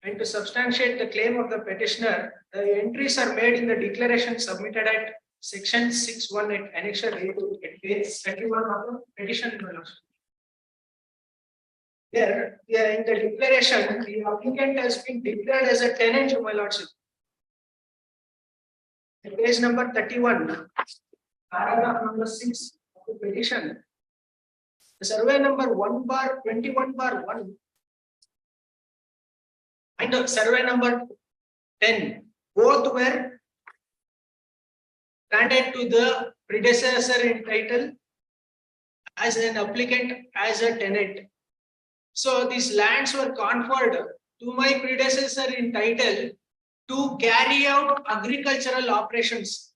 And to substantiate the claim of the petitioner, the entries are made in the declaration submitted at Section 6(1) at Annexure A at page 31 of the petition. There, in the declaration, the applicant has been declared as a tenant, my lordship. Page number 31, paragraph number 6 of the petition. The survey number 1/21/1 and the survey number 10, both were granted to the predecessor in title as an applicant as a tenant. So these lands were conferred to my predecessor in title to carry out agricultural operations.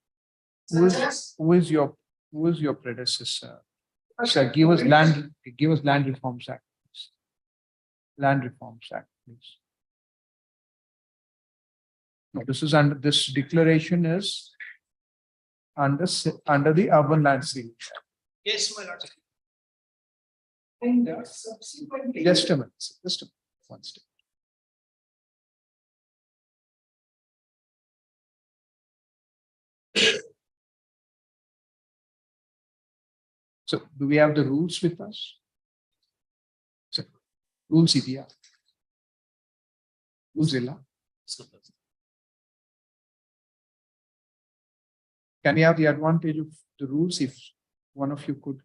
Who Such as is your predecessor? Sir, give us land reforms act. Please. Land reforms act, please. No, this is under, this declaration is under the urban land ceiling. Yes, my lord. And subsequently. Just a minute, just a minute, one step. So do we have the rules with us? So, rules idea. Rules illa. Can you have the advantage of the rules if one of you could?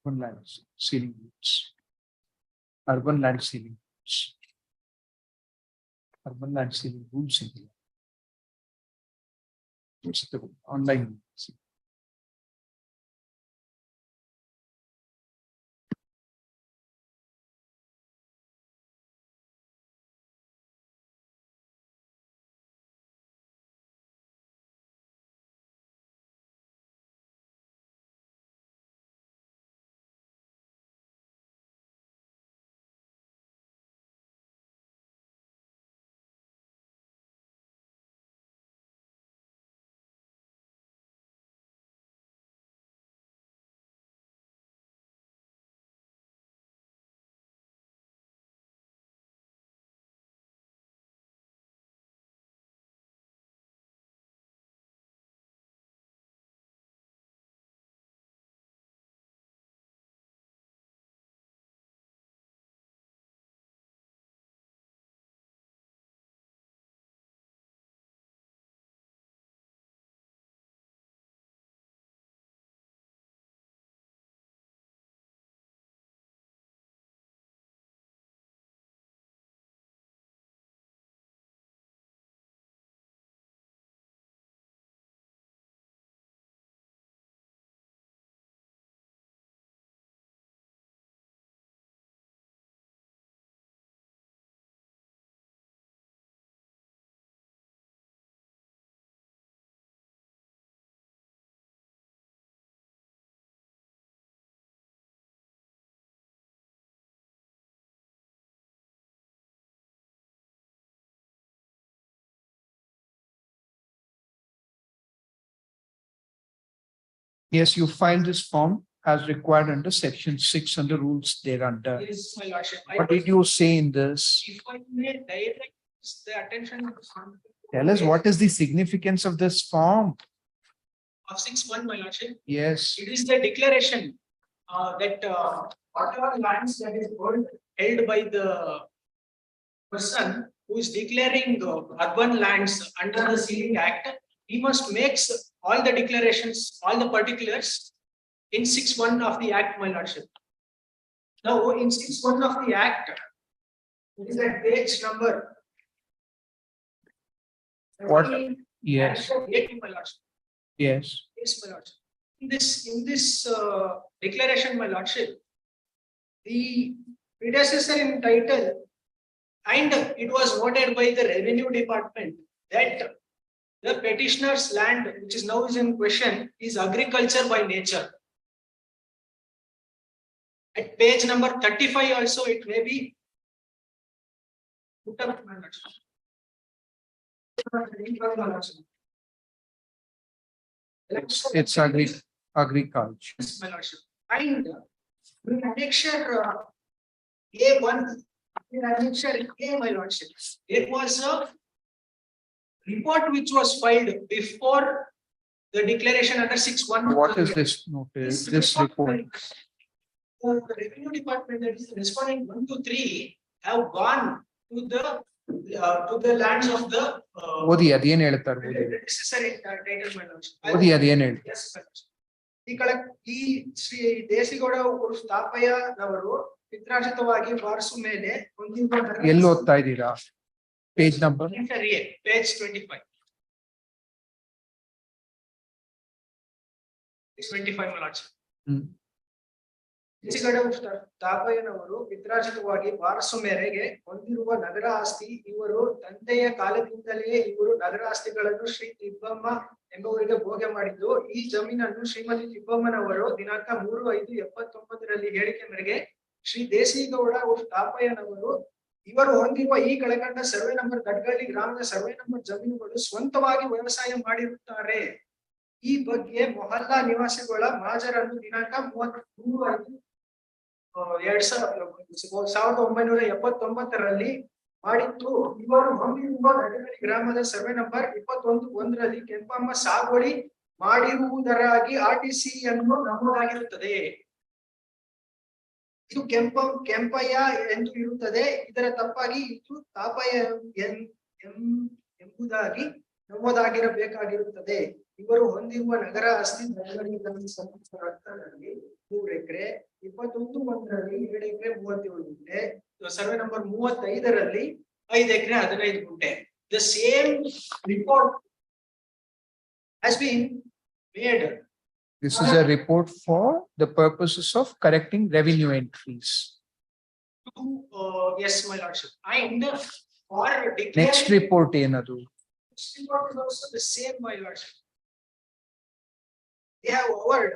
Urban land ceiling rules. Urban land ceiling rules. Urban land ceiling rules in here. It's the online. Yes, you filed this form as required under section 6 and the rules thereunder. Yes, my lordship. What did you say in this? If I may direct the attention Tell us what is the significance of this form? of 6(1), my lordship. Yes, It is the declaration that whatever lands that is held by the person who is declaring urban lands under the Ceiling Act, he must make all the declarations, all the particulars in 6(1) of the Act, my lordship. Now, in 6(1) of the Act, it is at page number. What? Yes. 80, my lordship. yes. Yes, my lordship. In this declaration, my lordship, the predecessor in title, and it was noted by the revenue department that the petitioner's land, which is now is in question, is agriculture by nature. At page number 35 also it may be put up. It's agriculture. Yes, my lordship. And in annexure A1, in annexure A, my lordship, it was a report which was filed before the declaration under 6.1. What is this notice? This report? The revenue department, that is responding 1 to 3, have gone to the lands of the ಓದಿ ಅದೇನ್ ಹೇಳ್ತಾರೆ ಓದಿ predecessor in title, my lordship. ಓದಿ ಅದೇನ್ ಹೇಳ್ತಾರೆ Yes, my lordship. ಈ ಶ್ರೀ ದೇಸಿಗೌಡ ತಾಪಯ್ಯನವರು ಪಿತ್ರಾರ್ಜಿತವಾಗಿ ವಾರಸು ಮೇಲೆ ಎಲ್ಲಿ ಓದ್ತಾ ಇದ್ದೀರಾ? Page number page 25. 25, my lordship. ತಾಪಯ್ಯನವರು ಪಿತ್ರಾರ್ಜಿತವಾಗಿ ವಾರಸು ಮೇರೆಗೆ ಹೊಂದಿರುವ ನಗರ ಆಸ್ತಿ ಇವರು ತಂದೆಯ ಕಾಲದಿಂದಲೇ ಇವರು ನಗರ ಆಸ್ತಿಗಳನ್ನು ಶ್ರೀ ತಿಬ್ಬಮ್ಮ ಎಂಬುವರಿಗೆ ಭೋಗ ಮಾಡಿದ್ದು. ಈ ಜಮೀನನ್ನು ಶ್ರೀಮತಿ ತಿಬ್ಬಮ್ಮನವರು ದಿನಾಂಕ 3/5/79 ಹೇಳಿಕೆ ಮೇರೆಗೆ ಶ್ರೀ ದೇಸಿಗೌಡ ತಾಪಯ್ಯನವರು ಇವರು ಹೊಂದಿರುವ ಈ ಕೆಳಕಂಡ ಸರ್ವೆ ನಂಬರ್ ದಡ್ಗಳ್ಳಿ ಗ್ರಾಮದ ಸರ್ವೆ ನಂಬರ್ ಜಮೀನುಗಳು ಸ್ವಂತವಾಗಿ ವ್ಯವಸಾಯ ಮಾಡಿರುತ್ತಾರೆ. ಈ ಬಗ್ಗೆ ಮೊಹಲ್ಲಾ ನಿವಾಸಿಗಳ ಮಾಜರನ್ನು ದಿನಾಂಕ 33/5/1979 ಮಾಡಿತ್ತು. ಇವರು ಹೊಂದಿರುವ ದಡ್ಗಳ್ಳಿ ಗ್ರಾಮದ ಸರ್ವೆ ನಂಬರ್ 21 ಕೆಂಪಮ್ಮ ಸಾಗುವಳಿ ಮಾಡಿರುವುದರಾಗಿ RTC ಯನ್ನು ನಮೂದಾಗಿರುತ್ತದೆ. ಇದು ಕೆಂಪಯ್ಯ ಎಂದು ಇರುತ್ತದೆ. ಇದರ ತಪ್ಪಾಗಿ ಇದು ತಾಪಯ್ಯ ಎಂಬುದಾಗಿ ನಮೂದಾಗಿರಬೇಕಾಗಿರುತ್ತದೆ. ಇವರು ಹೊಂದಿರುವ ನಗರ ಆಸ್ತಿ 3 ಎಕರೆ, 21/1 7 ಎಕರೆ 37 ಗುಂಟೆ, ಸರ್ವೆ ನಂಬರ್ 35 5 ಎಕರೆ 15 ಗುಂಟೆ. The same report has been made. This is a report for the purposes of correcting revenue entries. Yes, my lordship. And for declaring, Next report ಏನದು? Next report is also the same, my lordship. They have overed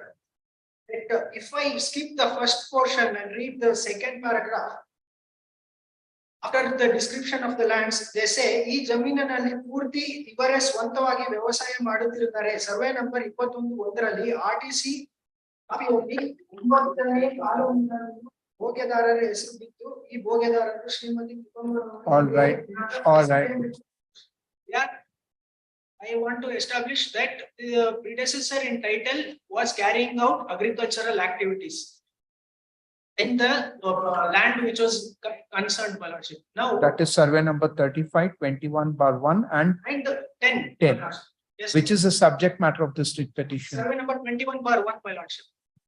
that if I skip the first portion and read the second paragraph, after the description of the lands, they say ಈ ಜಮೀನಿನಲ್ಲಿ ಪೂರ್ತಿ ಇವರೇ ಸ್ವಂತವಾಗಿ ವ್ಯವಸಾಯ ಮಾಡುತ್ತಿರುತ್ತಾರೆ. Survey number 21 RTC ಕಾಪಿಯಲ್ಲಿ 9ನೇ ಕಾಲುವೆಯನ್ನು ಭೋಗ್ಯದಾರರ ಹೆಸರು ಬಿದ್ದು ಈ ಭೋಗ್ಯದಾರರು Shrimati All right. Yeah, I want to establish that the predecessor in title was carrying out agricultural activities in the land which was concerned, my lordship. Now That is survey number 35/21/1 and 10. 10. Yes, which is the subject matter of this writ petition. survey number 21/1, my lordship.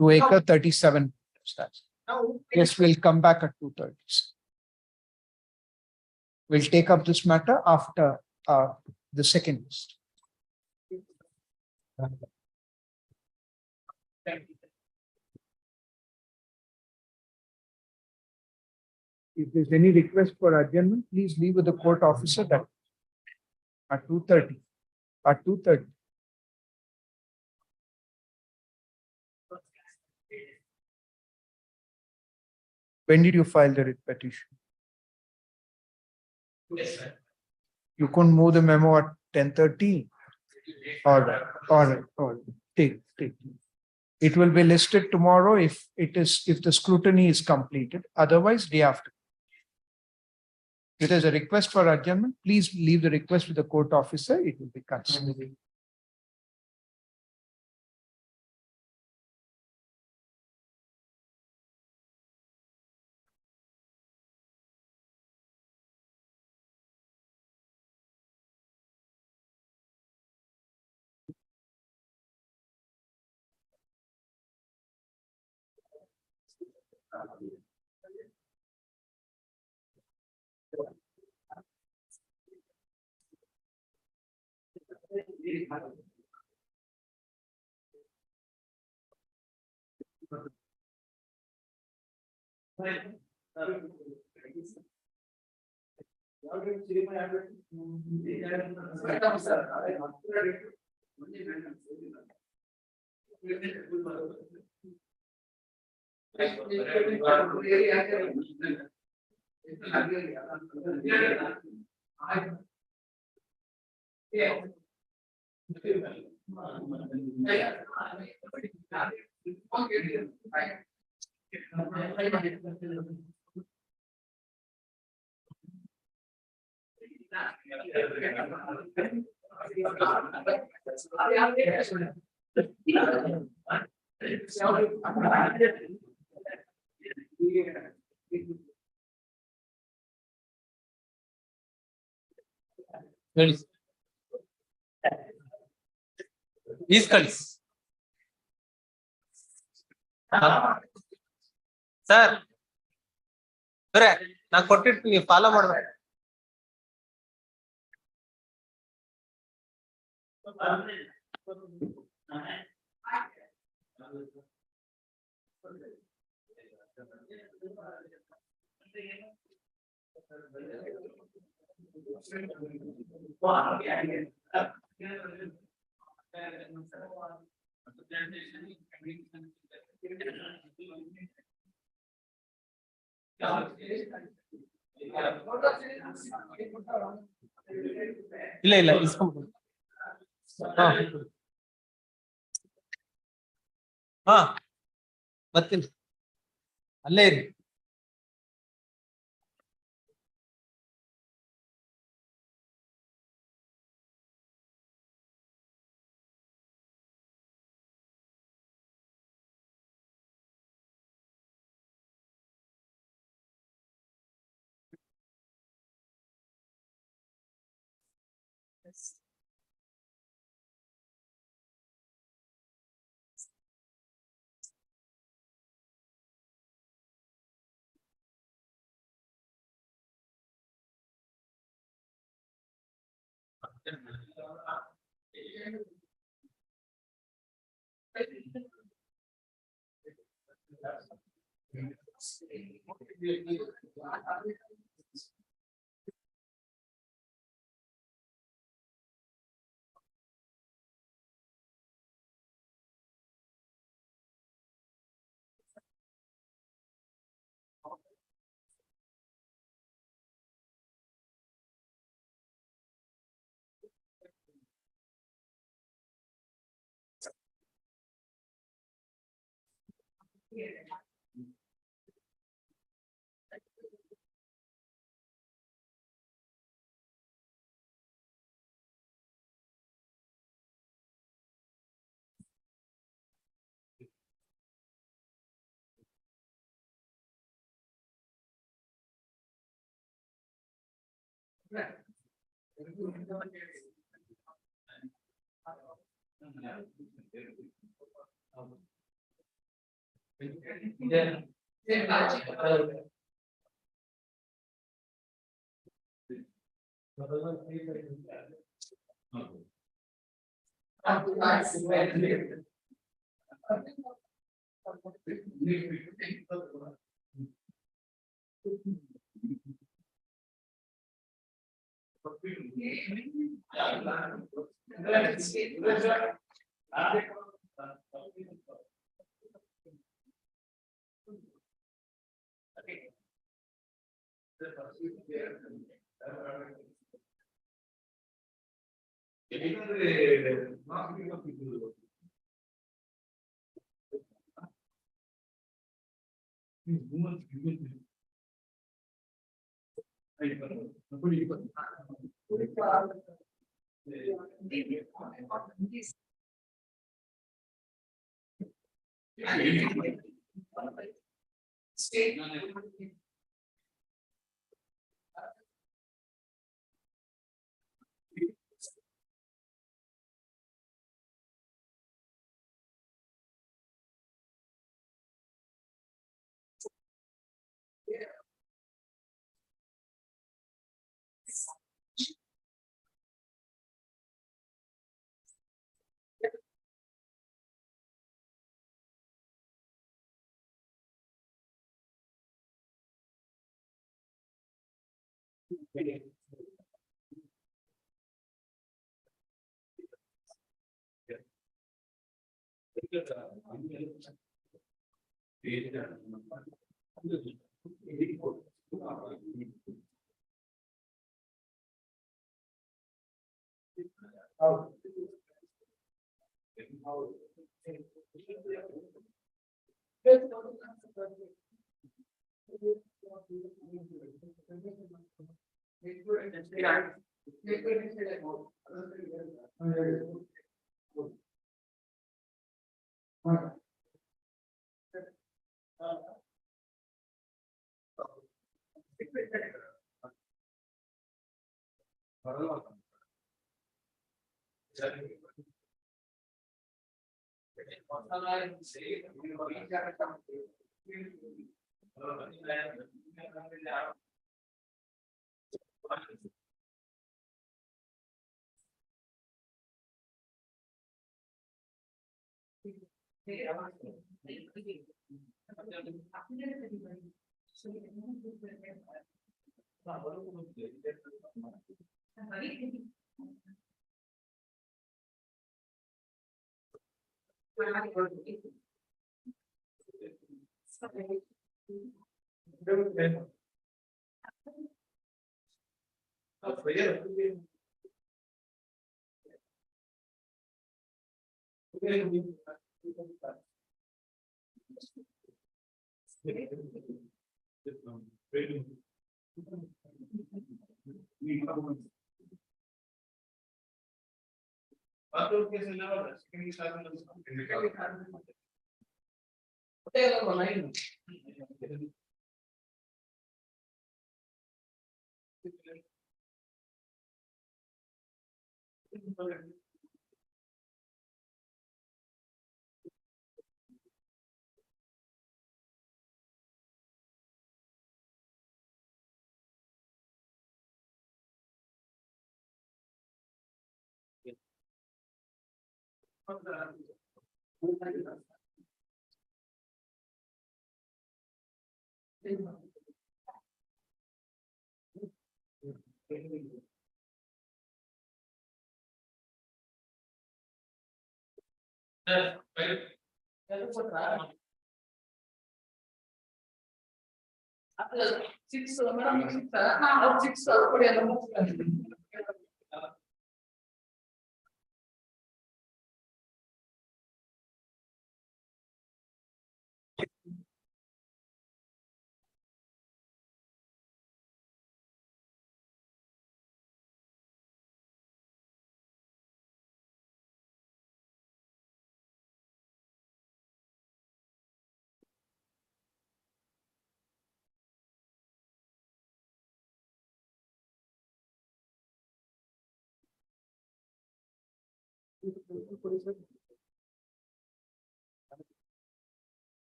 2 acre 37. Now Yes, we'll come back at 2:30. We'll take up this matter after the second list. If there's any request for adjournment, please leave with the court officer that at 2:30. At 2:30. When did you file the writ petition? Yes, sir. You couldn't move the memo at 10:30? All right. Take. It will be listed tomorrow if the scrutiny is completed, otherwise day after. If there's a request for adjournment, please leave the request with the court officer, it will be considered. Please, sir ಸರಿ ನಾನು ಕೊಟ್ಟಿರ್ತೀನಿ follow ಮಾಡ್ಬೇಕು. ಇಲ್ಲ ಇಲ್ಲ ಇಸ್ಕೊಂಡ್ಬಿಡು. ಹಾ ಬರ್ತೀನಿ, ಅಲ್ಲೇ ಇರಿ.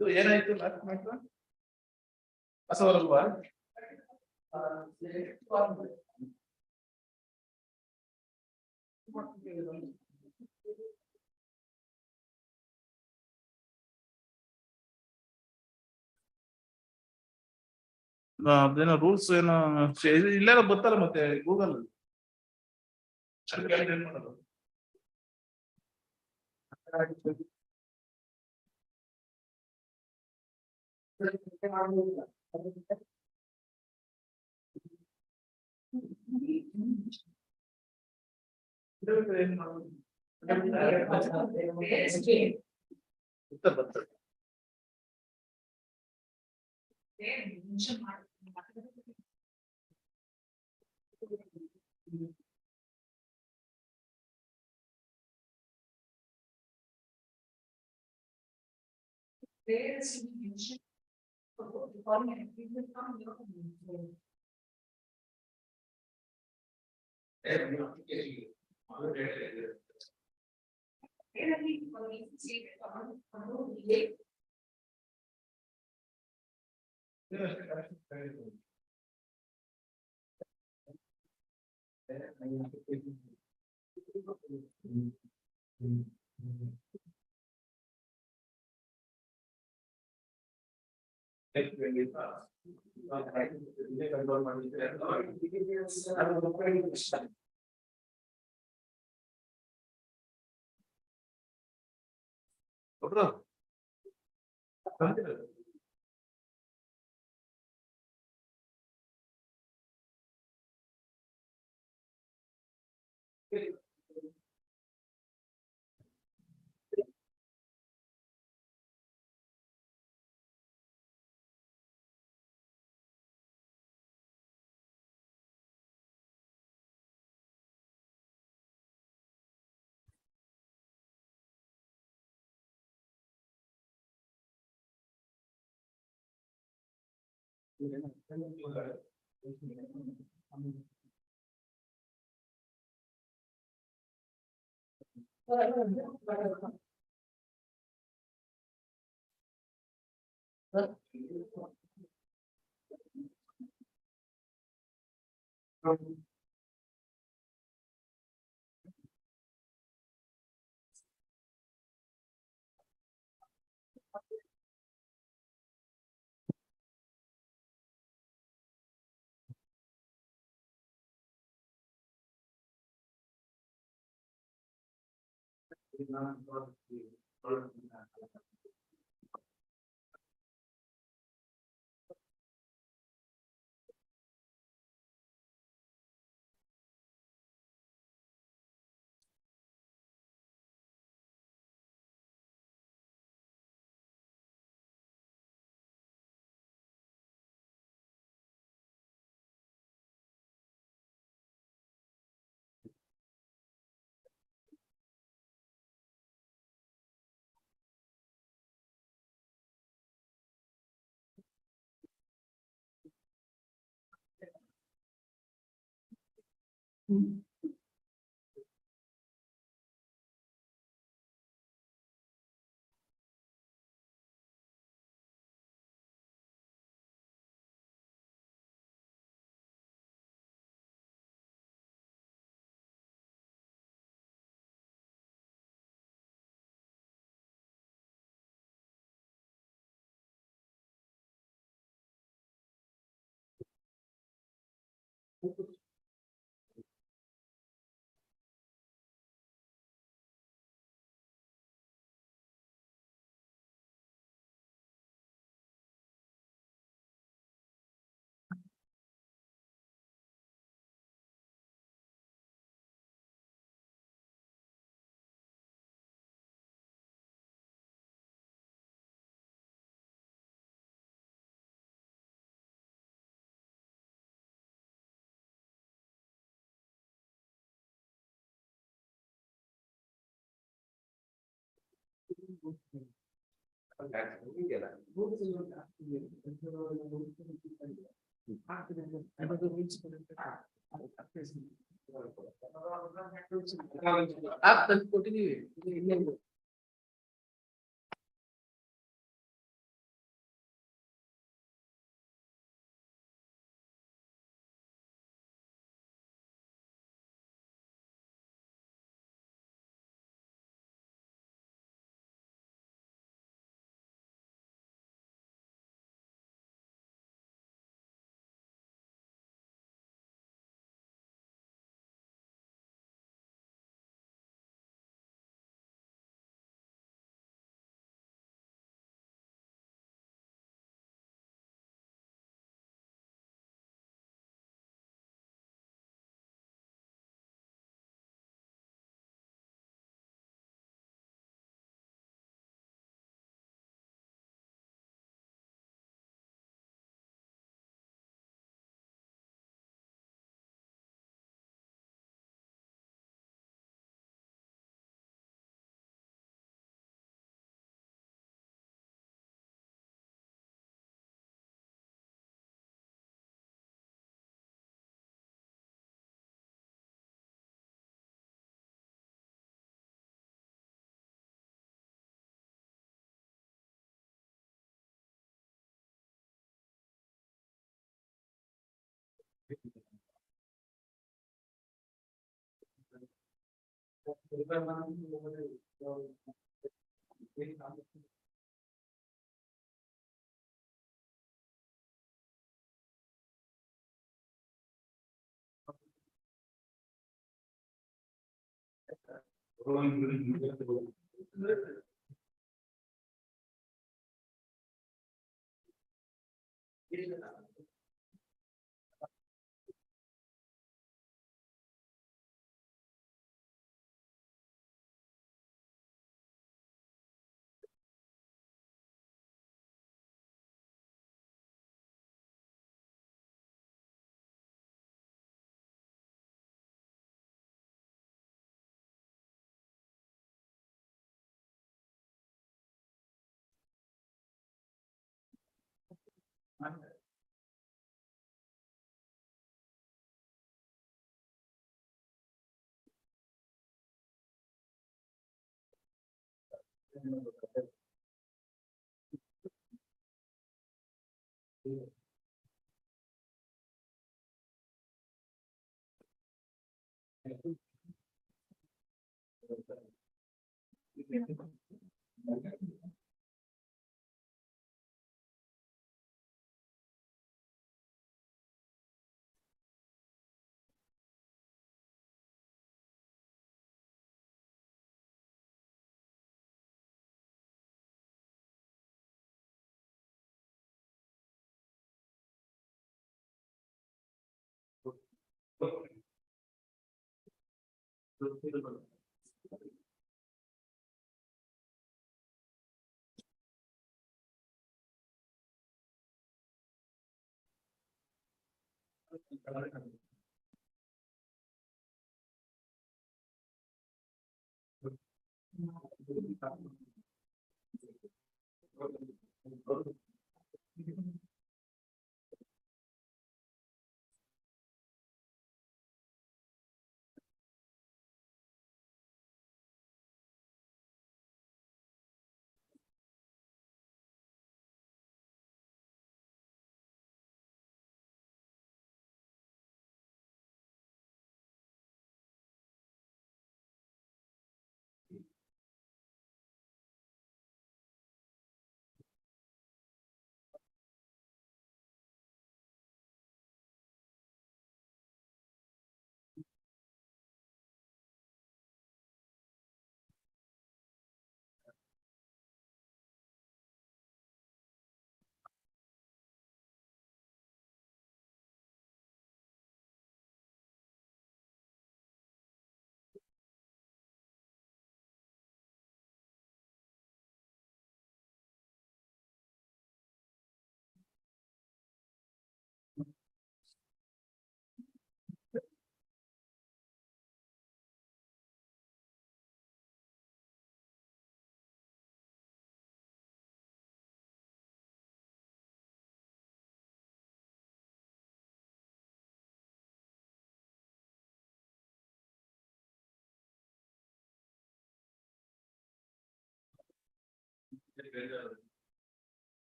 ಏನಾಯ್ತು ಲಾಸ್ಟ್ ಮಾತ್ರ ಬಸವರಲ್ವಾ ಅದೇನೋ ರೂಲ್ಸ್ ಏನೋ ಇಲ್ಲೆಲ್ಲ ಗೊತ್ತಲ್ಲ ಮತ್ತೆ ಗೂಗಲ್ ಏನ್ ಮಾಡೋದು ಏನ್ ಮಾಡೋದು ಬರ್ತದೆ There is mention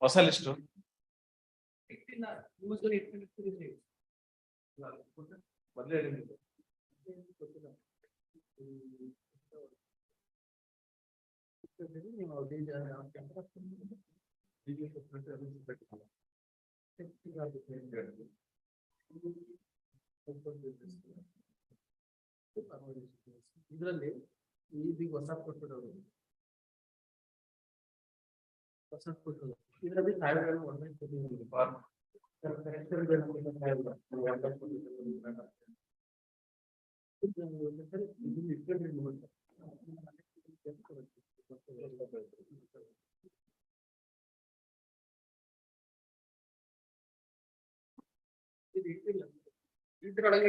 ಹೊಸ ಲಿಸ್ಟ್ ಇದರಲ್ಲಿ ಈಗ ಹೊಸ ಕೊಟ್ಬಿಡೋರು ಹೊಸ ಕೊಟ್ಟರು ಇದರಲ್ಲಿ ಸಾವಿರಗಳು ಒಂದೇ ಕೊಟ್ಟಿದ್ದೀವಿ ಫಾರ್ಮ್ ಇದ್ರೊಳಗೆ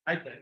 ಆಯ್ತು.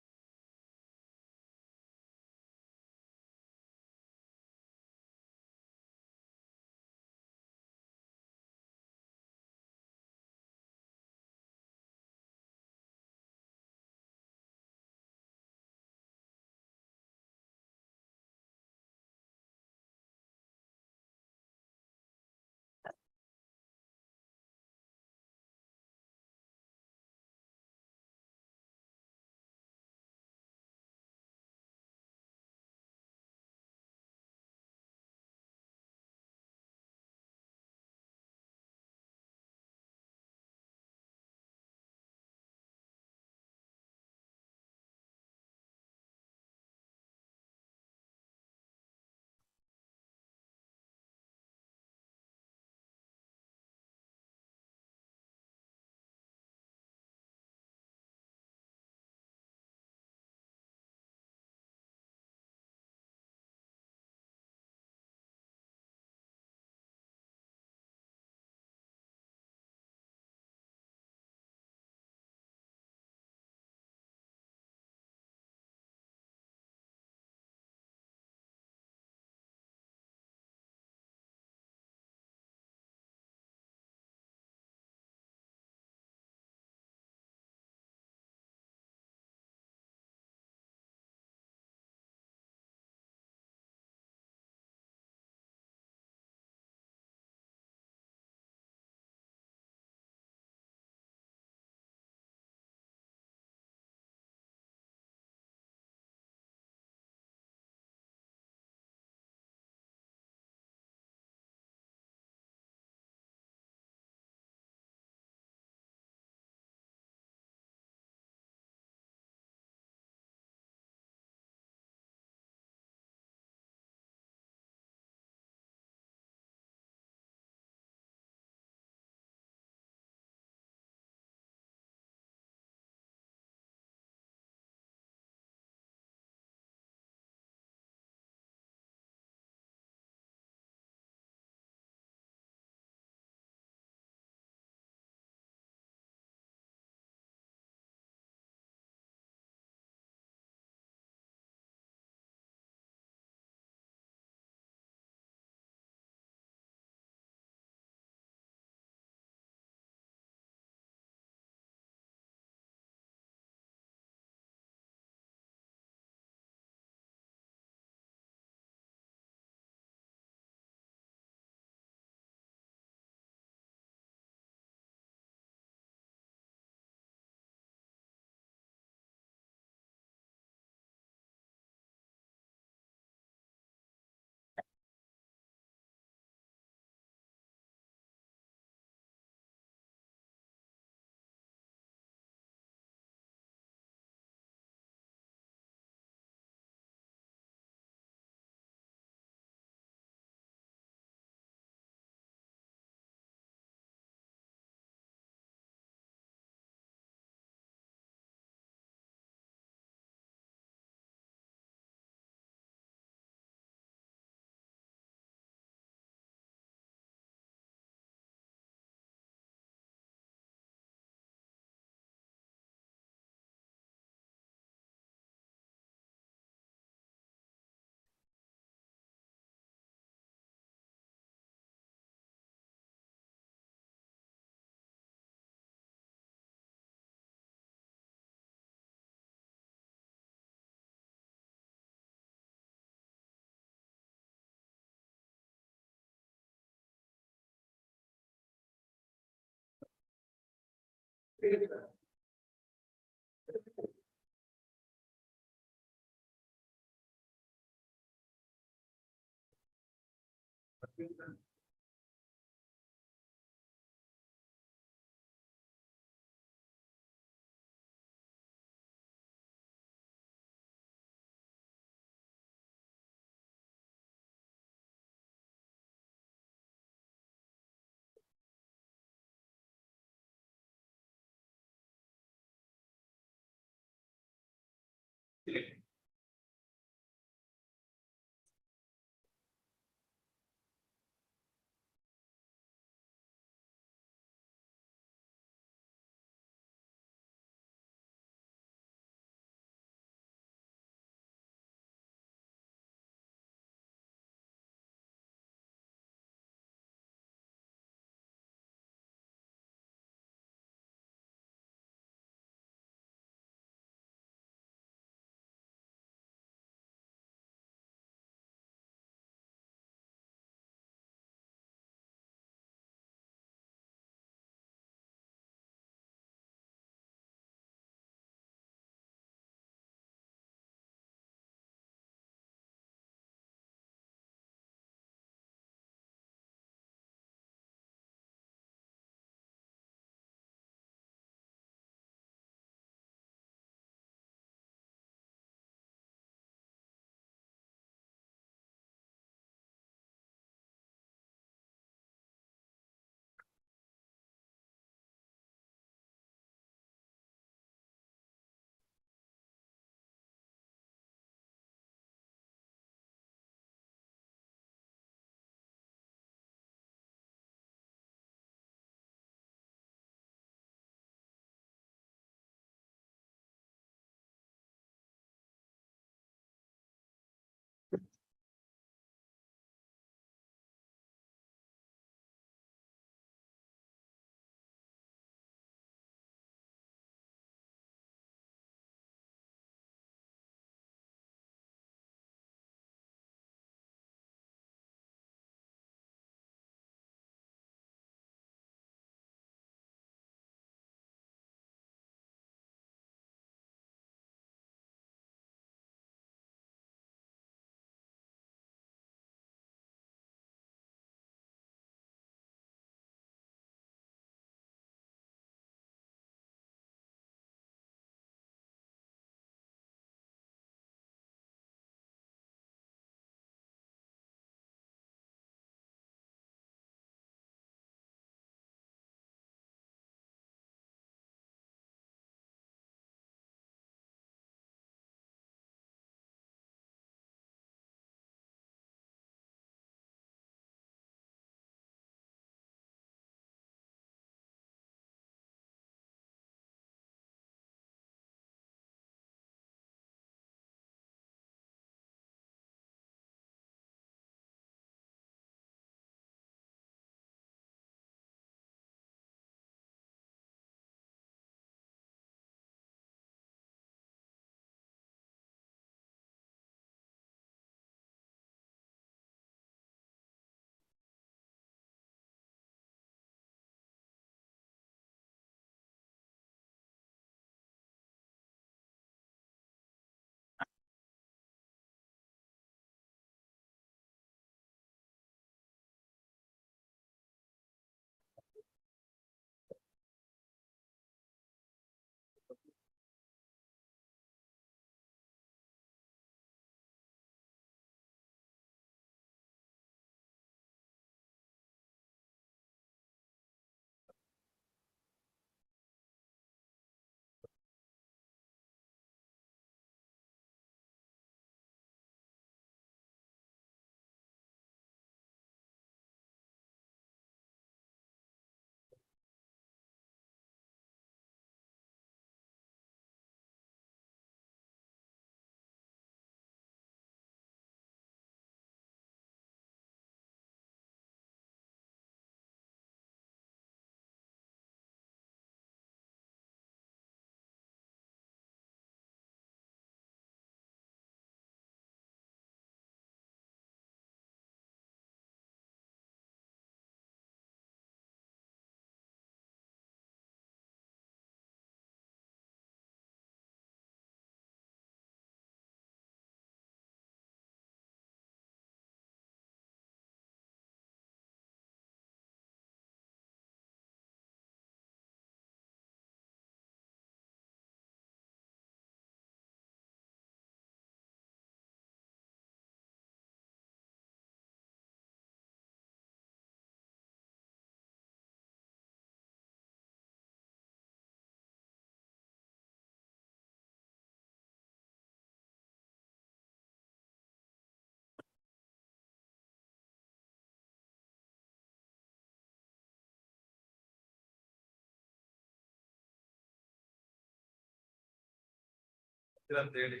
ಅಂತ ಹೇಳಿ.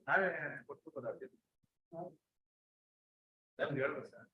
ನಾವೇ ಕೊಟ್ಬಿಟ್ಟು ನಮ್ಗೆ ಹೇಳ್ಬೇಕು ಸರ್.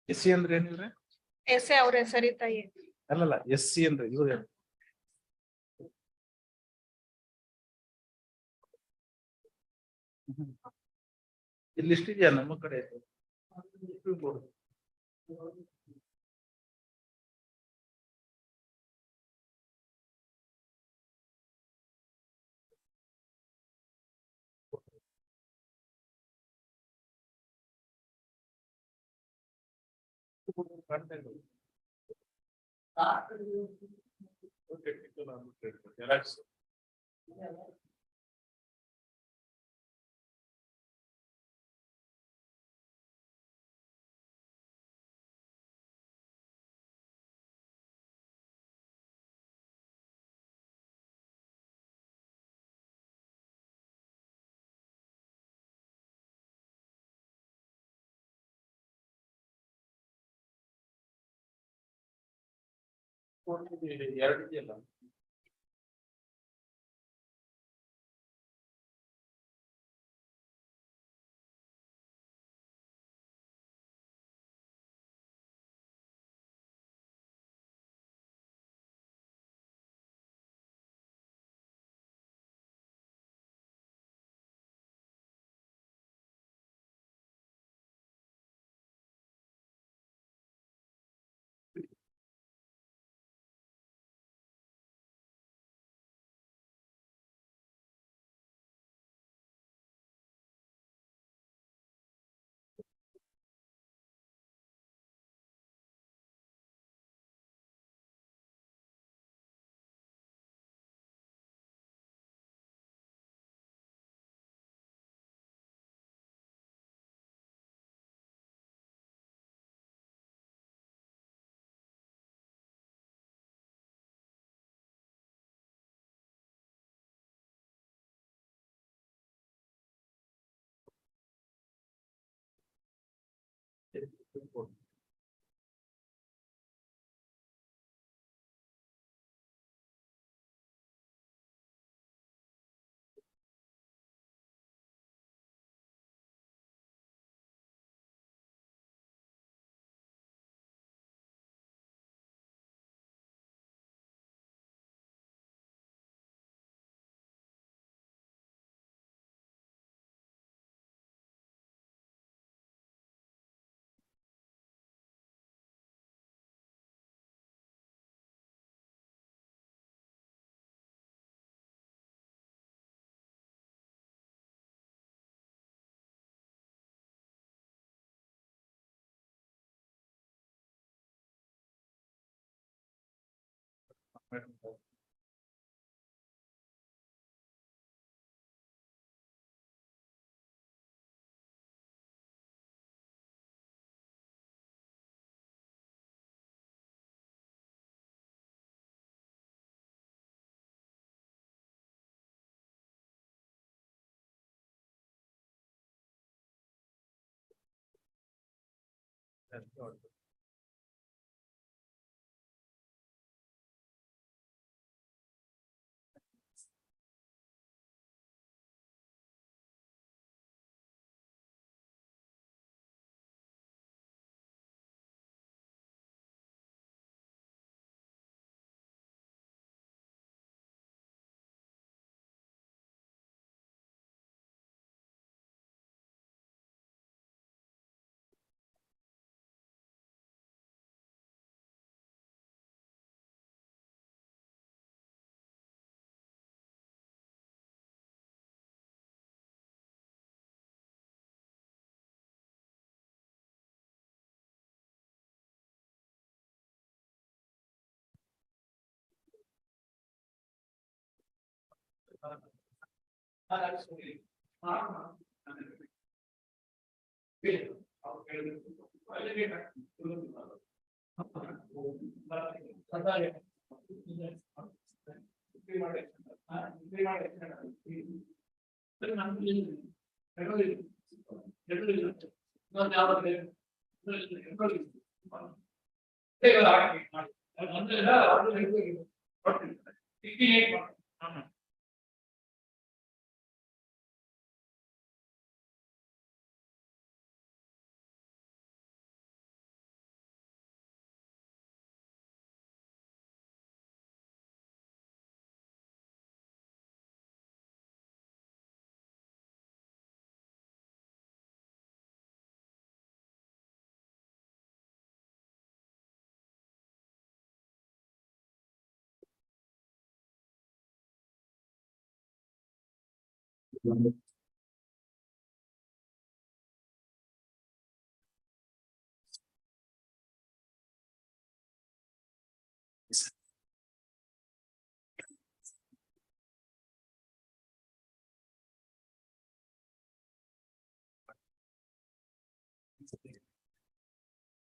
SC ಅಂದ್ರೆ ಏನಿದ್ರೆ ಎಸೆ ಅವ್ರ ಹೆಸರಿತಾಯಿ ಅಲ್ಲಲ್ಲ SC ಅಂದ್ರೆ ಇವ್ರು ಇಲ್ಲಿ ಇಷ್ಟಿದೆಯಾ ನಮ್ಮ ಕಡೆ ಎರಡು ಇದೆಯಲ್ಲ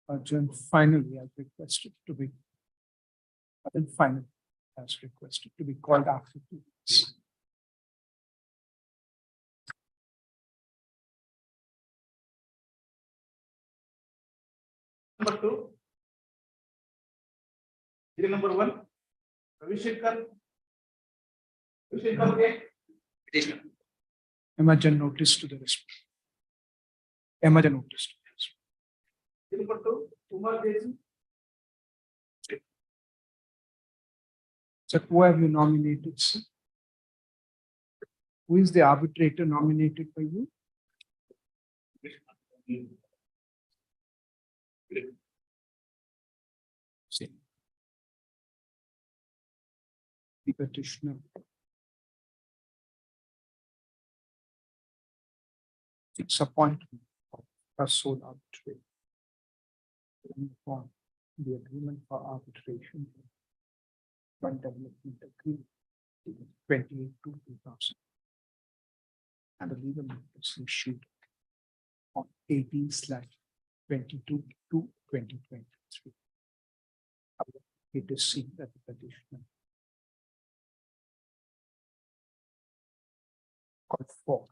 Arjun finally has requested to be. Arjun finally has requested to be called after 2 weeks. Number 2. Serial number 1. Ravishankar. Ravishankar, okay. Petitioner. Emergent notice to the respondent. Emergent notice to the respondent. Serial number 2. Kumar Jason. So who have you nominated, sir? Who is the arbitrator nominated by you? See. The petitioner. Its appointment of a sole arbitrator. Upon the agreement for arbitration. One development agreement. 28/2/2000. And the legal notice issued on 18/22/2023. It is seen that the petitioner called for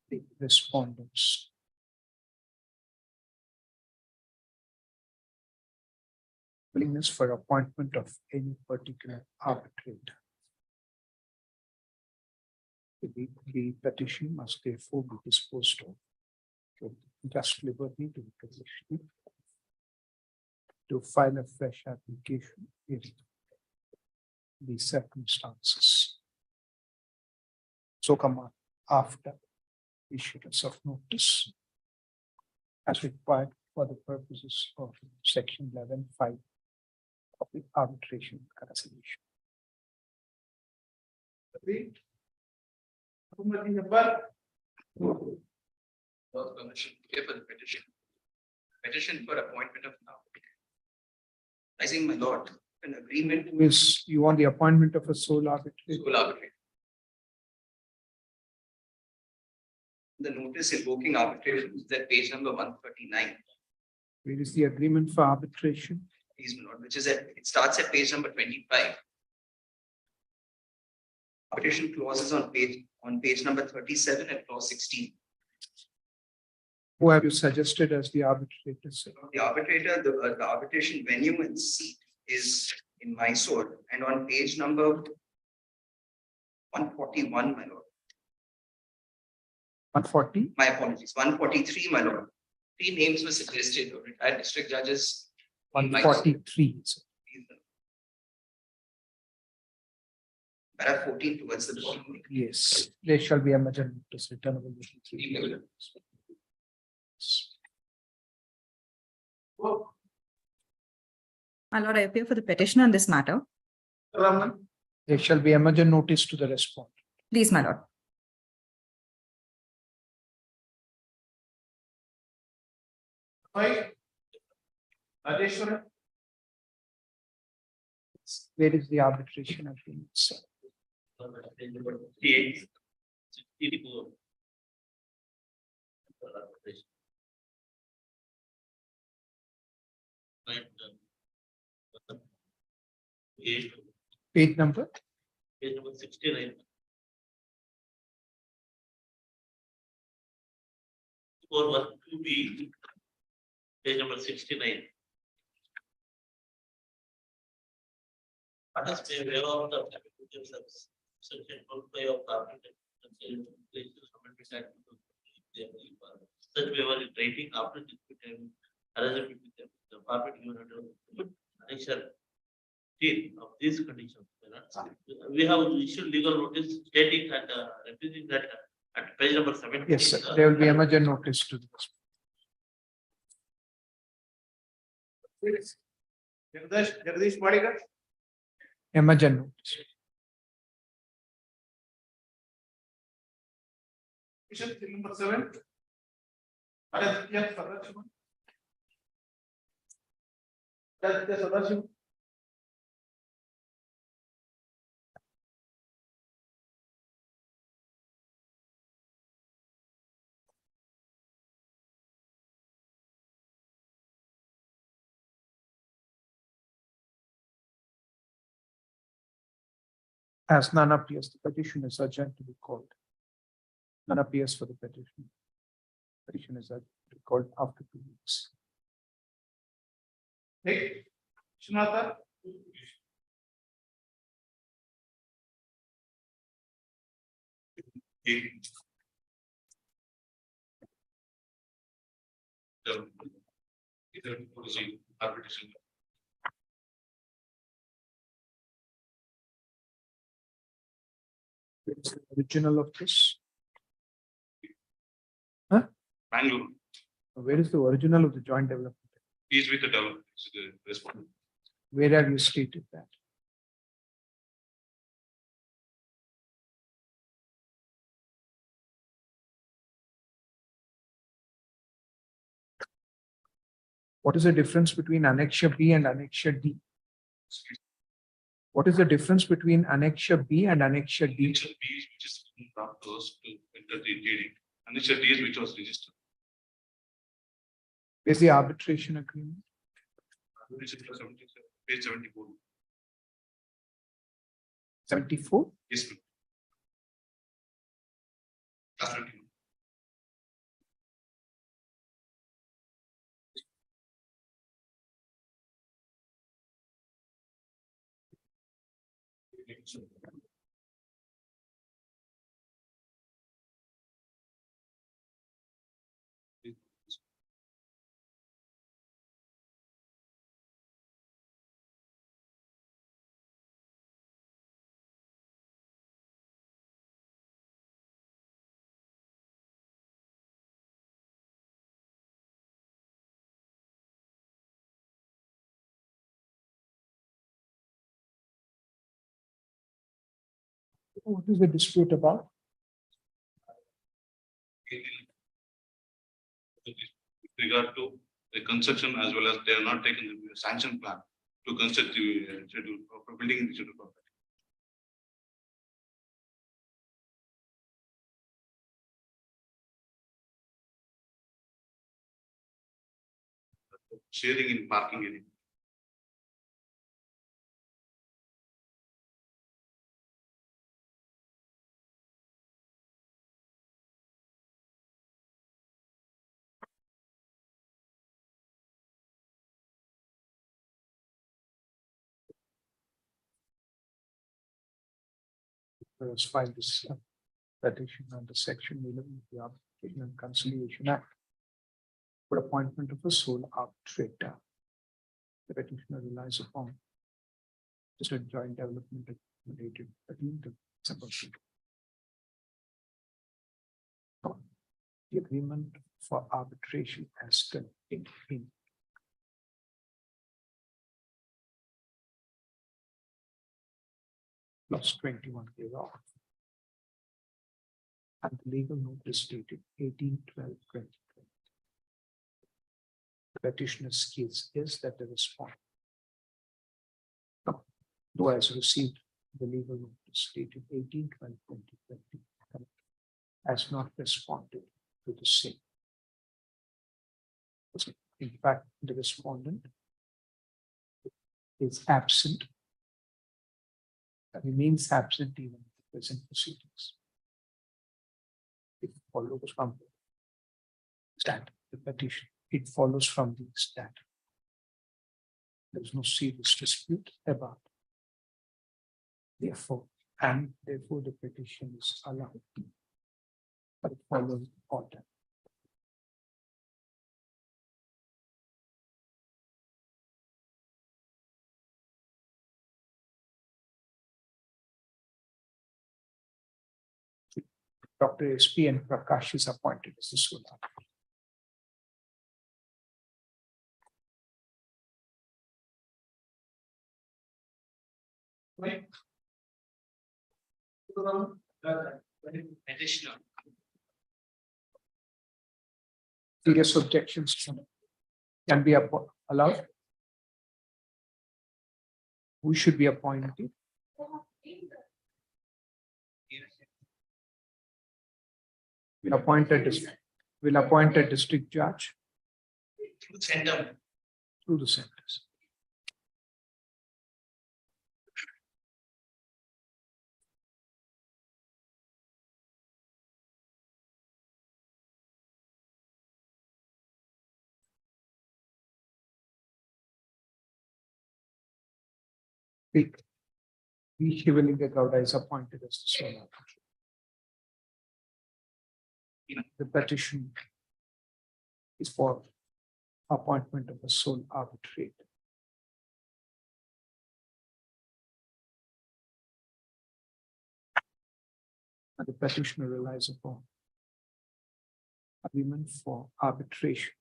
the respondents willingness for appointment of any particular arbitrator. The petition must therefore be disposed of with just liberty to the petitioner to file a fresh application if the circumstances so come on after issuance of notice as required for the purposes of section 11(5) of the arbitration resolution. Those permission here for the petition. Petition for appointment of now. I think my lord, an agreement Is you want the appointment of a sole arbitrator? will arbitrate. The notice invoking arbitration is at page number 139. Where is the agreement for arbitration? Please, my lord, which is it starts at page number 25. Arbitration clauses on page number 37 and clause 16. Who have you suggested as the arbitrator, sir? The arbitrator, the arbitration venue and seat is in Mysore and on page number 141, my lord. 140? My apologies, 143, my lord. 3 names were suggested, retired district judges. in Mysore. 143. sir. Para 14 towards the bottom. Yes, there shall be a major notice returnable within 3 days. My lord, I appear for the petition on this matter. There shall be a major notice to the respondent. Please, my lord. Where is the arbitration agreement, sir? Page number? Page number 69. For 1 page number 69. Let us be aware of the section 45 of the Arbitration. Such waiver in writing after dispute and arrangement with them. The party given under annexure 10 of these conditions. We have issued legal notice stating and refusing that at page number 17. Yes, sir. There will be a major notice to the Jagdish Padigar. a major notice. Number 7. Aditya Sadashiv. As none appears, the petition is urgent to be called. None appears for the petition. Petition is urgent to be called after 2 weeks. Hey, Shinata. Arbitration. Where is the original of this? Bangalore Where is the original of the joint development? is with the developer, is the respondent. Where have you stated that? What is the difference between Annexure B and Annexure D? What is the difference between Annexure B and Annexure D? Annexure B is which is brought to us to enter the deeding. Annexure D is which was registered. Is the arbitration agreement? Which is 77, page 74. 74? Yes, ma'am. That's right. What is the dispute about? With regard to the construction as well as they are not taking the sanction plan to construct the schedule for building in the schedule property. Sharing in parking area. Let us file this petition under section 11 of the Arbitration and Conciliation Act for appointment of a sole arbitrator. The petitioner relies upon just a joint development dated 13th of December. The agreement for arbitration as contained in plus 21 thereof. And the legal notice dated 18/12/2020. The petitioner's case is that the respondent, who has received the legal notice dated 18/12/2020, has not responded to the same. In fact, the respondent is absent, remains absent even in the present proceedings. It follows from the petition. It follows from the statute. There is no serious dispute about it. Therefore, the petition is allowed. But it follows the order. Dr. SP and Prakash is appointed as the sole arbitrator. Additional. Serious objections can be allowed. Who should be appointed? Will appoint a district judge Center. through the centers. V. Shivalinga Gowda is appointed as the sole arbitrator. The petition is for appointment of a sole arbitrator. And the petitioner relies upon agreement for arbitration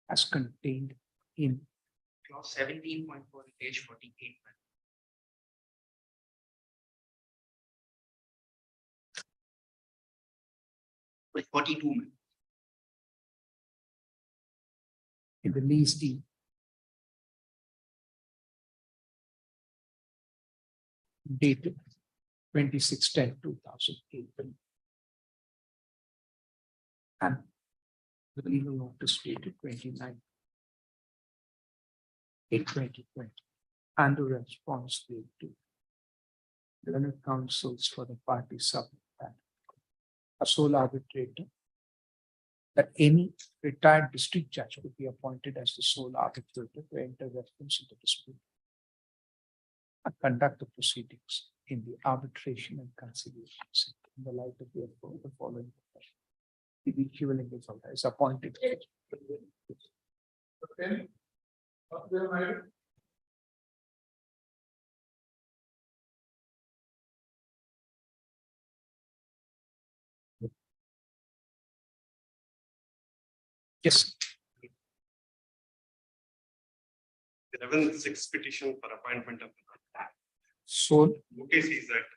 as contained in Clause 17.4, page 48. 42. in the lease deed. Dated 26/10/2008. And the legal notice dated 29/8/2020. And the response date to the learned counsels for the party submit that a sole arbitrator, that any retired district judge would be appointed as the sole arbitrator to enter reference in the dispute. and conduct the proceedings in the arbitration and conciliation sector in the light of the following. The equivalent is appointed. Okay. Up there, madam. Yes. 11-6 petition for appointment of Sole, notice is that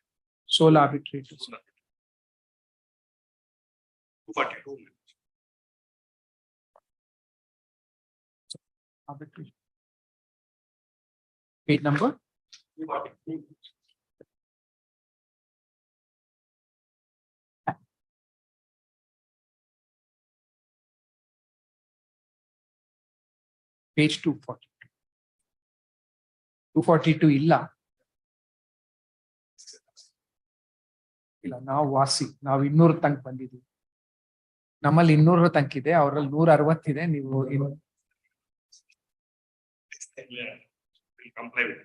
sole arbitrators. 242. Arbitration. Page number? 242. Page 242. 242 ಇಲ್ಲ ಇಲ್ಲ ನಾವು ವಾಸಿ ನಾವು 200 ತನಕ ಬಂದಿದ್ದೀವಿ ನಮ್ಮಲ್ಲಿ 200 ತನಕ ಇದೆ ಅವರಲ್ಲಿ 160 ಇದೆ ನೀವು Comply with.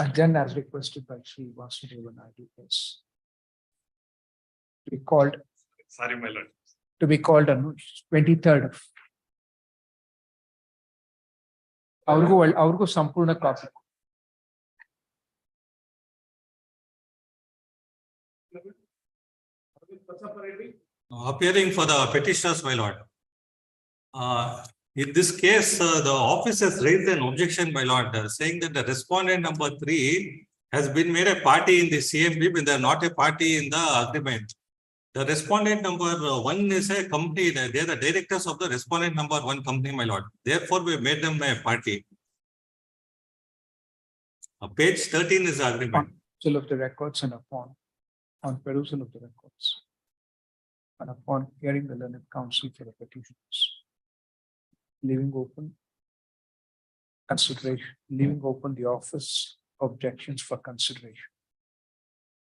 Adjourn as requested by Sri Vasudevan IDS. To be called. Sorry, my lord. To be called on 23rd of. ಅವ್ರಿಗೂ ಸಂಪೂರ್ಣ copy. Appearing for the petitioners, my lord. In this case, the office has raised an objection, my lord, saying that the respondent number 3 has been made a party in the CMP, but they are not a party in the agreement. The respondent number 1 is a company, they are the directors of the respondent number 1 company, my lord. Therefore, we made them a party. Page 13 is the agreement. On of the records and on perusal of the records. And upon hearing the learned counsel for the petitions. Leaving open consideration, leaving open the office objections for consideration.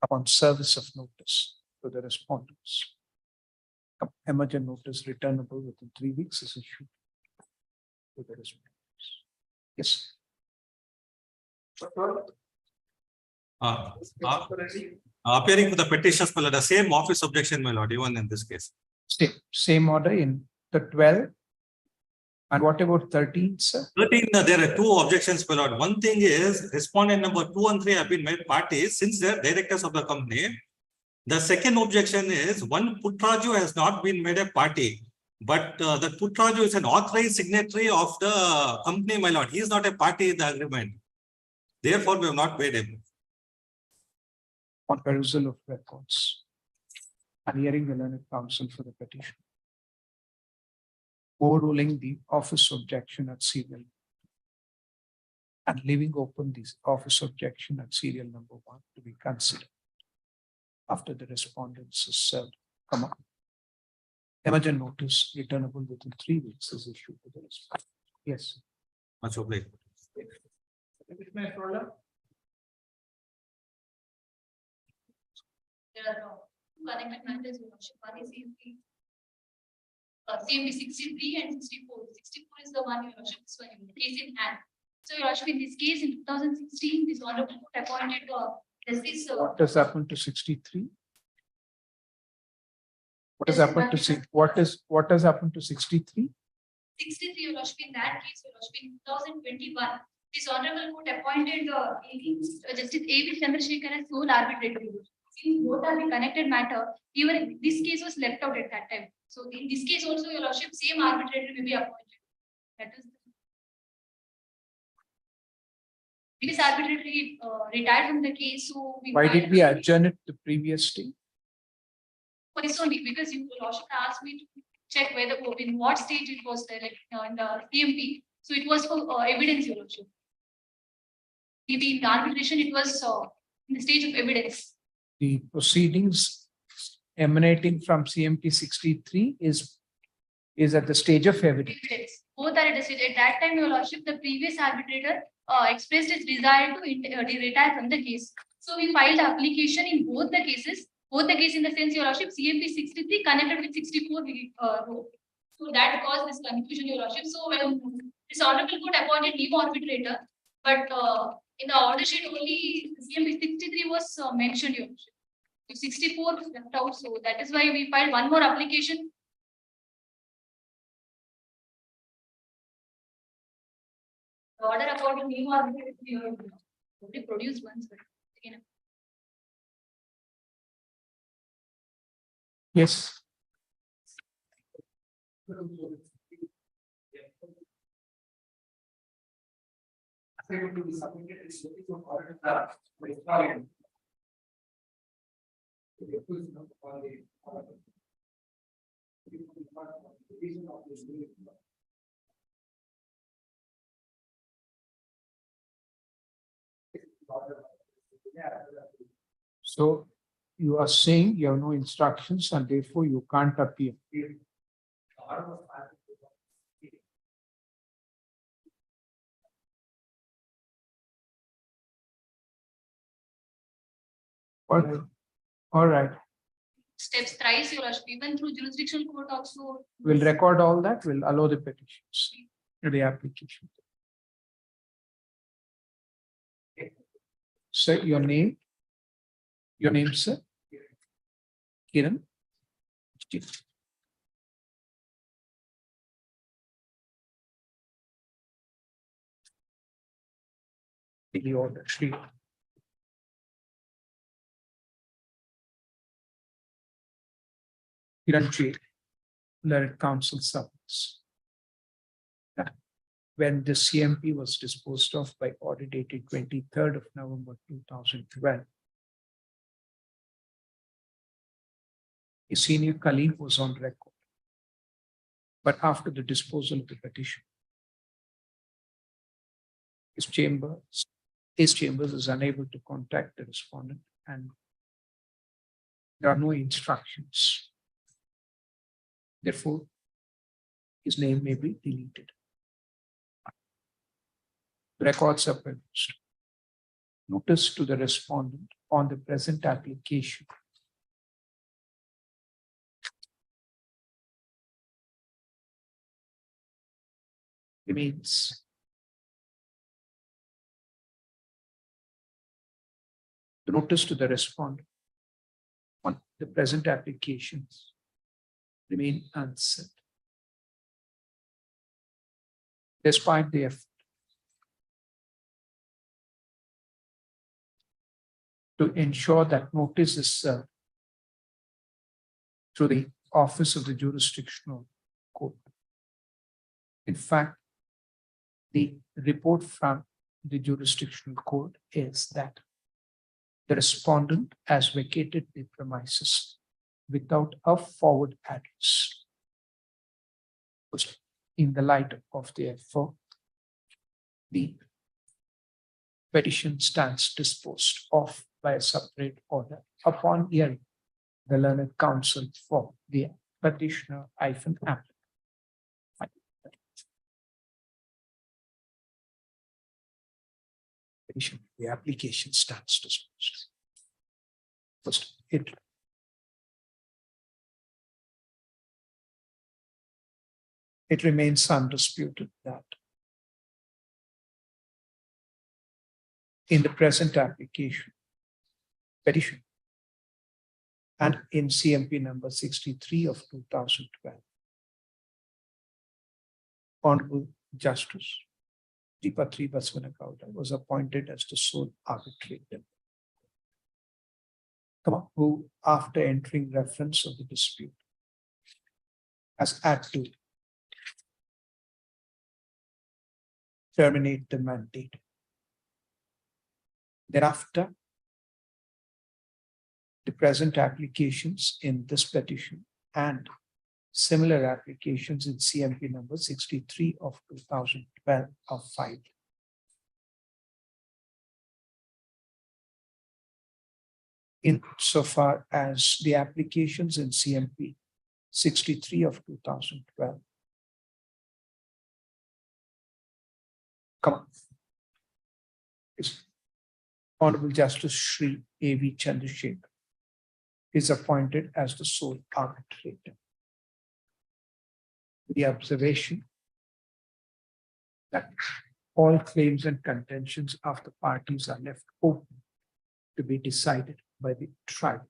Upon service of notice to the respondents. Emergent notice returnable within 3 weeks is issued to the respondents. Yes. Appearing for the petitions, my lord, the same office objection, my lord, even in this case. Same order in the 12. And what about 13, sir? 13, there are 2 objections, my lord. One thing is respondent number 2 and 3 have been made parties since they are directors of the company. The second objection is one Putraju has not been made a party, but the Putraju is an authorized signatory of the company, my lord. He is not a party in the agreement. Therefore, we have not made him. On perusal of records and hearing the learned counsel for the petition. Overruling the office objection at serial and leaving open this office objection at serial number 1 to be considered after the respondents is served. Come on. Emergent notice returnable within 3 weeks is issued to the respondent. Yes. Much obliged. There are two connected matters. One is CMP 63 and 64. 64 is the one, Your Worship, this one, case in hand. So, Your Worship, in this case, in 2016, this honorable court appointed justice. What has happened to 63? What has happened to what has happened to 63? 63, Your Worship, in that case, Your Worship, in 2021, this honorable court appointed Justice A.V. Chandrasekhar as sole arbitrator. Since both are the connected matter, even this case was left out at that time. So in this case also, Your Lordship, same arbitrator will be appointed. That is. This arbitrator retired from the case, so. Why did we adjourn it the previous day? For this only, because Your Lordship asked me to check whether in what stage it was there, like in the CMP. So it was for evidence, Your Lordship. Maybe in the arbitration, it was in the stage of evidence. The proceedings emanating from CMP 63 is at the stage of evidence. Both are at the stage. At that time, Your Lordship, the previous arbitrator expressed his desire to retire from the case. So we filed application in both the cases. Both the case in the sense, Your Lordship, CMP 63 connected with 64 row. So that caused this confusion, Your Lordship. So when this honorable court appointed new arbitrator, but In the order sheet, only CMP 63 was mentioned, Your Worship. 64 was left out, so that is why we filed one more application. The order about the new arbitrator, we have already produced once, but again. Yes. So you are saying you have no instructions and therefore you can't appear. All right. Steps thrice, Your Worship, even through jurisdictional court also. We'll record all that. We'll allow the petitions, the application. Sir, your name? Your name, sir? Kiran? The order sheet. Kiran, Learned Counsel Service. When the CMP was disposed of by order dated 23rd of November 2012, a senior colleague was on record. But after the disposal of the petition, his chambers is unable to contact the respondent and there are no instructions. Therefore, his name may be deleted. Records are produced. Notice to the respondent on the present application remains. The notice to the respondent on the present applications remain unsent. Despite the effort to ensure that notice is served through the Office of the Jurisdictional Court. In fact, the report from the Jurisdictional Court is that the respondent has vacated the premises without a forward address. In the light of therefore, the petition stands disposed of by a separate order upon hearing the learned counsel for the petitioner applicant. The application stands disposed. First, it remains undisputed that in the present application, petition, and in CMP number 63 of 2012, Honorable Justice Deepatri Baswanagowda was appointed as the sole arbitrator, who, after entering reference of the dispute, has had to terminate the mandate. Thereafter, the present applications in this petition and similar applications in CMP number 63 of 2012 are filed. Insofar as the applications in CMP 63 of 2012 Honorable Justice Shri A.V. Chandrasekhar is appointed as the sole arbitrator. The observation that all claims and contentions of the parties are left open to be decided by the tribe,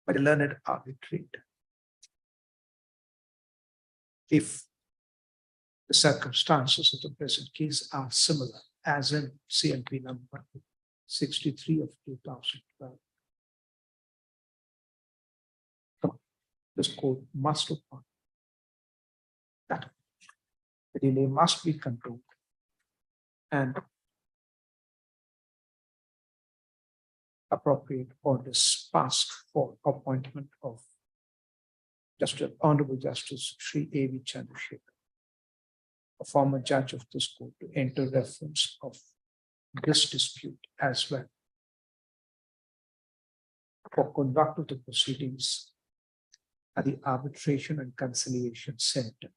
by the learned arbitrator. If the circumstances of the present case are similar, as in CMP number 63 of 2012. This court must upon that the delay must be controlled and appropriate orders passed for appointment of Justice, Honorable Justice Sri A.V. Chandrasekhar, a former judge of this court, to enter reference of this dispute as well. For conduct of the proceedings at the Arbitration and Conciliation Center,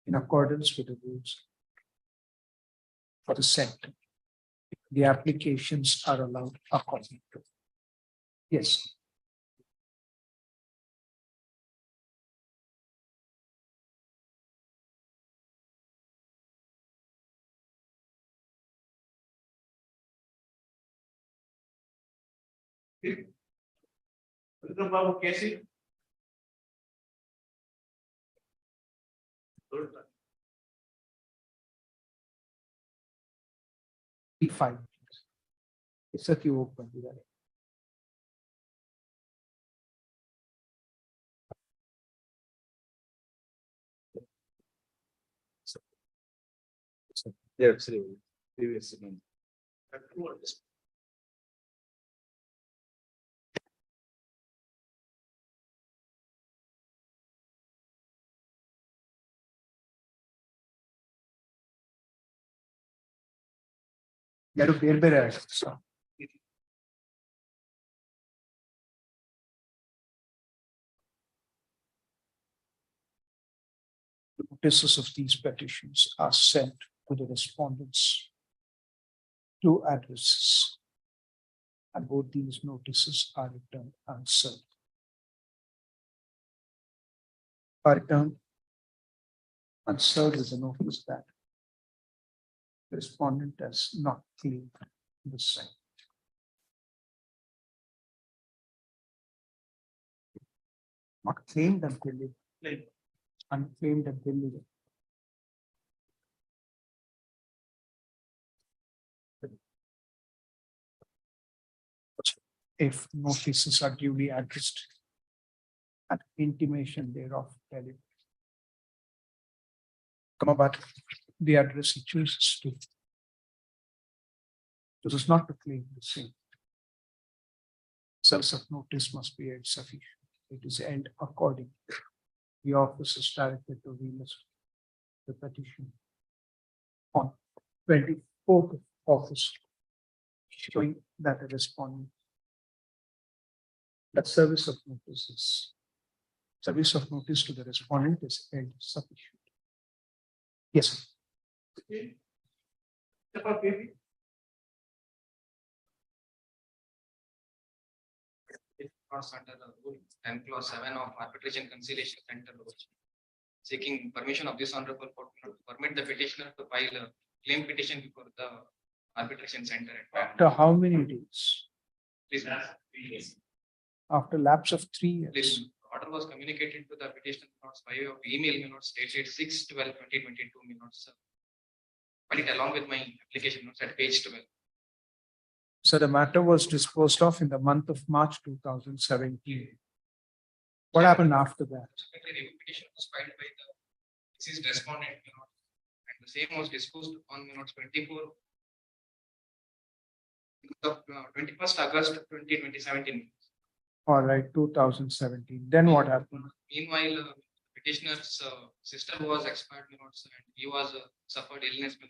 in accordance with the rules for the center, the applications are allowed according to. Yes. Welcome, Babu Casey. Good. E5. It's a queue open. Yeah, absolutely. Previous. ಎರಡು ಬೇರೆ ಬೇರೆ ಆಯ್ತು. The notices of these petitions are sent to the respondents to addresses, and both these notices are returned answered. Are returned answered with a notice that the respondent has not claimed the same. Not claimed until it unclaimed until it. If notices are duly addressed and intimation thereof delivered, come about the address he chooses to. This is not to claim the same. Service of notice must be held sufficient. It is held according. The office is directed to relist the petition on 24th of August, showing that the respondent, that service of notice to the respondent is held sufficient. Yes. Under the rule 10 clause 7 of Arbitration Conciliation Center rules, seeking permission of this honorable court to permit the petitioner to file a claim petition before the Arbitration Center. After how many days? Please, After lapse of 3 years. this order was communicated to the petitioner notes by way of email notes dated 6/12/2022 notes. But it along with my application notes at page 12. So the matter was disposed of in the month of March 2017. What happened after that? The petition was filed by the deceased respondent, and the same was disposed on 24 21st August 2017. All right, 2017. Then what happened? Meanwhile, petitioner's sister was expired, and he was suffered illness, and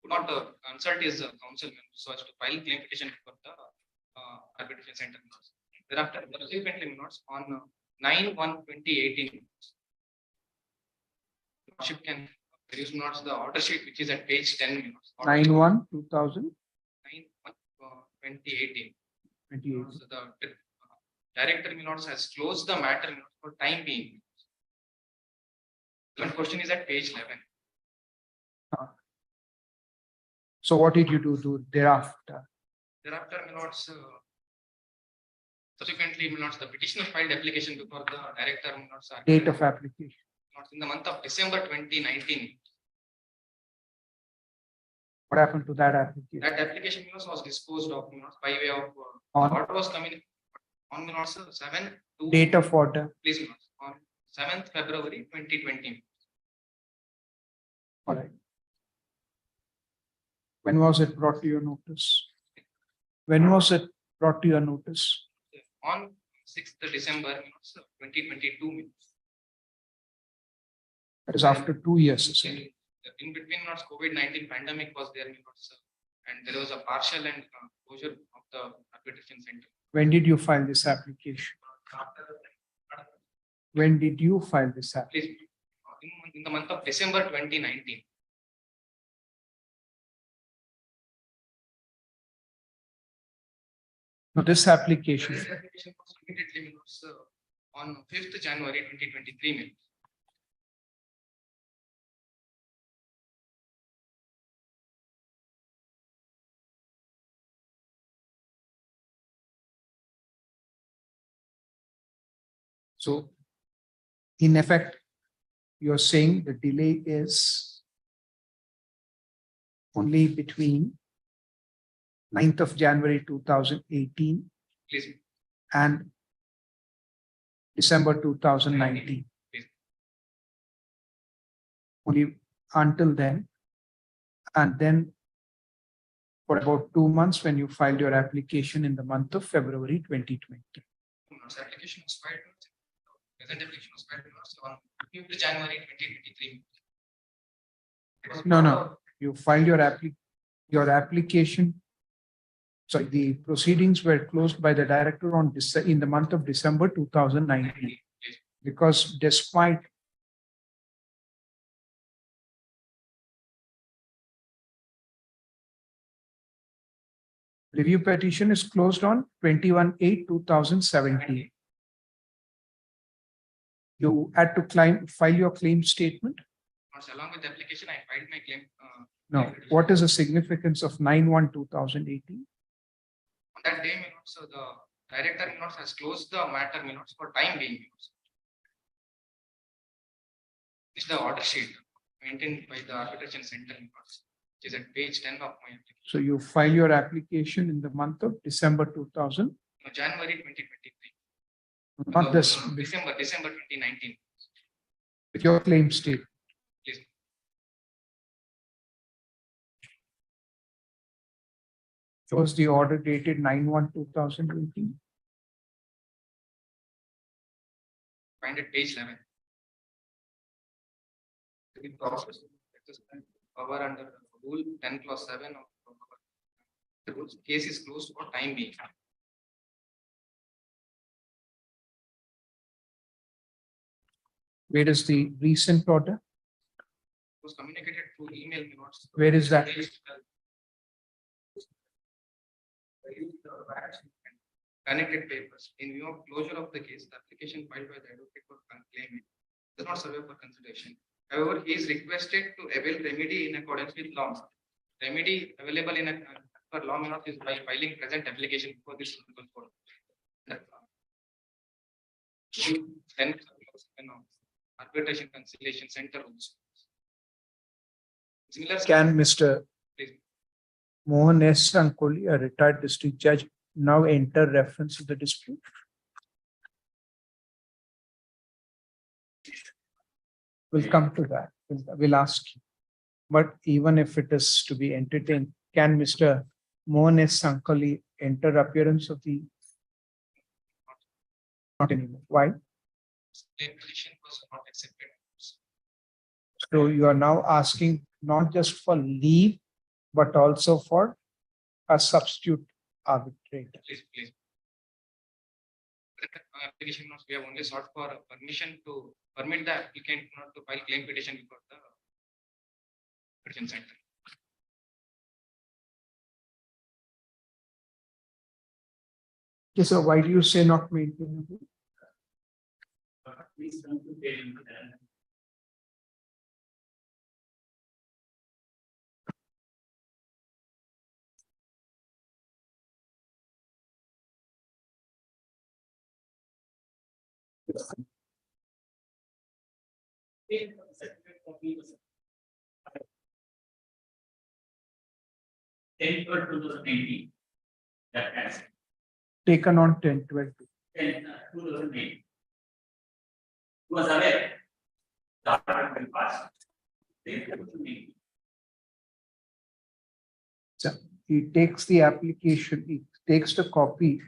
could not consult his counsel so as to file claim petition for the Arbitration Center. Thereafter, subsequently, on 9/1/2018, Lordship can produce notes the order sheet which is at page 10. 9/1/2000. 9/1/2018. So the director notes has closed the matter for time being. The question is at page 11. So what did you do thereafter? Thereafter, my lords, subsequently, my lords, the petitioner filed application before the director, my lords, Date of application. lords, in the month of December 2019. What happened to that application? That application, my lords, was disposed of, my lords, by way of On? order was coming on, my lords, 7 to Date of order. please, my lords, on 7th February 2020. All right. When was it brought to your notice? When was it brought to your notice? On 6th December, my lords, 2022. That is after 2 years, isn't it? In between, not COVID-19 pandemic was there, and there was a partial and closure of the arbitration center. When did you file this application? When did you file this application? Please, in the month of December 2019. No, this application. This application was immediately on 5th January 2023. So in effect, you're saying the delay is only between 9th of January 2018 Please, and December 2019. Please. Only until then. And then for about 2 months when you filed your application in the month of February 2020. This application was filed. Present application was filed on 5th January 2023. No. You filed your application. So the proceedings were closed by the director on in the month of December 2019. Because despite review petition is closed on 21/8/2017. You had to file your claim statement. Along with the application, I filed my claim. No. What is the significance of 9/1/2018? On that day, so the director has closed the matter for time being. This is the order sheet maintained by the arbitration center, which is at page 10 of my application. So you file your application in the month of December 2000. No, January 2023. Not this. December 2019. With your claim statement. Please. Was the order dated 9/1/2018? Find it page 11. The process power under rule 10+7 of the rules. Case is closed for time being. Where is the recent order? It was communicated through email. Where is that? Connected papers. In view of closure of the case, the application filed by the advocate for claimant does not survive for consideration. However, he is requested to avail remedy in accordance with law. Remedy available in per law is by filing present application for this court. Then arbitration conciliation center also. Similar. Can Mr. Please. Mohan S. Sankoli, a retired district judge, now enter reference to the dispute? We'll come to that. We'll ask you. But even if it is to be entertained, can Mr. Mohan S. Sankoli enter appearance of the? Not anymore. Why? Petition was not accepted. So you are now asking not just for leave, but also for a substitute arbitrator. Please. Application notes, we have only sought for permission to permit the applicant not to file claim petition before the petition center. Okay, so why do you say not maintainable? Ten 2019. That has Taken on 10/12. 2008. He was aware. The order will pass. So he takes the application, he takes the copy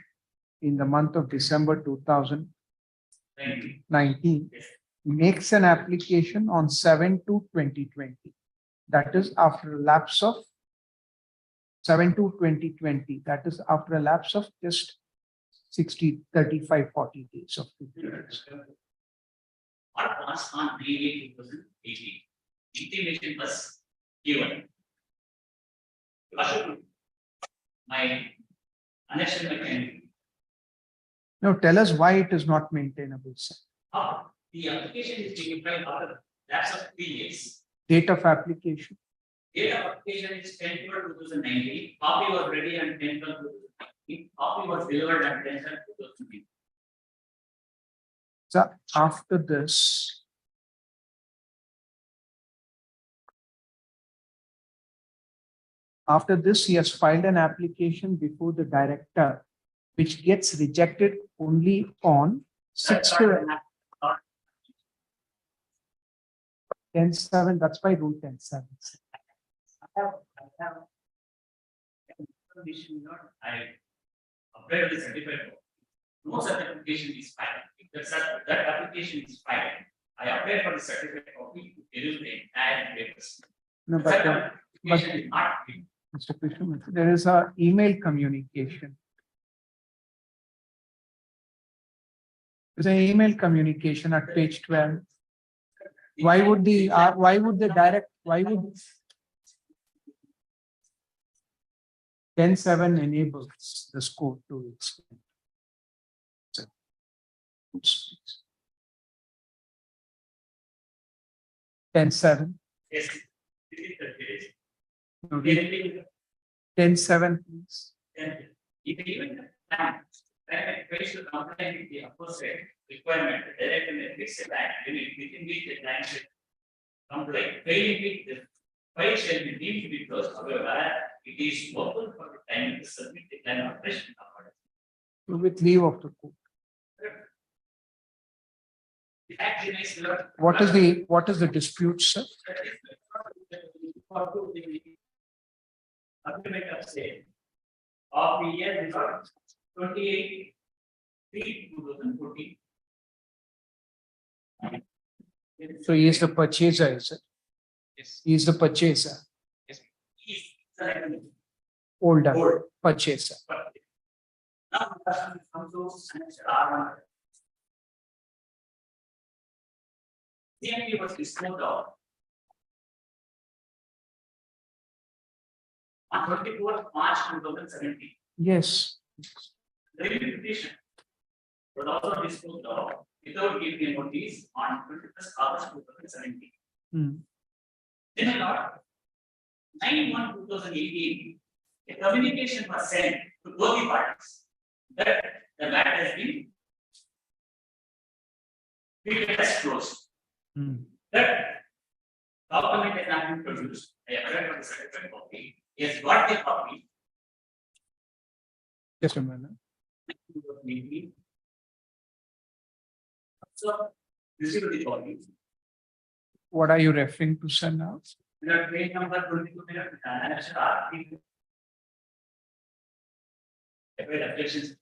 in the month of December 2019. He makes an application on 7/2/2020. That is after a lapse of 7/2/2020. That is after a lapse of just 60, 35, 40 days of 50 days. What was on 9/8/2018? Intimation was given. My connection mechanic. Now tell us why it is not maintainable, sir. The application is taken by after lapse of 3 years. Date of application. Date of application is 10/12/2019. Copy was ready on 10/12/2019. Copy was delivered on 10/12/2019. So after this, he has filed an application before the director, which gets rejected only on 6/10/7. That's by rule 10/7. I applied the certificate. No such application is filed. If that application is filed, I applied for the certificate copy to deliver the entire papers. No, That but application is not filed. Mr. Krishna, there is a email communication. There's an email communication at page 12. Why would the direct, why would 10/7 enables the scope to explain? 10/7. Yes. It is the case. No, 10/7, please. If even plan, then it should comply with the opposite requirement, direct and fixed plan, within which the plan should comply. Failing it, the file shall be deemed to be closed. However, it is open for the time to submit the plan of operation. With leave of the court. The action is not. What is the dispute, sir? Agreement of sale of the year before 28/3/2014. So he is the purchaser, is it? Yes. He is the purchaser. Yes. Older purchaser. Now, the question comes to R1. CMP was disposed of on 24th March 2017. Yes. The petition was also disposed of without giving a notice on 21st August 2017. Then a lot, 9/1/2018, a communication was sent to both the parties that the matter has been treated as closed. That document has not been produced. I applied for the certificate copy. He has got the copy. Just a minute. So, this is the copy. What are you referring to, sir, now? Page number 22. Objections.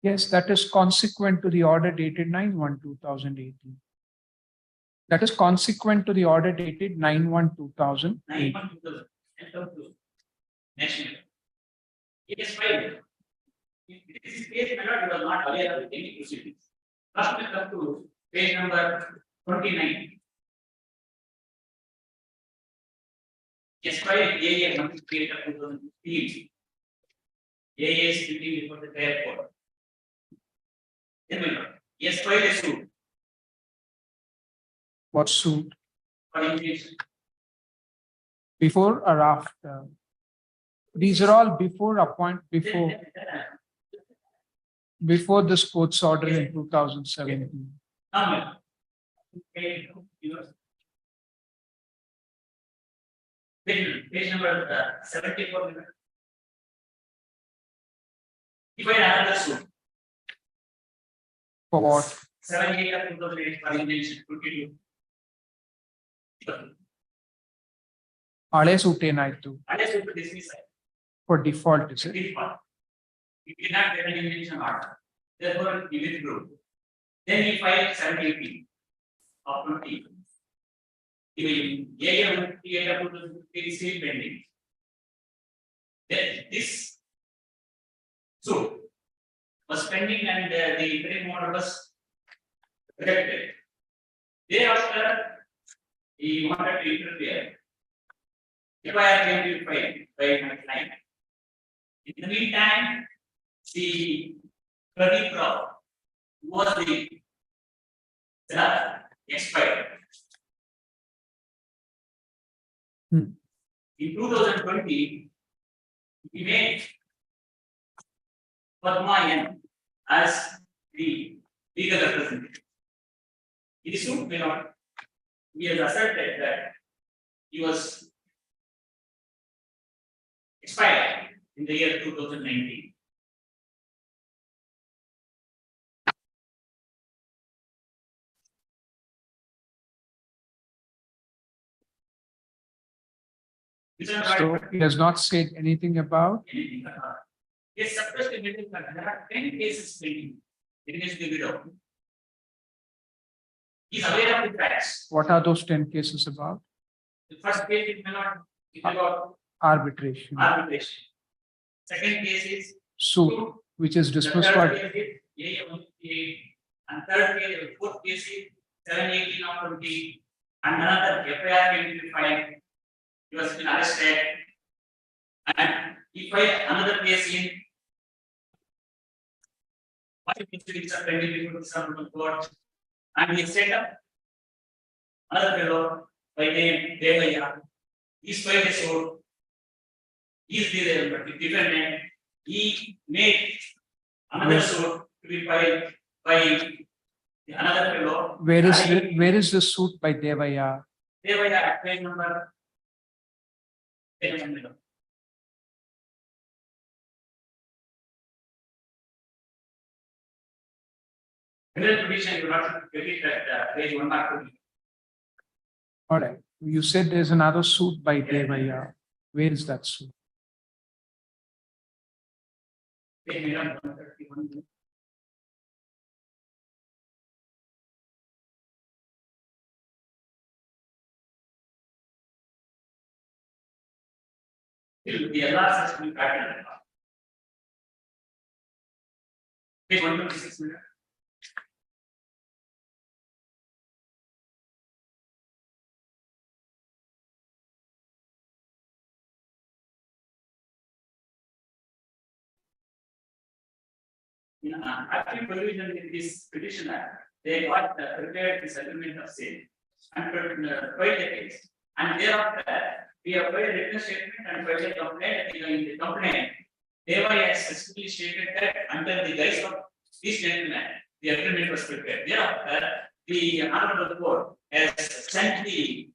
Yes, that is consequent to the order dated 9/1/2018. That is consequent to the order dated 9/1/2018. 9/1/2018. National. Yes, fine. If this is case, you was not aware of any proceedings. First, we come to page number 29. Yes, fine. AA monthly period of 2015. AA is sitting before the fair court. Yes, file is suit. What suit? For injunction. Before or after? These are all before this court's order in 2017. Page number 74. If I another suit. For what? 78 of 2008 for elimination, 22. ಹಳೆ suit ಏನಾಯ್ತು? ಹಳೆ suit dismiss. For default, is it? Default. You cannot get an elimination order. Therefore, you withdrew. Then he filed 780 of 20. Is still pending. Then this suit was pending and the interim order was rejected. Thereafter, he wanted to interfere. FIR came to file by my client. In the meantime, the Partition was the expired. In 2020, he made Padmayan as the legal representative. In the suit may not, he has asserted that he was expired in the year 2019. So he has not said anything about. Yes, suppressed the middle country. There are 10 cases pending against the widow. He is aware of the facts. What are those 10 cases about? The first case is about Arbitration. arbitration. Second case is Suit, which is the dismissed third for case is A1A, and third case, fourth case is 718 of 20, and another FIR came to file. He was been arrested, and he filed another case in proceedings are pending before the Supreme Court, and he set up another fellow by name Devaya. He filed a suit. He is the defendant. He made another suit to be filed by another fellow. Where is the suit by Devaya? Devaya at page number. Petition, you not get it at page 1 mark. All right. You said there's another suit by Devaya. Where is that suit? Page 131. It will be a last system pattern. Page 126 minutes. Active provision in this petition act, they got prepared the settlement of sale and filed the case. And thereafter, we have filed a written statement and filed a complaint. In the complaint, Devaya has specifically stated that under the guise of this gentleman, the agreement was prepared. Thereafter, the honorable court has sent the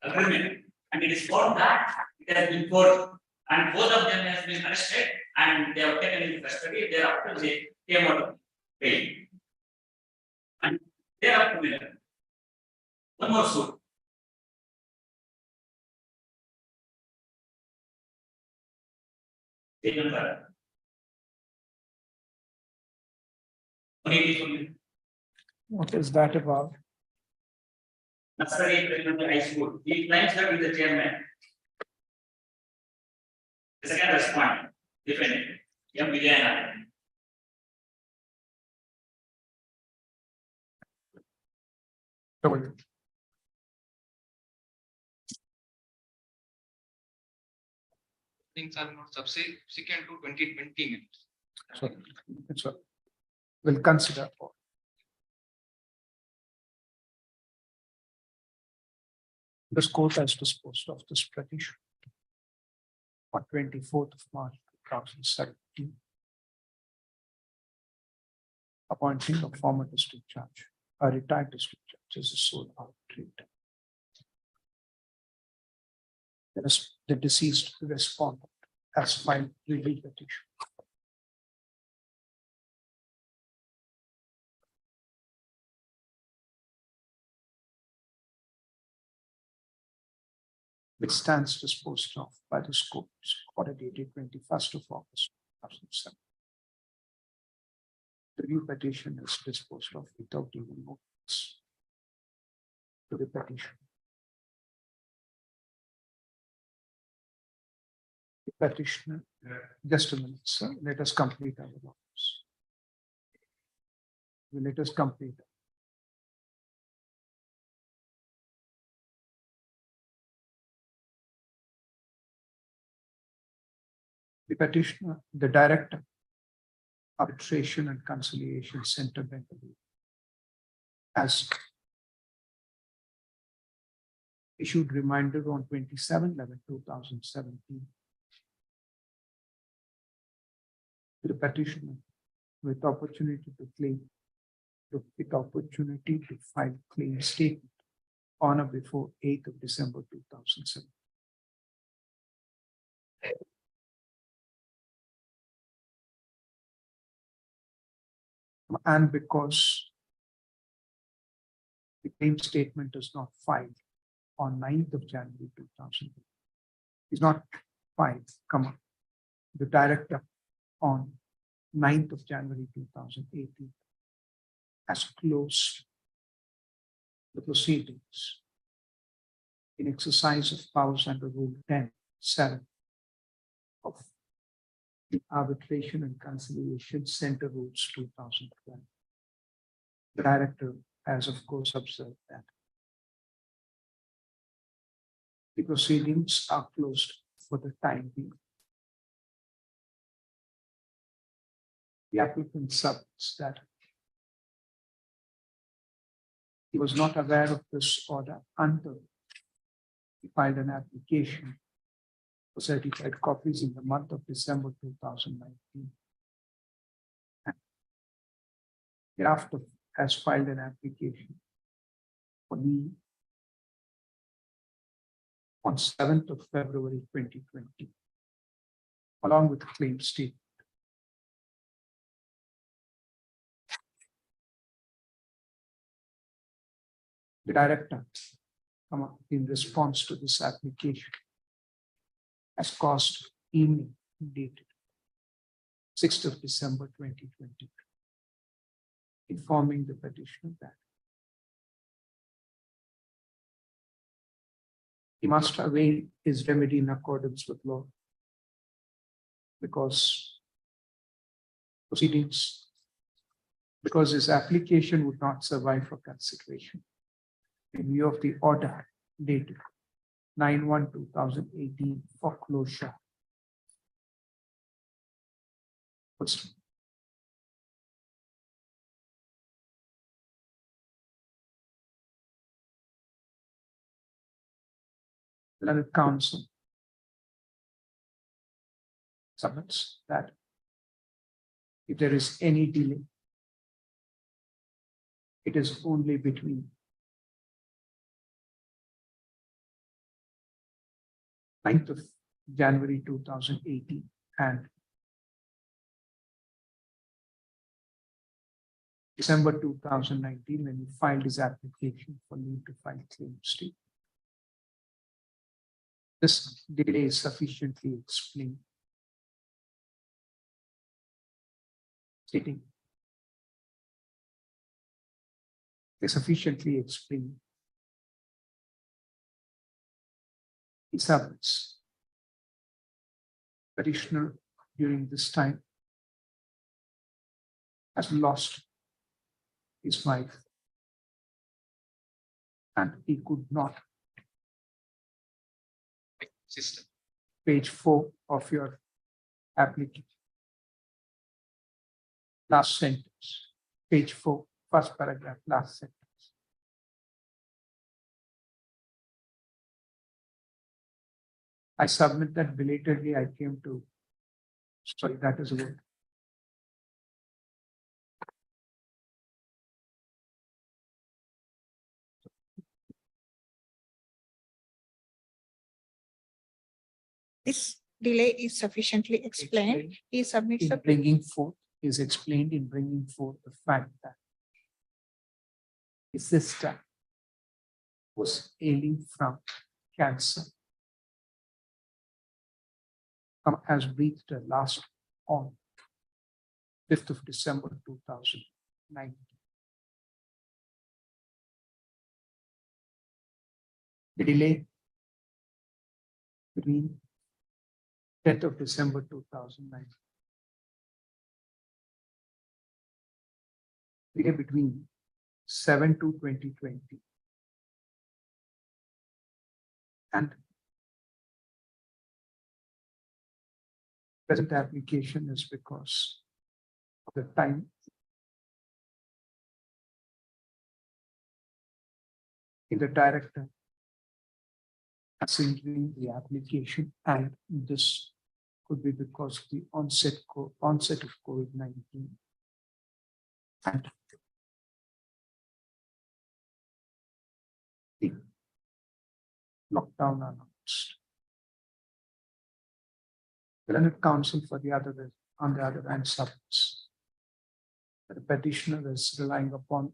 agreement, and it is found that it has been forged, and both of them has been arrested, and they have taken into custody. Thereafter, they came out of bail. And thereafter, one more suit. Page number 184. What is that about? Nasari President High School. He claims that he is the chairman. The second respondent, defendant, M. Vijayana. Things are not subsequent to 2020 minutes. So it's a, we'll consider. This court has disposed of this petition. on 24th of March 2017, appointing a former district judge, a retired district judge as a sole arbitrator. The deceased respondent has filed review petition. Which stands disposed of by the court, order dated 21st of August 2007. The review petition is disposed of without even notice to the petition. The petitioner, just a minute, sir, let us complete our office. Let us complete. The petitioner, the director, Arbitration and Conciliation Center, Bengaluru, has issued reminder on 27/11/2017 to the petitioner with opportunity to claim, with opportunity to file claim statement on or before 8th of December 2007. And because the claim statement is not filed on 9th of January 2000, is not filed, the director on 9th of January 2018 has closed the proceedings in exercise of powers under Rule 10(7) of the Arbitration and Conciliation Center Rules 2012. The director has, of course, observed that the proceedings are closed for the time being. The applicant submits that he was not aware of this order until he filed an application for certified copies in the month of December 2019. And thereafter has filed an application for leave on 7th of February 2020, along with claim statement. The director, in response to this application, has caused email dated 6th of December 2020, informing the petitioner that he must avail his remedy in accordance with law, because his application would not survive for consideration in view of the order dated 9/1/2018 for closure. Learned counsel submits that if there is any delay, it is only between 9th of January 2018 and December 2019, when he filed his application for leave to file claim statement. This delay is sufficiently explained, stating is sufficiently explained. He submits petitioner during this time has lost his wife and he could not. System. Page 4 of your application. Last sentence. Page 4, first paragraph, last sentence. I submit that belatedly I came to, sorry, that is a word. This delay is sufficiently explained. He submits In the bringing forth, is explained in bringing forth the fact that his sister was ailing from cancer. Has breathed her last on 5th of December 2019. The delay between 10th of December 2009. Delay between 7/2/2020 and present application is because of the time in the director assembling the application, and this could be because of the onset of COVID-19 and the lockdown announced. The Learned Counsel for the other, on the other hand, submits that the petitioner is relying upon